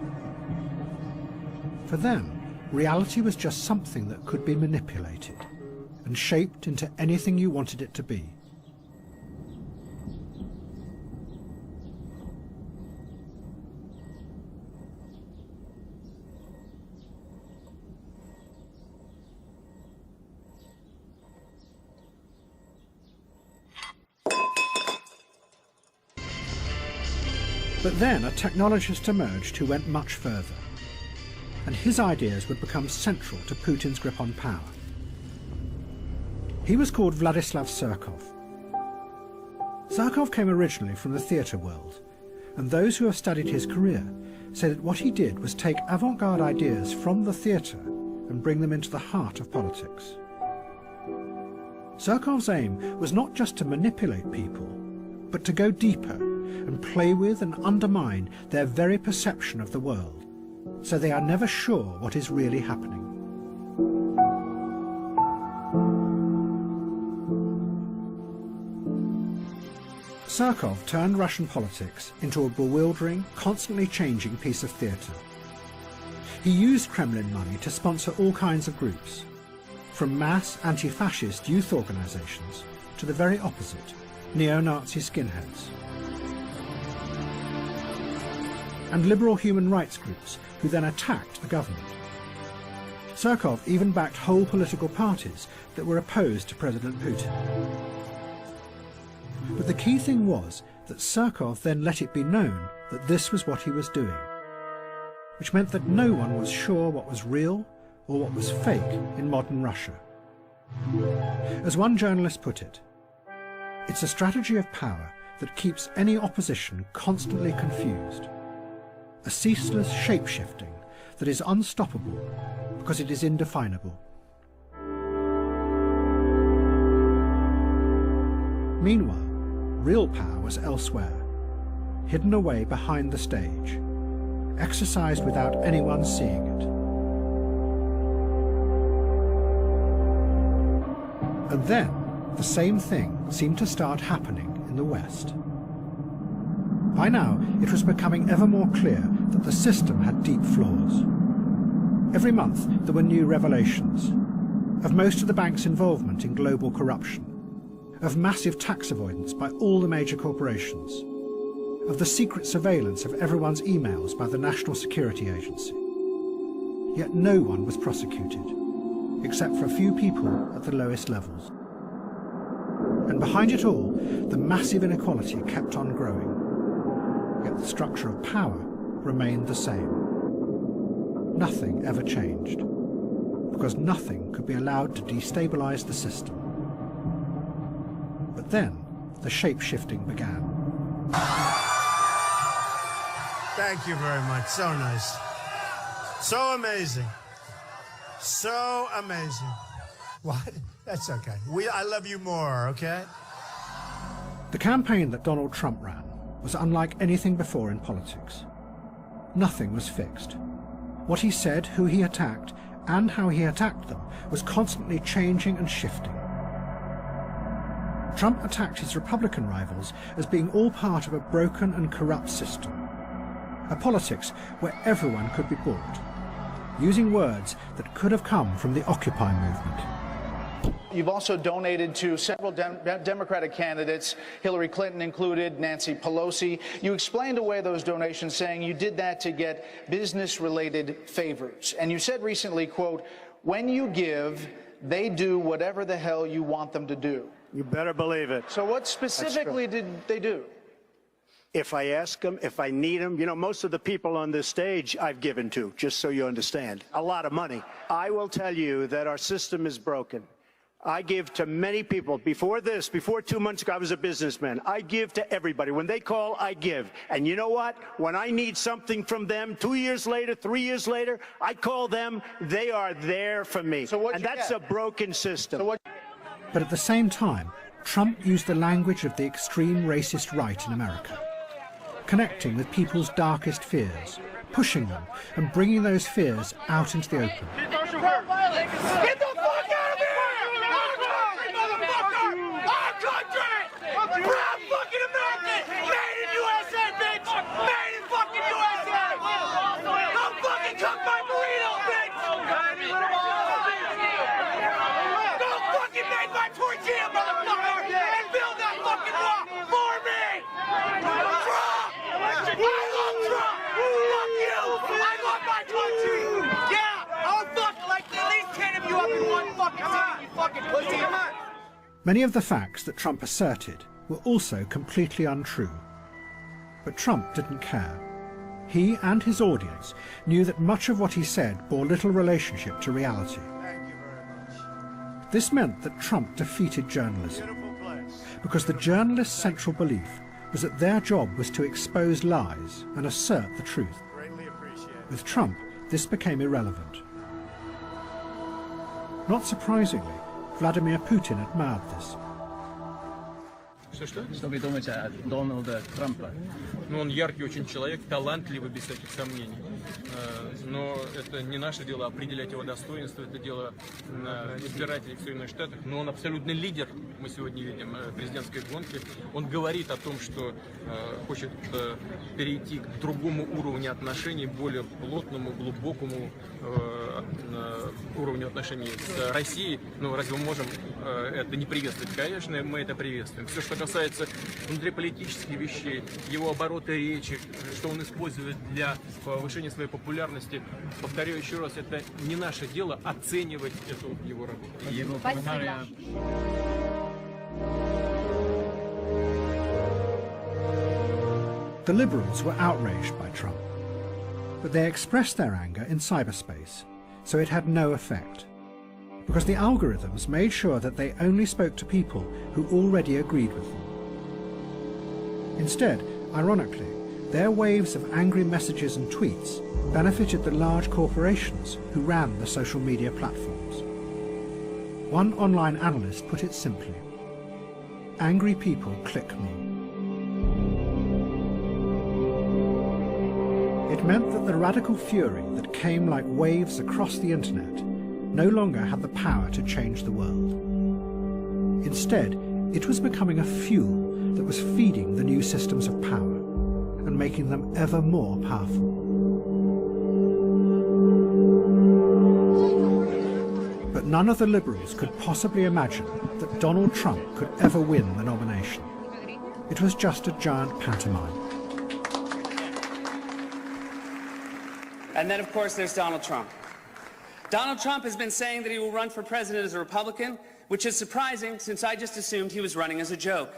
For them, reality was just something that could be manipulated and shaped into anything you wanted it to be. But then a technologist emerged who went much further, and his ideas would become central to Putin's grip on power. He was called Vladislav Surkov. Surkov came originally from the theatre world, and those who have studied his career say that what he did was take avant-garde ideas from the theatre and bring them into the heart of politics. Surkov's aim was not just to manipulate people, but to go deeper and play with and undermine their very perception of the world, so they are never sure what is really happening. Surkov turned Russian politics into a bewildering, constantly changing piece of theatre. He used Kremlin money to sponsor all kinds of groups, from mass anti-fascist youth organisations to the very opposite, neo-Nazi skinheads, and liberal human rights groups who then attacked the government. Surkov even backed whole political parties that were opposed to President Putin. But the key thing was that Surkov then let it be known that this was what he was doing, which meant that no one was sure what was real or what was fake in modern Russia. As one journalist put it, it's a strategy of power that keeps any opposition constantly confused, a ceaseless shape-shifting that is unstoppable because it is indefinable. Meanwhile, real power was elsewhere, hidden away behind the stage, exercised without anyone seeing it. And then, the same thing seemed to start happening in the West. By now, it was becoming ever more clear that the system had deep flaws. Every month, there were new revelations of most of the bank's involvement in global corruption, of massive tax avoidance by all the major corporations, of the secret surveillance of everyone's emails by the National Security Agency. Yet no one was prosecuted, except for a few people at the lowest levels. And behind it all, the massive inequality kept on growing. Yet the structure of power remained the same. Nothing ever changed, because nothing could be allowed to destabilize the system. But then, the shape-shifting began. Thank you very much. So nice. So amazing. So amazing. What? That's okay. I love you more, okay? The campaign that Donald Trump ran was unlike anything before in politics. Nothing was fixed. What he said, who he attacked, and how he attacked them was constantly changing and shifting. Trump attacked his Republican rivals as being all part of a broken and corrupt system, a politics where everyone could be bought, using words that could have come from the Occupy movement. You've also donated to several Democratic candidates, Hillary Clinton included, Nancy Pelosi. You explained away those donations, saying you did that to get business-related favors. And you said recently, quote, "When you give, they do whatever the hell you want them to do." You better believe it. So what specifically did they do? If I ask them, if I need them, you know, most of the people on this stage I've given to, just so you understand, a lot of money. I will tell you that our system is broken. I give to many people. Before 2 months ago, I was a businessman. I give to everybody. When they call, I give. And you know what? When I need something from them, 2 years later, 3 years later, I call them. They are there for me. And that's a broken system. But at the same time, Trump used the language of the extreme racist right in America, connecting with people's darkest fears, pushing them and bringing those fears out into the open. Get the fuck out of here! Our country! Proud fucking American! Made in USA, bitch! Made in fucking USA! Don't fucking cook my burritos, bitch! Don't fucking make my tortilla, motherfucker! And build that fucking wall for me! Trump! I love Trump! Fuck you! I love my country! Yeah! I'll fuck like at least 10 of you up in one fucking city, you fucking pussy! Come on! Many of the facts that Trump asserted were also completely untrue. But Trump didn't care. He and his audience knew that much of what he said bore little relationship to reality. This meant that Trump defeated journalism, because the journalists' central belief was that their job was to expose lies and assert the truth. With Trump, this became irrelevant. Not surprisingly, Vladimir Putin admired this. Что вы думаете о Дональде Трампе? Ну, он яркий очень человек, талантливый, без всяких сомнений. Но это не наше дело определять его достоинство, это дело избирателей в Соединенных Штатах. Но он абсолютный лидер, мы сегодня видим, президентской гонки. Он говорит о том, что хочет перейти к другому уровню отношений, более плотному, глубокому уровню отношений с Россией. Ну, разве мы можем это не приветствовать? Конечно, мы это приветствуем. Все, что касается внутриполитических вещей, его обороты речи, что он использует для повышения своей популярности, повторяю еще раз, это не наше дело оценивать эту его работу. Спасибо. The liberals were outraged by Trump, but they expressed their anger in cyberspace, so it had no effect, because the algorithms made sure that they only spoke to people who already agreed with them. Instead, ironically, their waves of angry messages and tweets benefited the large corporations who ran the social media platforms. One online analyst put it simply: angry people click more. It meant that the radical fury that came like waves across the internet no longer had the power to change the world. Instead, it was becoming a fuel that was feeding the new systems of power and making them ever more powerful. But none of the Liberals could possibly imagine that Donald Trump could ever win the nomination. It was just a giant pantomime. And then, of course, there's Donald Trump. Donald Trump has been saying that he will run for president as a Republican, which is surprising since I just assumed he was running as a joke.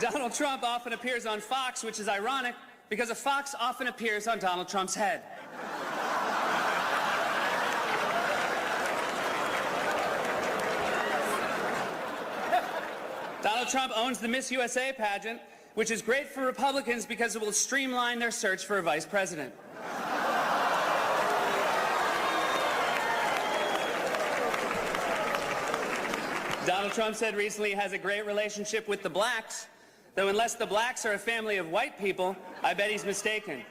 Donald Trump often appears on Fox, which is ironic because a fox often appears on Donald Trump's head. Donald Trump owns the Miss USA pageant, which is great for Republicans because it will streamline their search for a vice president. Donald Trump said recently he has a great relationship with the blacks, though unless the blacks are a family of white people, I bet he's mistaken.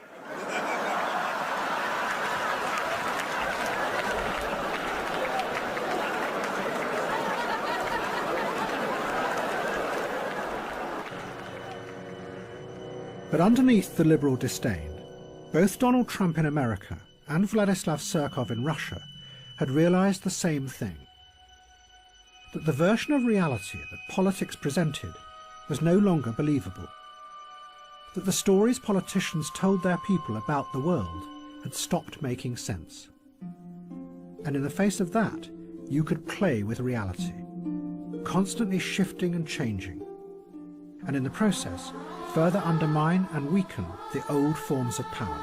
But underneath the liberal disdain, both Donald Trump in America and Vladislav Surkov in Russia had realized the same thing: that the version of reality that politics presented was no longer believable, that the stories politicians told their people about the world had stopped making sense. And in the face of that, you could play with reality, constantly shifting and changing, and in the process further undermine and weaken the old forms of power.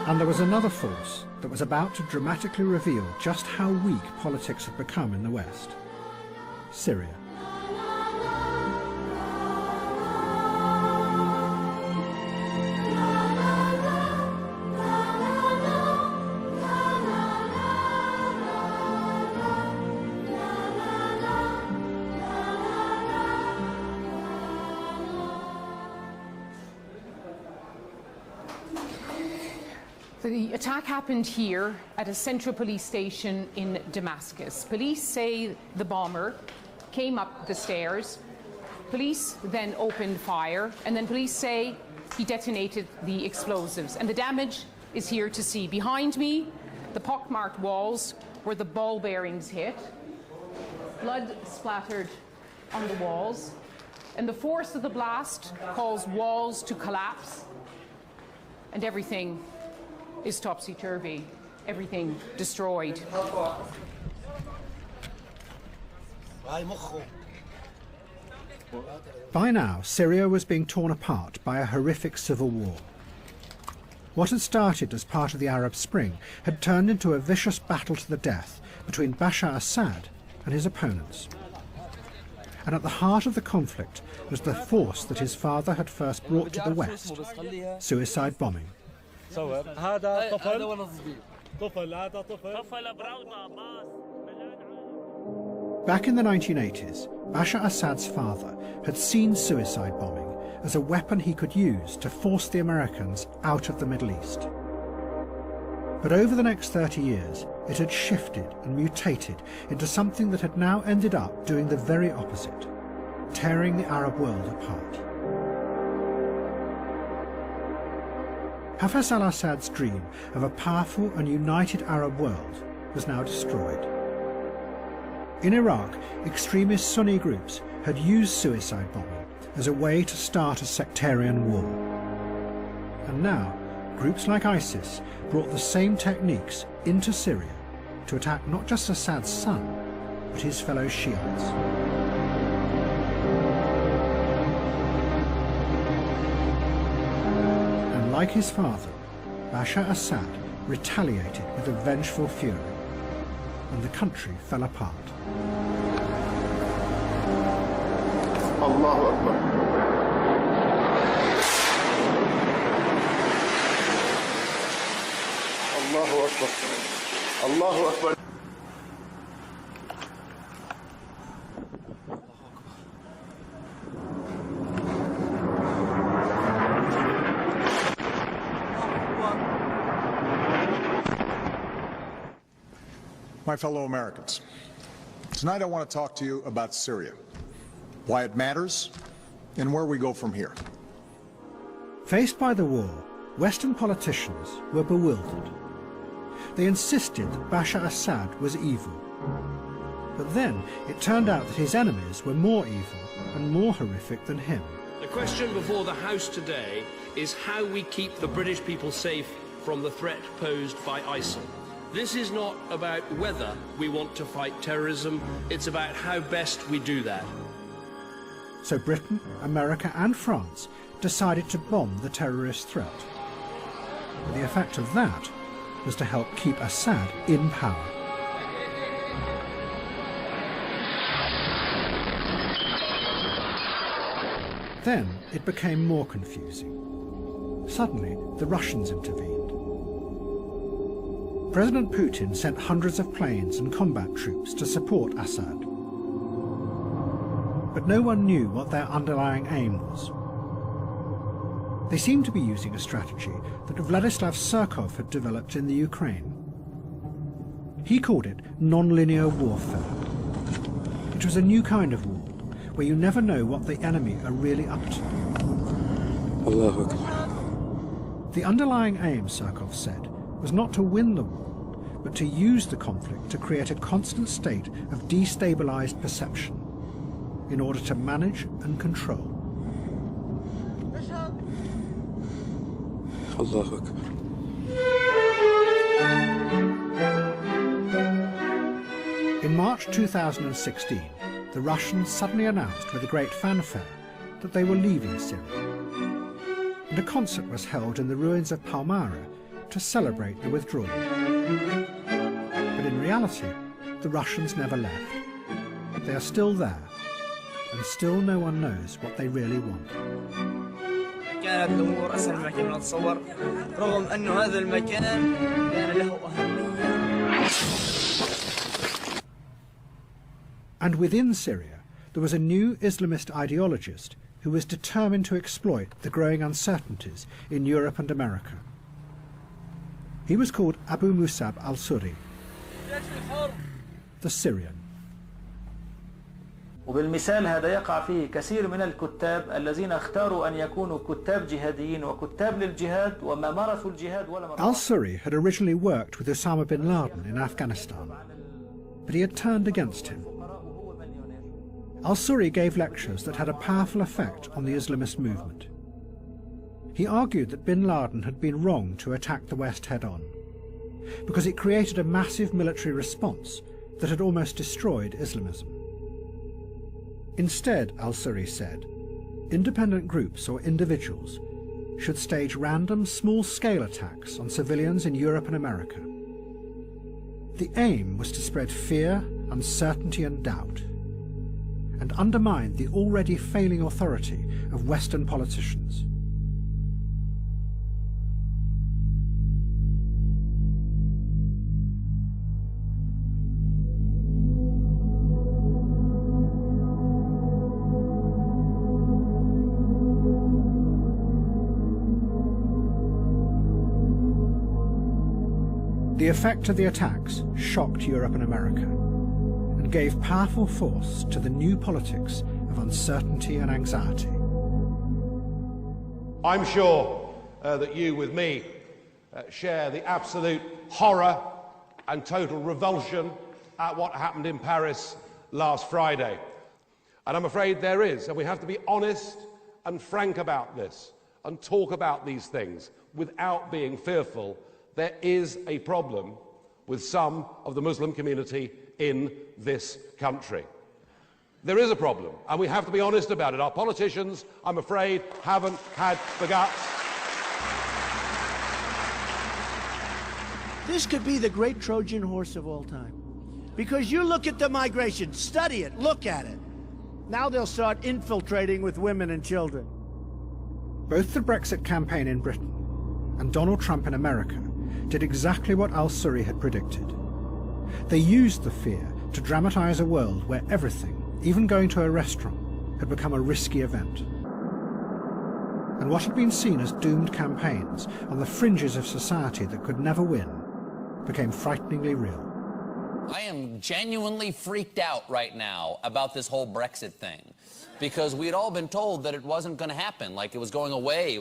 And there was another force that was about to dramatically reveal just how weak politics had become in the West: Syria. The attack happened here at a central police station in Damascus. Police say the bomber came up the stairs. Police then opened fire, and then police say he detonated the explosives. And the damage is here to see. Behind me, the pockmarked walls where the ball bearings hit. Blood splattered on the walls. And the force of the blast caused walls to collapse. And everything is topsy-turvy, everything destroyed. By now, Syria was being torn apart by a horrific civil war. What had started as part of the Arab Spring had turned into a vicious battle to the death between Bashar Assad and his opponents. And at the heart of the conflict was the force that his father had first brought to the West: suicide bombing. Back in the 1980s, Bashar Assad's father had seen suicide bombing as a weapon he could use to force the Americans out of the Middle East. But over the next 30 years, it had shifted and mutated into something that had now ended up doing the very opposite, tearing the Arab world apart. Hafez al-Assad's dream of a powerful and united Arab world was now destroyed. In Iraq, extremist Sunni groups had used suicide bombing as a way to start a sectarian war. And now, groups like ISIS brought the same techniques into Syria to attack not just Assad's son, but his fellow Shiites. And like his father, Bashar Assad retaliated with a vengeful fury, and the country fell apart. Allahu Akbar. Allahu Akbar. Allahu Akbar. My fellow Americans, tonight I want to talk to you about Syria, why it matters, and where we go from here. Faced by the war, Western politicians were bewildered. They insisted that Bashar Assad was evil. But then it turned out that his enemies were more evil and more horrific than him. The question before the House today is how we keep the British people safe from the threat posed by ISIL. This is not about whether we want to fight terrorism, it's about how best we do that. So Britain, America and France decided to bomb the terrorist threat. But the effect of that was to help keep Assad in power. Then it became more confusing. Suddenly, the Russians intervened. President Putin sent hundreds of planes and combat troops to support Assad. But no one knew what their underlying aim was. They seemed to be using a strategy that Vladislav Surkov had developed in the Ukraine. He called it non-linear warfare. It was a new kind of war, where you never know what the enemy are really up to. Allahu Akbar. The underlying aim, Surkov said, was not to win the war, but to use the conflict to create a constant state of destabilized perception in order to manage and control. Allahu Akbar. In March 2016, the Russians suddenly announced with a great fanfare that they were leaving Syria. And a concert was held in the ruins of Palmyra to celebrate the withdrawal. But in reality, the Russians never left. They are still there, and still no one knows what they really want. كانت الأمور أسهل مما كنا نتصور رغم أن هذا المكان كان له أهمية. And within Syria, there was a new Islamist ideologist who was determined to exploit the growing uncertainties in Europe and America. He was called Abu Musab al-Suri, the Syrian. وبالمثال هذا يقع فيه كثير من الكتاب الذين اختاروا أن يكونوا كتاب جهاديين وكتاب للجهاد وما مارسوا الجهاد ولا مرة. Al-Suri had originally worked with Osama bin Laden in Afghanistan, but he had turned against him. Al-Suri gave lectures that had a powerful effect on the Islamist movement. He argued that bin Laden had been wrong to attack the West head-on, because it created a massive military response that had almost destroyed Islamism. Instead, al-Suri said, independent groups or individuals should stage random small-scale attacks on civilians in Europe and America. The aim was to spread fear, uncertainty and doubt, and undermine the already failing authority of Western politicians. The effect of the attacks shocked Europe and America and gave powerful force to the new politics of uncertainty and anxiety. I'm sure that you, with me, share the absolute horror and total revulsion at what happened in Paris last Friday. And I'm afraid there is, and we have to be honest and frank about this and talk about these things without being fearful. There is a problem with some of the Muslim community in this country. There is a problem, and we have to be honest about it. Our politicians, I'm afraid, haven't had the guts. This could be the great Trojan horse of all time. Because you look at the migration, study it, look at it. Now they'll start infiltrating with women and children. Both the Brexit campaign in Britain and Donald Trump in America did exactly what al-Suri had predicted. They used the fear to dramatize a world where everything, even going to a restaurant, had become a risky event. And what had been seen as doomed campaigns on the fringes of society that could never win became frighteningly real. I am genuinely freaked out right now about this whole Brexit thing, because we had all been told that it wasn't going to happen, like it was going away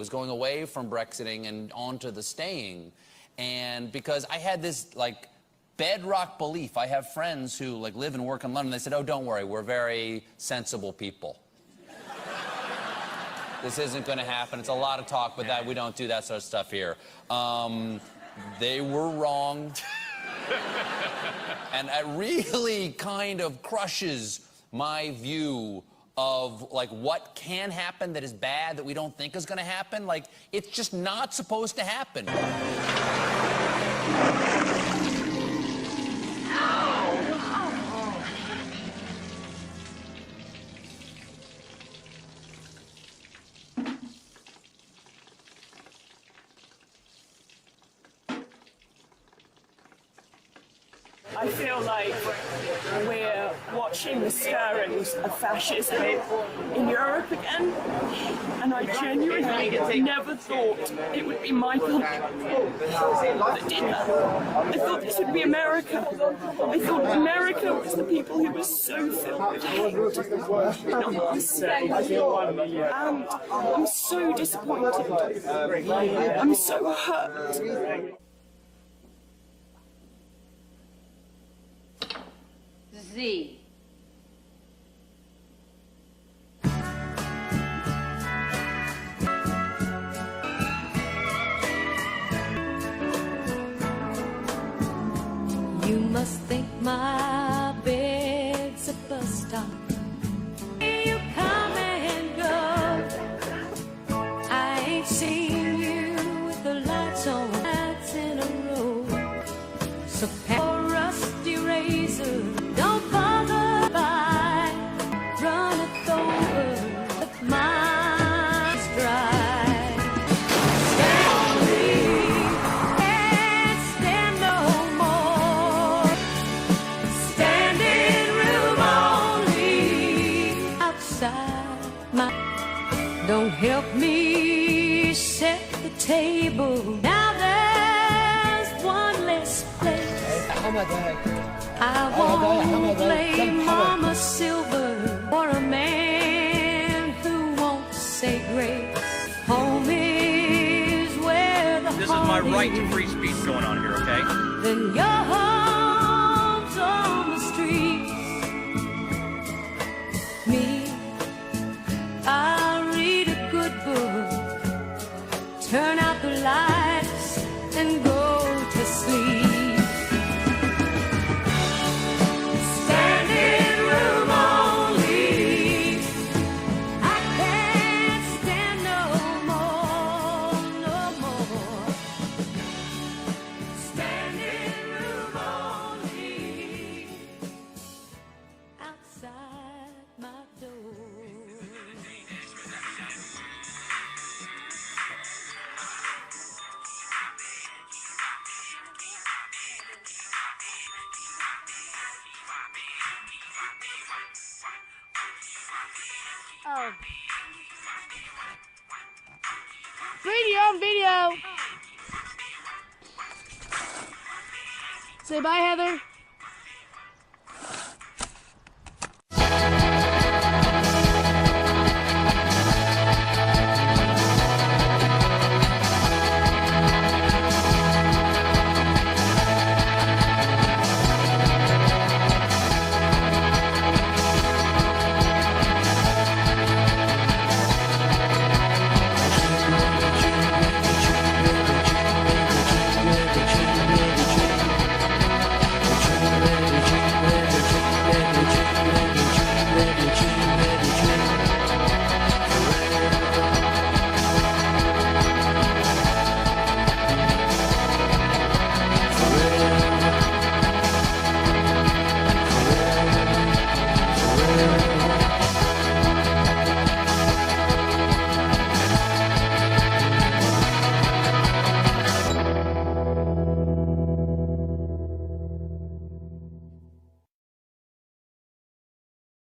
from Brexiting and onto the staying. And because I had this like bedrock belief, I have friends who like live and work in London, they said, oh, don't worry, we're very sensible people. This isn't going to happen. It's a lot of talk, but that we don't do that sort of stuff here. They were wrong. And it really kind of crushes my view of like what can happen that is bad that we don't think is going to happen. Like, it's just not supposed to happen. I feel like we're watching the stirrings of fascism in Europe again, and I genuinely never thought it would be Michael that did that. I thought this would be America. I thought America was the people who were so filled with hate, not us. And I'm so disappointed. I'm so hurt. Z. You must think my bed's a bus stop. You come and go. I ain't seen you with the lights on, nights in a row. So pack a rusty razor. Don't bother by runneth over with my stride. Stand me, can't stand no more. Standing room only outside my. Don't help me set the table. Now there's one less place. I won't blame Mama Silver for a man who won't say grace. Home is where the This is my right to free speech going on here, okay? Then your home's on the streets. Me, I'll read a good book, turn out the lights, and go to sleep. Oh. Video. Say bye, Heather.